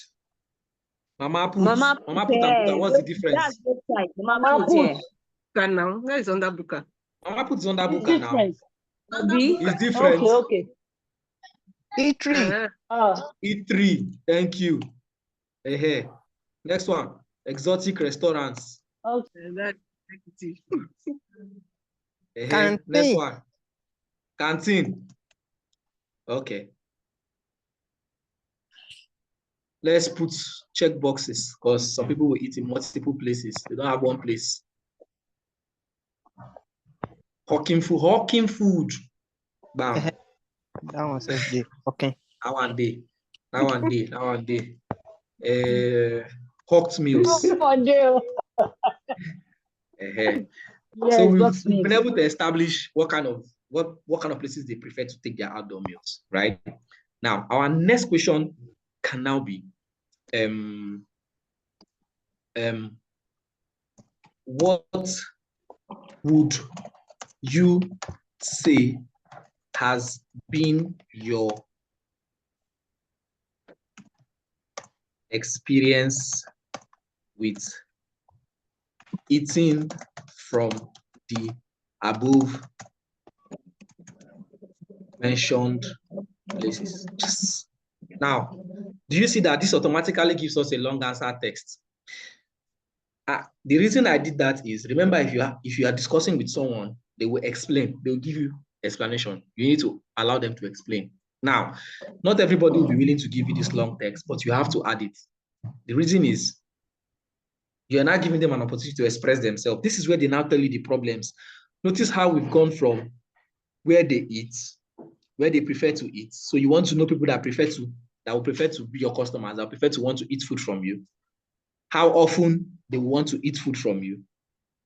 Mama put and Buka. What's the difference? That's both sides. Mama put. Now, that is under Buka. Mama put is under Buka now. It's different. Okay. E3. E3. Thank you. Next one. Exotic restaurants. Okay. Next one. Canteen. Okay. Let's put check boxes because some people will eat in multiple places. They don't have one place. Hawking food. Bam. That one says day. Okay. That one day. Hawked meals. So we've been able to establish what kind of places they prefer to take their outdoor meals, right? Now, our next question can now be, what would you say has been your experience with eating from the above mentioned places? Now, do you see that this automatically gives us a long answer text? The reason I did that is, remember, if you are discussing with someone, they will explain, they will give you explanation. You need to allow them to explain. Now, not everybody will be willing to give you this long text, but you have to add it. The reason is, you are not giving them an opportunity to express themselves. This is where they now tell you the problems. Notice how we've gone from where they eat, where they prefer to eat. So you want to know people that will prefer to be your customers, that prefer to want to eat food from you. How often they want to eat food from you.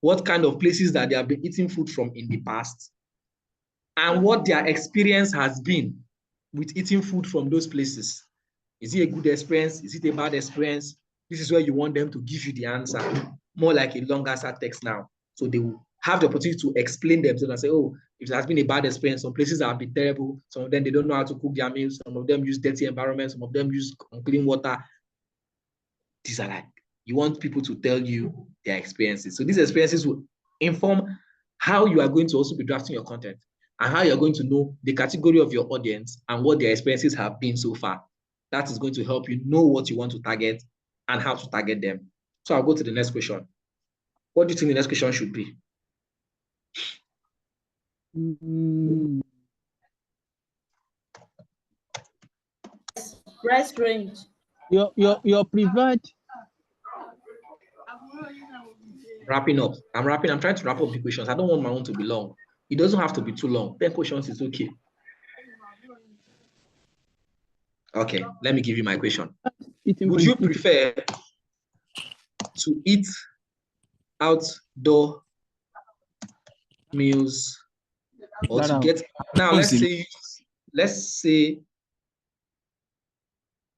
What kind of places that they have been eating food from in the past. And what their experience has been with eating food from those places. Is it a good experience? Is it a bad experience? This is where you want them to give you the answer. More like a long answer text now. So they will have the opportunity to explain themselves and say, oh, if there has been a bad experience, some places have been terrible. Some of them, they don't know how to cook their meals. Some of them use dirty environments. Some of them use unclean water. These are like, you want people to tell you their experiences. So these experiences will inform how you are going to also be drafting your content and how you're going to know the category of your audience and what their experiences have been so far. That is going to help you know what you want to target and how to target them. So I'll go to the next question. What do you think the next question should be? Price range. Your preferred. Wrapping up. I'm trying to wrap up the questions. I don't want my own to be long. It doesn't have to be too long. 10 questions is okay. Okay, let me give you my question. Would you prefer to eat outdoor meals or to get, now let's say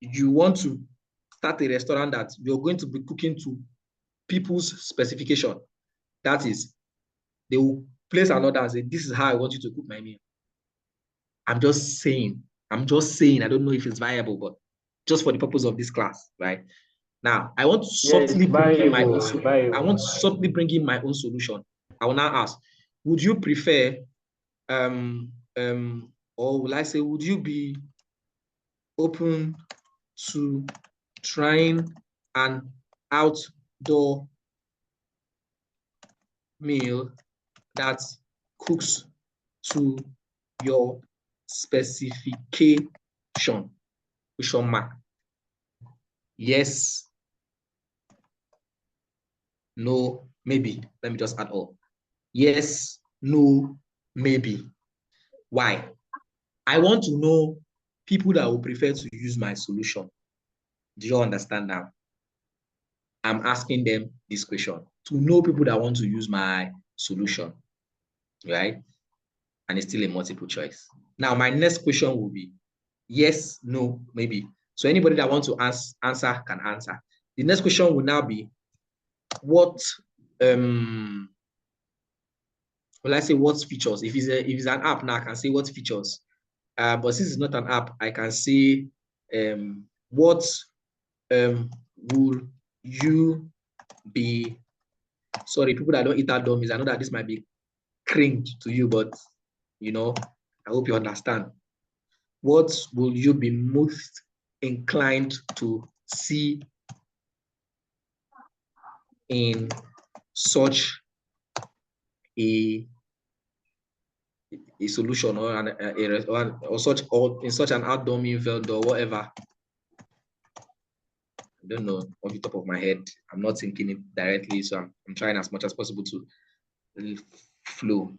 you want to start a restaurant that you're going to be cooking to people's specification. That is, they will place an order and say, this is how I want you to cook my meal. I'm just saying, I don't know if it's viable, but just for the purpose of this class, right? Now, I want to subtly bring in my own solution. I will now ask, would you prefer, or will I say, would you be open to trying an outdoor meal that cooks to your specification? Question mark. Yes, no, maybe. Let me just add all. Yes, no, maybe. Why? I want to know people that will prefer to use my solution. Do you understand now? I'm asking them this question to know people that want to use my solution, right? And it's still a multiple choice. Now, my next question will be yes, no, maybe. So anybody that wants to answer can answer. The next question will now be, what will I say, what features? If it's an app now, I can say what features. But since it's not an app, I can say what will you be, sorry, people that don't eat outdoor meals, I know that this might be cringe to you, but you know, I hope you understand. What will you be most inclined to see in such a solution or in such an outdoor meal field or whatever? I don't know off the top of my head. I'm not thinking it directly, so I'm trying as much as possible to flow.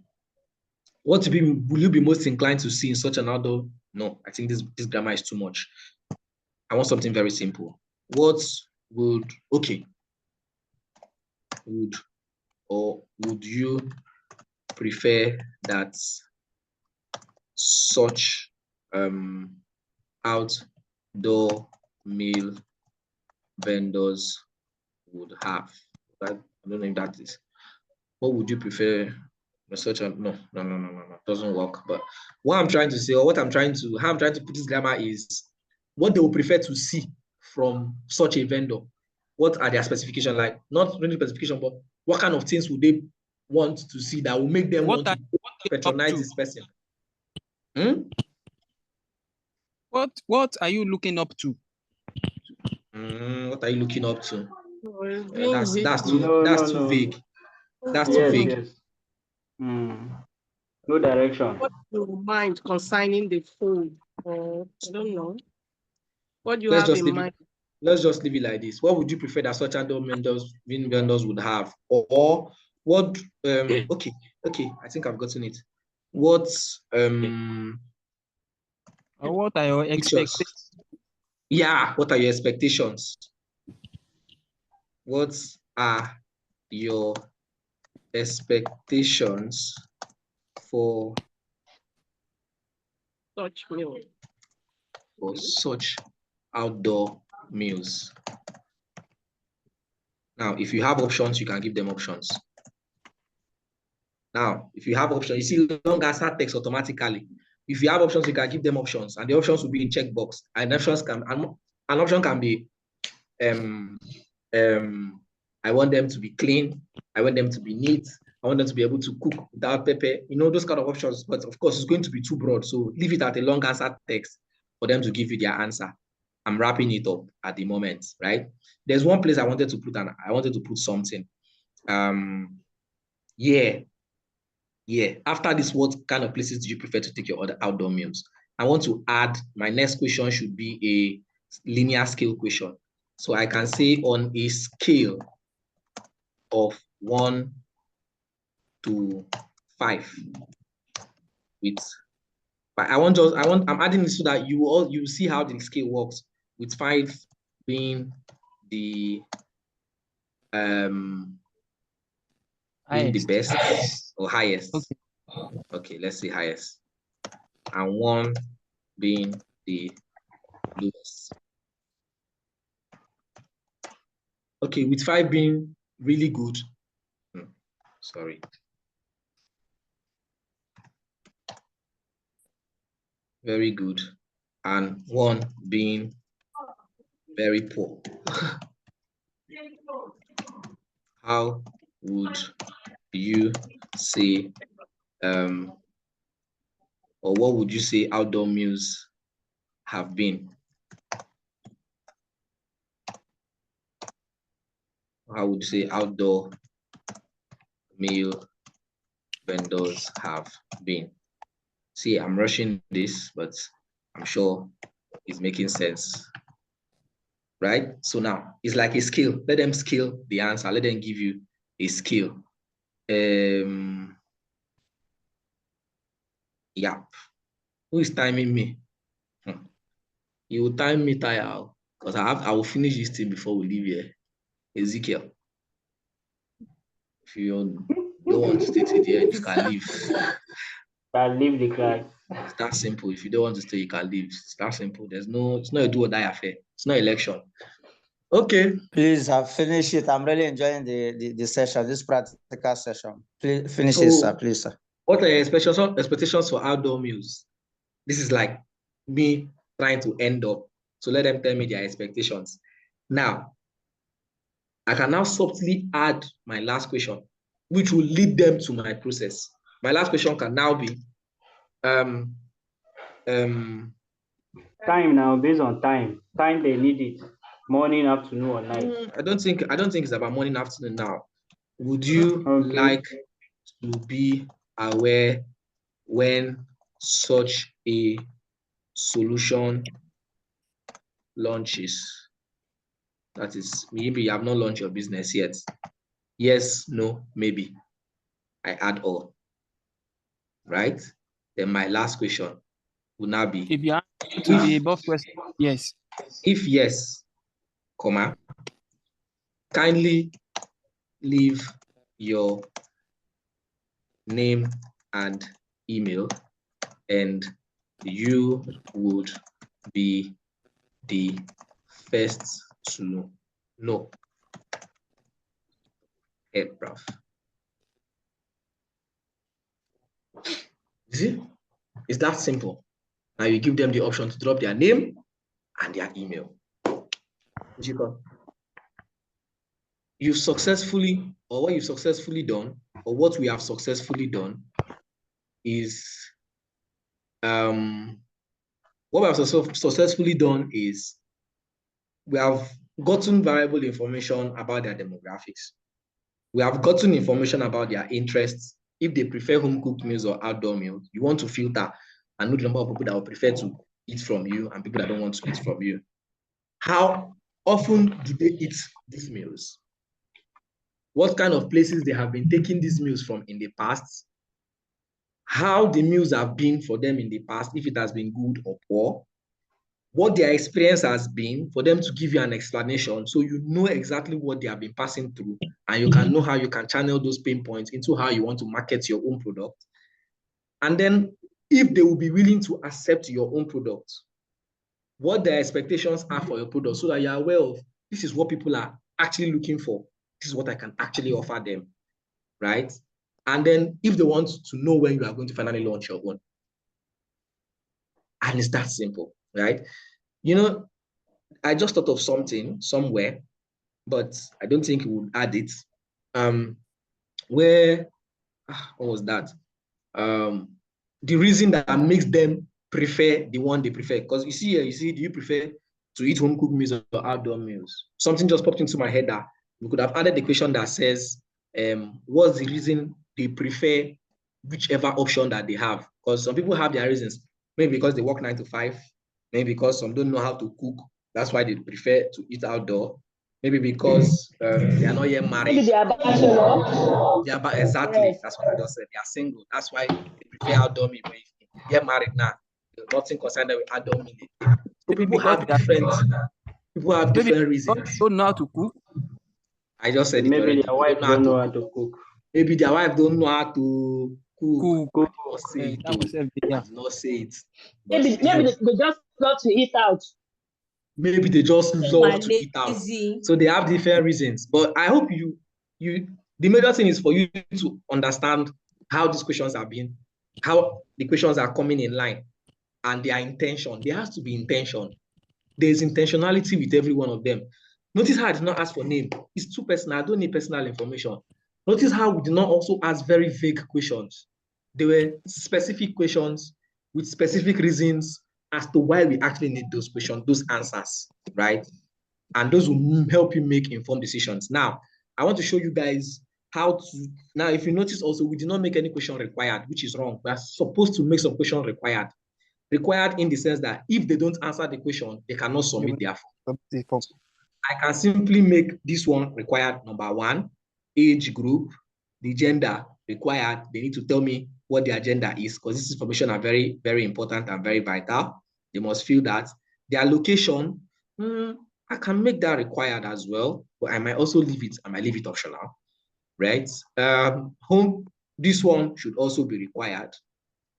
What will you be most inclined to see in such an outdoor? No, I think this grammar is too much. I want something very simple. What would you prefer that such outdoor meal vendors would have. I don't know if that is. What would you prefer? Research and no, doesn't work. But what I'm trying to say, or how I'm trying to put this grammar is what they would prefer to see from such a vendor. What are their specifications like? Not really specification, but what kind of things would they want to see that will make them want to patronize this person? What are you looking up to? What are you looking up to? That's too vague. That's too vague. Yes. No direction. What do you mind concerning the food? Or I don't know. What do you have in mind? Let's just leave it like this. What would you prefer that such outdoor vendors would have? Or what okay, I think I've gotten it. What what are your expectations? Yeah, what are your expectations? What are your expectations for such meal? For such outdoor meals. Now, if you have options, you can give them options. Now, if you have options, you see long answer text automatically. If you have options, you can give them options, and the options will be in checkbox. And options can an option can be I want them to be clean, I want them to be neat, I want them to be able to cook without pepper, those kind of options. But of course, it's going to be too broad. So leave it at a long answer text for them to give you their answer. I'm wrapping it up at the moment, right? There's one place I wanted to put something. After this, what kind of places do you prefer to take your other outdoor meals? I want to add, my next question should be a linear scale question. So I can say on a scale of 1 to 5 I'm adding this so that you see how the scale works, with 5 being the best or highest. Okay, let's say highest, and 1 being the lowest. Okay, with 5 being really good. Sorry. Very good, and 1 being very poor. How would you say, or what would you say outdoor meals have been? How would you say outdoor meal vendors have been? See, I'm rushing this, but I'm sure it's making sense, right? So now it's like a scale. Let them scale the answer. Let them give you a scale. Yeah. Who is timing me? You will time me, Taya, because I will finish this thing before we leave here. Ezekiel, if you don't want to stay till the end, you can leave. Can leave the class. It's that simple. If you don't want to stay, you can leave. It's that simple. It's not a do or die affair. It's not election. Okay. Please finish it. I'm really enjoying the session, this practical session. Please finish it, sir. Please, sir. What are your expectations for outdoor meals? This is like me trying to end up. So let them tell me their expectations. Now, I can now subtly add my last question, which will lead them to my process. My last question can now be time now, based on time they need it, morning, afternoon, or night. I don't think it's about morning, afternoon now. Would you like to be aware when such a solution launches? That is, maybe you have not launched your business yet. Yes, no, maybe. I add all. Right? Then my last question will now be, if you answer to the above question, yes. If yes, comma, kindly leave your name and email, and you would be the first to know? Head, bruv. You see, it's that simple. Now you give them the option to drop their name and their email. You've successfully, or what you've successfully done, or what we have successfully done is, what we have successfully done is we have gotten variable information about their demographics. We have gotten information about their interests. If they prefer home-cooked meals or outdoor meals, you want to filter and know the number of people that will prefer to eat from you and people that don't want to eat from you. How often do they eat these meals? What kind of places they have been taking these meals from in the past? How the meals have been for them in the past, if it has been good or poor? What their experience has been, for them to give you an explanation so you know exactly what they have been passing through and you can know how you can channel those pain points into how you want to market your own product. And then if they will be willing to accept your own product, what their expectations are for your product so that you're aware of, this is what people are actually looking for. This is what I can actually offer them, right? And then if they want to know when you are going to finally launch your own. And it's that simple, right? You know, I just thought of something somewhere, but I don't think we would add it. What was that? The reason that makes them prefer the one they prefer. Because you see, do you prefer to eat home cooked meals or outdoor meals? Something just popped into my head that we could have added the question that says, what's the reason they prefer whichever option that they have? Because some people have their reasons. Maybe because they work 9 to 5. Maybe because some don't know how to cook. That's why they prefer to eat outdoor. Maybe because they are not yet married. Maybe they are bachelor. Exactly. Yes. That's what I just said. They are single. That's why they prefer outdoor meal. But if you get married now, nothing concerned with outdoor meal. So people have different reasons. Don't know how to cook. I just said maybe it their wife don't know how to cook. Maybe their wife don't know how to cook. Not say it. Maybe they just love to eat out. Maybe they just love to eat out. So they have different reasons. But I hope the major thing is for you to understand how these questions are being, how the questions are coming in line and their intention. There has to be intention. There's intentionality with every one of them. Notice how I did not ask for name. It's too personal. I don't need personal information. Notice how we did not also ask very vague questions. They were specific questions with specific reasons as to why we actually need those questions, those answers, right? And those will help you make informed decisions. Now, I want to show you guys how to, now if you notice also, we did not make any question required, which is wrong. We are supposed to make some question required. Required in the sense that if they don't answer the question, they cannot submit their form. I can simply make this one required, number 1, age group, the gender required. They need to tell me what their gender is because this information are very, very important and very vital. They must feel that. Their location, I can make that required as well, but I might also leave it, optional, right? Home, this one should also be required.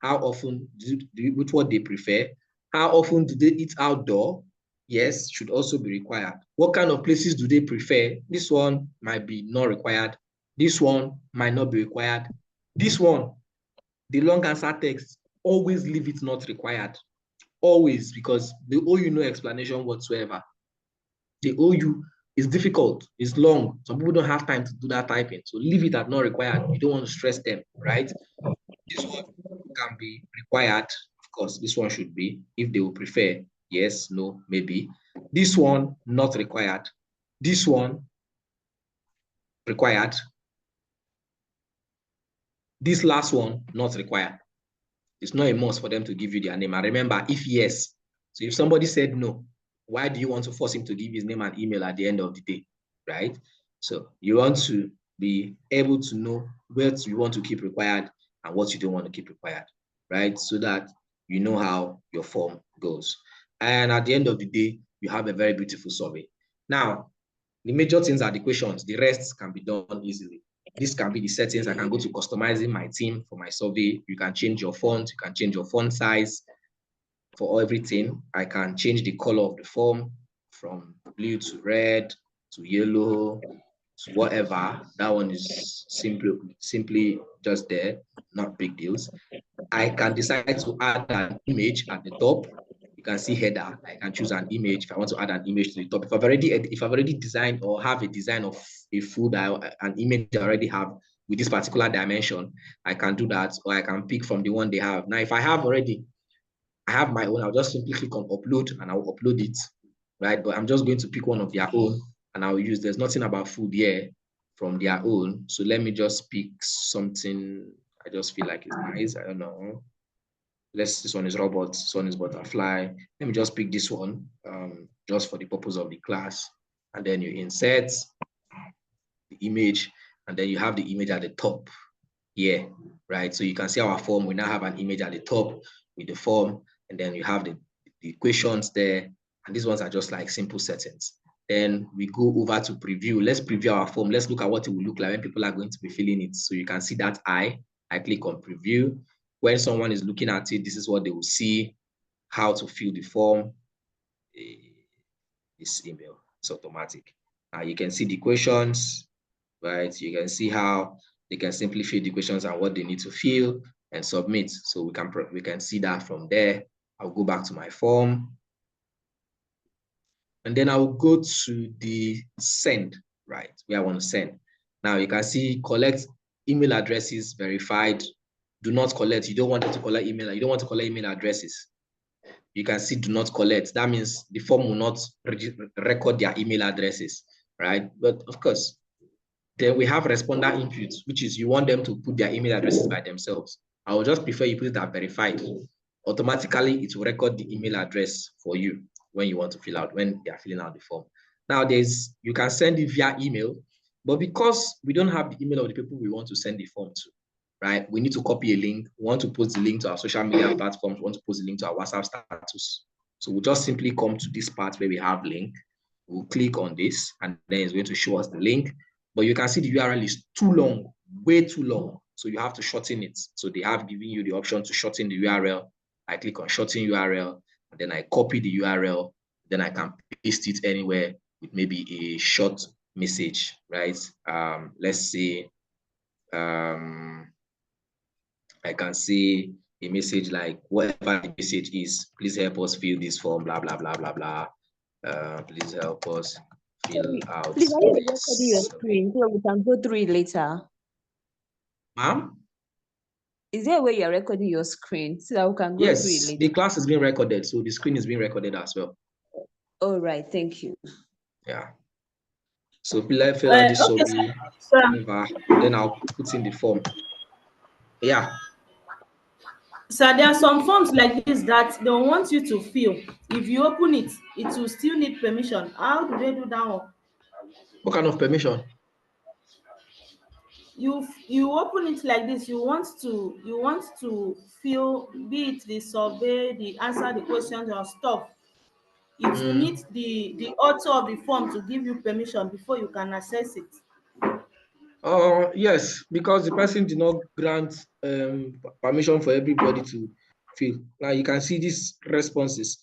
How often, with what they prefer. How often do they eat outdoor? Yes, should also be required. What kind of places do they prefer? This one might be not required. This one might not be required. This one, the long answer text, always leave it not required. Always, because they owe you no explanation whatsoever. They owe you, it's difficult, it's long. Some people don't have time to do that typing. So leave it at not required. You don't want to stress them, right? This one can be required. Of course, this one should be, if they will prefer. Yes, no, maybe. This one, not required. This one, required. This last one, not required. It's not a must for them to give you their name. And remember, if yes, so if somebody said no, why do you want to force him to give his name and email at the end of the day, right? So you want to be able to know what you want to keep required and what you don't want to keep required, right? So that you know how your form goes. And at the end of the day, you have a very beautiful survey. Now, the major things are the questions. The rest can be done easily. This can be the settings. I can go to customizing my theme for my survey. You can change your font. You can change your font size. for everything. I can change the color of the form from blue to red to yellow to whatever. That one is simply just there, not big deals. I can decide to add an image at the top. You can see header. I can choose an image if I want to add an image to the top. If I've already designed or have a design of a food, an image I already have with this particular dimension, I can do that, or I can pick from the one they have. Now, if I have my own, I'll just simply click on upload and I'll upload it, right? But I'm just going to pick one of their own and I'll use, there's nothing about food here from their own. So let me just pick something I just feel like it's nice. I don't know. This one is robot, this one is butterfly. Let me just pick this one just for the purpose of the class. And then you insert the image, and then you have the image at the top here, right? So you can see our form. We now have an image at the top with the form, and then you have the equations there. And these ones are just like simple settings. Then we go over to preview. Let's preview our form. Let's look at what it will look like when people are going to be filling it. So you can see that I click on preview. When someone is looking at it, this is what they will see, how to fill the form. This email, it's automatic. Now you can see the questions, right? You can see how they can simply fill the questions and what they need to fill and submit. So we can see that from there. I'll go back to my form. And then I'll go to the send, right? Where I want to send. Now you can see collect email addresses verified. Do not collect. You don't want it to collect email. You don't want to collect email addresses. You can see do not collect. That means the form will not record their email addresses, right? But of course, then we have responder inputs, which is you want them to put their email addresses by themselves. I would just prefer you put that verified. Automatically, it will record the email address for you when you want to fill out, when they are filling out the form. Now, you can send it via email, but because we don't have the email of the people we want to send the form to, right? We need to copy a link. We want to post the link to our social media platforms. We want to post the link to our WhatsApp status. So we'll just simply come to this part where we have link. We'll click on this, and then it's going to show us the link. But you can see the URL is too long, way too long. So you have to shorten it. So they have given you the option to shorten the URL. I click on shorten URL, and then I copy the URL. Then I can paste it anywhere with maybe a short message, right? Let's say, I can see a message like whatever the message is, please help us fill this form, blah, blah, blah, blah, blah. Please help us fill out. Please, are you recording your screen so we can go through it later? Ma'am? Is there a way you're recording your screen so that we can go through it Yes, later? the class is being recorded, so the screen is being recorded as well. All right, thank you. Yeah. So fill out this survey, then I'll put in the form. Yeah. So there are some forms like this that they want you to fill. If you open it, it will still need permission. How do they do that one? What kind of permission? You open it like this. You want to fill, be it the survey, the answer, the questions or stuff. It will need the author of the form to give you permission before you can access it. Yes, because the person did not grant permission for everybody to fill. Now you can see these responses.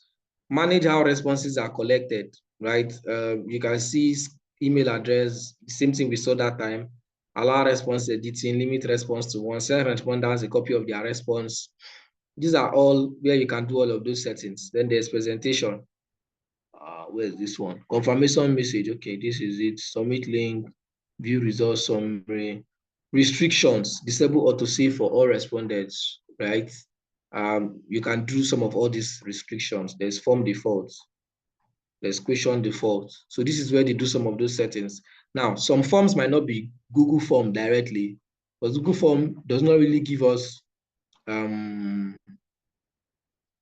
Manage how responses are collected, right? You can see email address, the same thing we saw that time. Allow response editing, limit response to one, send responders a copy of their response. These are all where you can do all of those settings. Then there's presentation. Where's this one? Confirmation message. Okay, this is it. Submit link, view results summary. Restrictions, disable autosave for all respondents, right? You can do some of all these restrictions. There's form defaults. There's question default. So this is where they do some of those settings. Now, some forms might not be Google form directly, but Google form does not really give us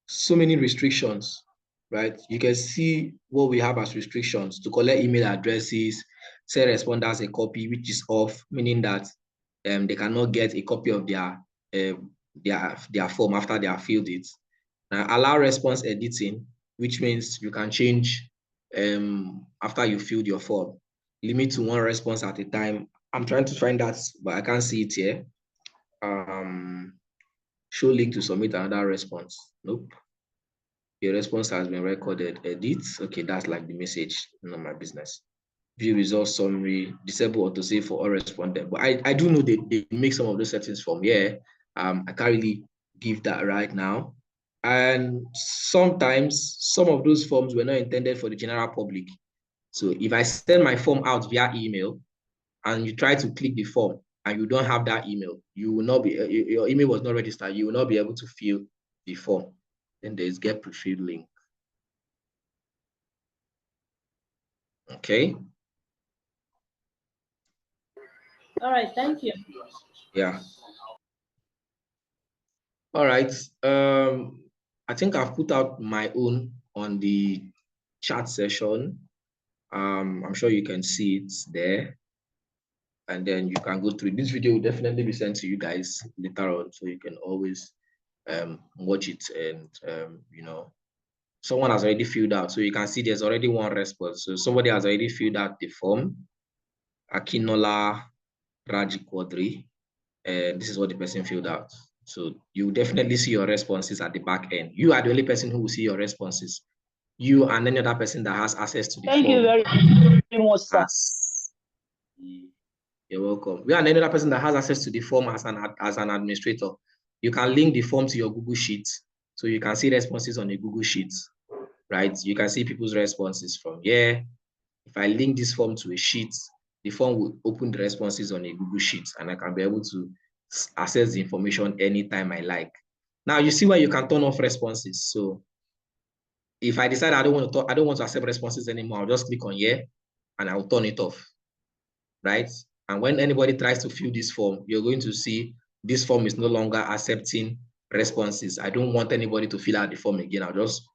so many restrictions, right? You can see what we have as restrictions: to collect email addresses, send responders a copy, which is off, meaning that they cannot get a copy of their form after they have filled it. Now, allow response editing, which means you can change after you filled your form. Limit to one response at a time. I'm trying to find that, but I can't see it here. Show link to submit another response. Nope. Your response has been recorded. Edit. Okay, that's like the message. None of my business. View results summary. Disable autosave for all respondents. But I do know they make some of those settings from here. I can't really give that right now. And sometimes some of those forms were not intended for the general public. So if I send my form out via email and you try to click the form and you don't have that email, you will not be, your email was not registered, you will not be able to fill the form. Then there's get pre-filled link. Okay. All right, thank you. Yeah. All right. I think I've put out my own on the chat session. I'm sure you can see it there. And then you can go through. This video will definitely be sent to you guys later on, so you can always watch it. And you know, someone has already filled out, so you can see there's already one response. So somebody has already filled out the form. Akinola Raji Quadri, and this is what the person filled out. So you definitely see your responses at the back end. You are the only person who will see your responses. You and any other person that has access to the form. Thank you very much, sir. You're welcome. We are any other person that has access to the form as an administrator. You can link the form to your Google Sheet, so you can see responses on a Google Sheet, right? You can see people's responses from here. If I link this form to a sheet, the form will open the responses on a Google Sheet, and I can be able to access the information anytime I like. Now you see where you can turn off responses. So if I decide I don't want to accept responses anymore, I'll just click on here and I'll turn it off, right? And when anybody tries to fill this form, you're going to see this form is no longer accepting responses. I don't want anybody to fill out the form again. I'll just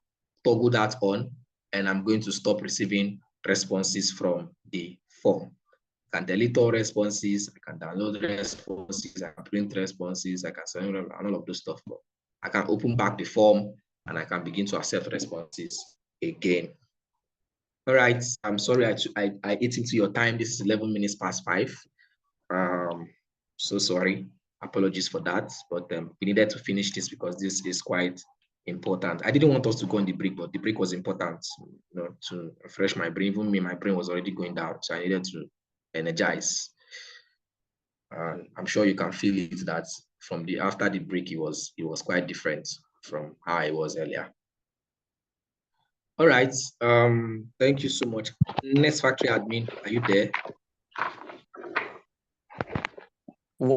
toggle that on, and I'm going to stop receiving responses from the form. I can delete all responses, I can download responses, I can print responses, I can send them, and all of those stuff. But I can open back the form and I can begin to accept responses again. All right, I'm sorry I ate into your time. This is 11 minutes past 5. So sorry, apologies for that, but we needed to finish this because this is quite important. I didn't want us to go on the break, but the break was important, you know, to refresh my brain. Even me, my brain was already going down, so I needed to energize. I'm sure you can feel it that from after the break, it was quite different from how I was earlier. All right, thank you so much. Next factory admin, are you there?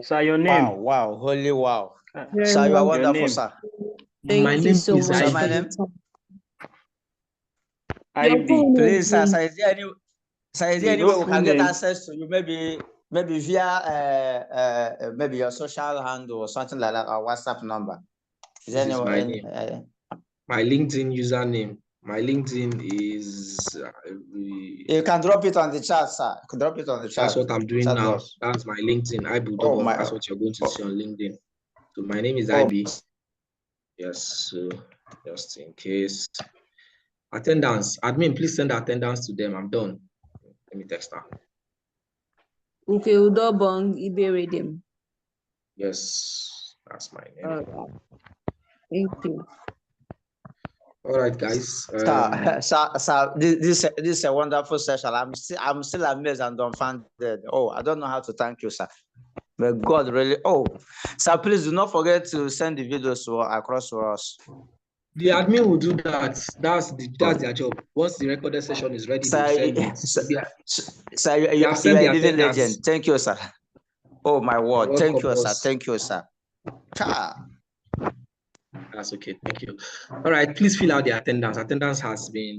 Sir, your name. Wow, holy wow. Sir, you are wonderful, sir. My name is Sir, my name? Please, sir, is there any way we can get access to you? Maybe via maybe your social handle or something like that, or WhatsApp number. Is there any my LinkedIn username? My LinkedIn is. You can drop it on the chat, sir. You can drop it on the chat. That's what I'm doing chat now. box. That's my LinkedIn. That's what you're going to see on LinkedIn. So my name is Oh. IB. Yes. So just in case. Attendance. Admin, please send attendance to them. I'm done. Let me text her. Okay, Udobong Iberedim. Yes, that's my name. All right. Thank you. All right, guys. Sir, this is a wonderful session. I'm still amazed and dumbfounded. Oh, I don't know how to thank you, sir. But God really. Oh, sir, please do not forget to send the videos across to us. The admin will do that. That's their job. Once the recorded session is ready, Sir, sir, you are a living legend. Thank you, sir. Oh my word. Thank you, sir. Thank you, sir. That's okay. Thank you. All right, please fill out the attendance. Attendance has been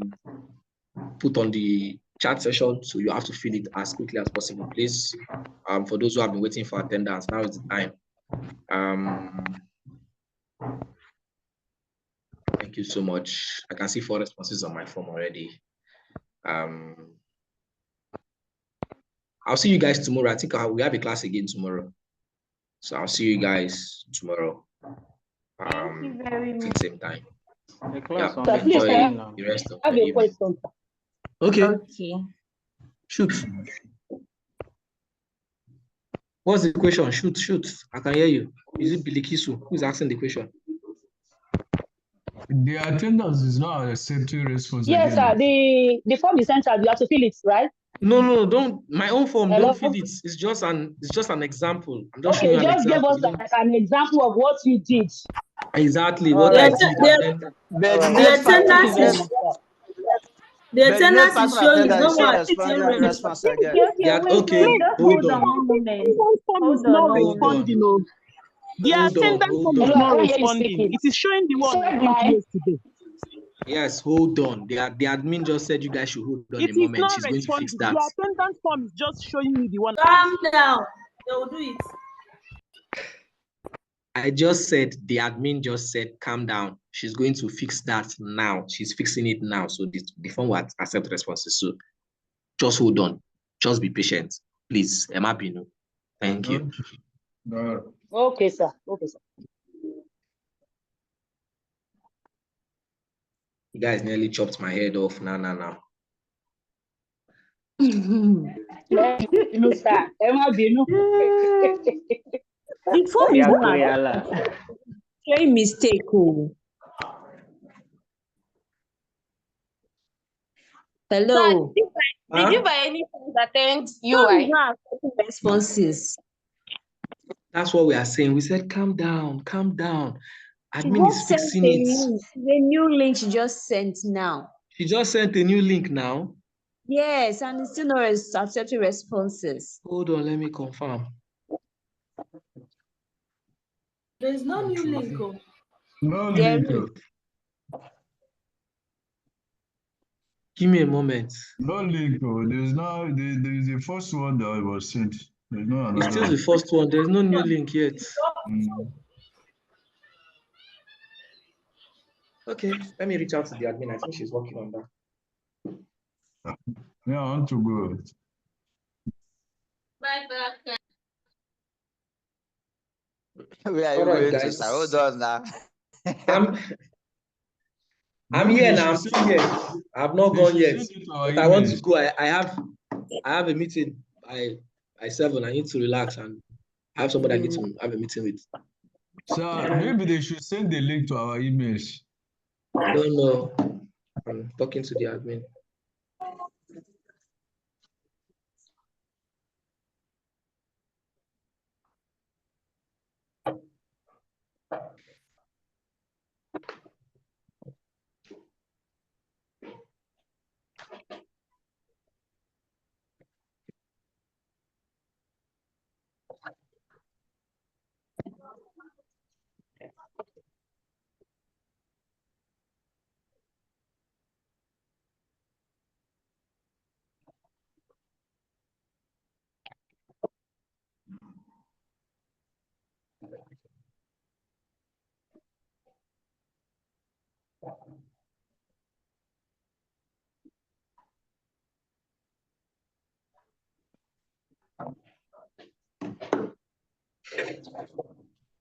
put on the chat session, so you have to fill it as quickly as possible, please. For those who have been waiting for attendance, now is the time. Thank you so much. I can see 4 responses on my form already. I'll see you guys tomorrow. I think we have a class again tomorrow, so I'll see you guys tomorrow. Thank you very much. At the same time. Yeah, enjoy the rest of the evening. Okay. Shoot. What's the question? Shoot. I can hear you. Is it Bilikisu who's asking the question? The attendance is not accepting response Yes, again. sir. The form is sent out. You have to fill it, right? No, don't. My own form, Hello? don't fill it. It's just an example. I'm just showing Okay, you an just give example. us like an example of what you did. Exactly All what right. I did. But And then, the The next attendance person, is the but the next attendance is person showing. attendance No is still one responding still response again. Okay, they are, wait, okay, just hold hold on on. one moment. Attendance form is Hold on, not no Hold on. responding. Oh. The Hold on. attendance Hold form is on. Hello, I not can't hear you responding. speaking. It is showing the one I Said sent my yesterday. Yes, hold on. The admin just said you guys should hold on It a is moment. not She's going to fix responding. that. The attendance form is just showing me the one. Calm down. They will do it. I just said, the admin just said, calm down. She's going to fix that now. She's fixing it now. So the form will accept responses. So just hold on. Just be patient. Please, Emma Binu. Thank you. okay, sir. Okay, sir. You guys nearly chopped my head off. Now. No, sir. Emma Binu. The form is Yeah, not Koyala. showing mistake. Oh. Hello. Did you by any chance attend UI? Responses. That's what we are saying. We said, calm down. She Admin is just sent fixing a it. link. The new link she just sent now. She just sent a new link now. Yes, and it's still not accepting responses. Hold on, let me confirm. There is no new link. Oh. No There link. is. Give me a moment. No link. There's the first one that was sent. There's no It's another still one. the first one. There's no new link yet. Okay, let me reach out to the admin. I think she's working on that. Yeah, I want to go. Bye. Where are you All right, going to, guys. sir? Hold on now. I'm here now. I'm still here. I've not gone yet. But I want to go. I have a meeting by 7. I need to relax and I have somebody I need to have a meeting with. So maybe they should send the link to our emails. I don't know. I'm talking to the admin.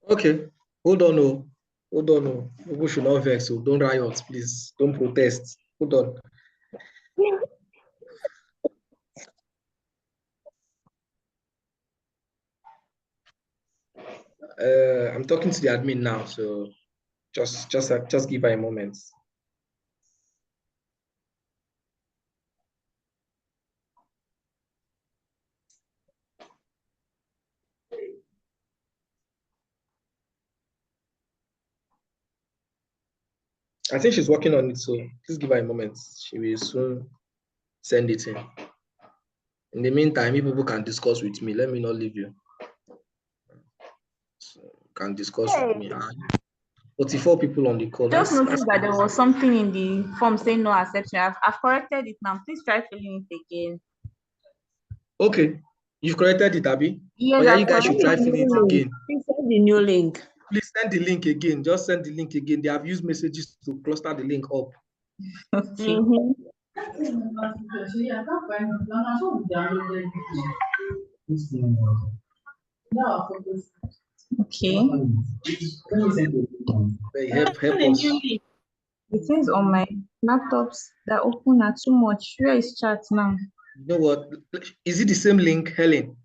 Okay, hold on. Hold on. People should not vex. So don't riot, please. Don't protest. Hold on. I'm talking to the admin now, so just give her a moment. I think she's working on it, so please give her a moment. She will soon send it in. In the meantime, if people can discuss with me, let me not leave you. So you can discuss with me. 44 people on the call. Just That's noticed that there was something in the form saying no acceptance. I've corrected it now. Please try filling it again. okay. You've corrected it, Abby? Yes, yeah, I've you guys should try corrected filling it again. Please send the new link. Please send the link again. Just send the link again. They have used messages to cluster the link up. Okay. Okay. Help us. It says on my laptops that open are too much. Where is chat now? You know what? Is it the same link, Helen?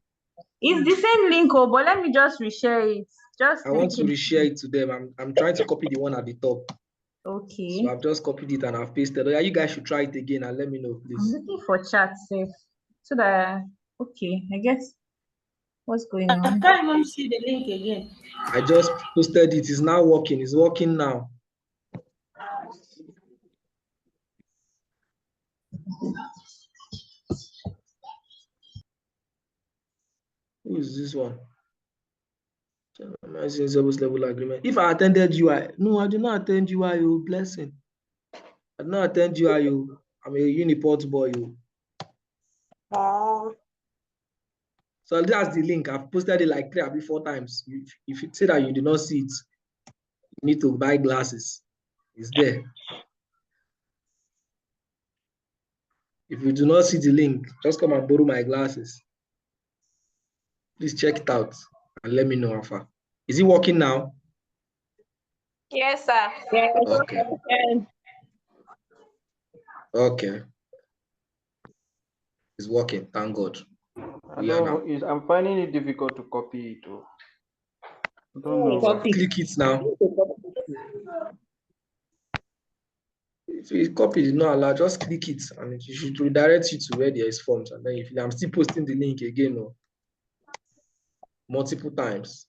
It's the same link, but let me just reshare it. I want to reshare it to them. I'm trying to copy the one at the top. Okay. So I've just copied it and I've pasted. Yeah, you guys should try it again and let me know, I'm please. looking for chat safe. So that okay, I guess what's going I on? can't even see the link again. I just posted it. It's now working. It's working now. Who is this one? Service level agreement. If I attended UI, no, I do not attend UI. You blessing. I do not attend UI. You, I'm a Uniport boy. You. So that's the link. I've posted it like 3 or 4 times. If you say that you did not see it, you need to buy glasses. It's there. If you do not see the link, just come and borrow my glasses. Please check it out and let me know how far. Is it working now? Yes, sir. Yes. Okay. Okay. It's working. Thank God. I'm finding it difficult to copy it. I don't know. Click it now. If you copy is not allowed, just click it and it should redirect you to where there is forms. And then if I'm still posting the link again or multiple times,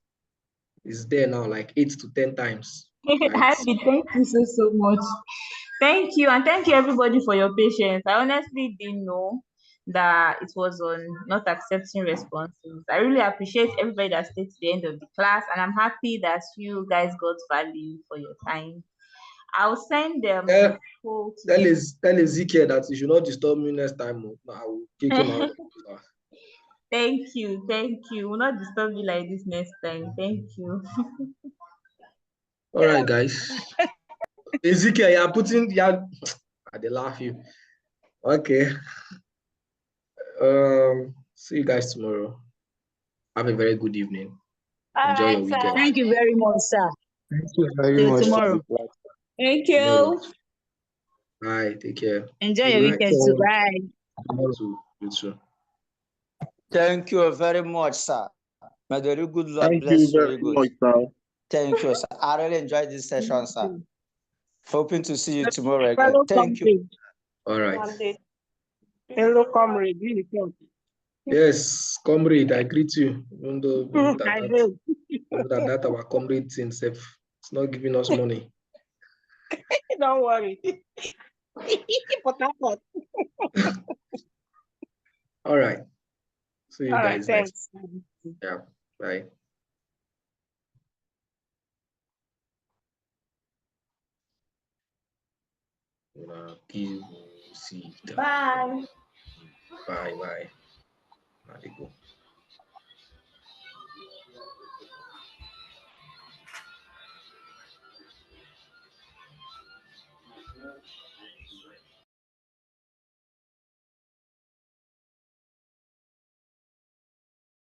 it's there now, like 8 to 10 times. Happy, thank you so much. Thank you, and thank you everybody for your patience. I honestly didn't know that it was on not accepting responses. I really appreciate everybody that stayed to the end of the class, and I'm happy that you guys got value for your time. I'll send them the code to Tell Ezekiel that he should not disturb me next time. I will kick him out. Thank you. We'll not disturb you like this next time. Thank you. All right, guys. Ezekiel, you are putting, they laugh you. Okay. See you guys tomorrow. Have a very good evening. Enjoy your weekend. Thank you very much, sir. Thank you very Till much. tomorrow. Thank you. Bye. Take care. Enjoy your weekend too. Bye. You too. Thank you very much, sir. May the very good Lord Thank bless you you very very good. much, sir. Thank you, sir. I really enjoyed this session, sir. Hoping to see you tomorrow again. Fellow Thank you. All right. Fellow comrade, Yes, comrade, I greet you. Even though that our comrade himself is not giving us money. Don't worry. All right. See you All guys right, next. Yeah. Bye. Bye. Bye. Bye. There you go.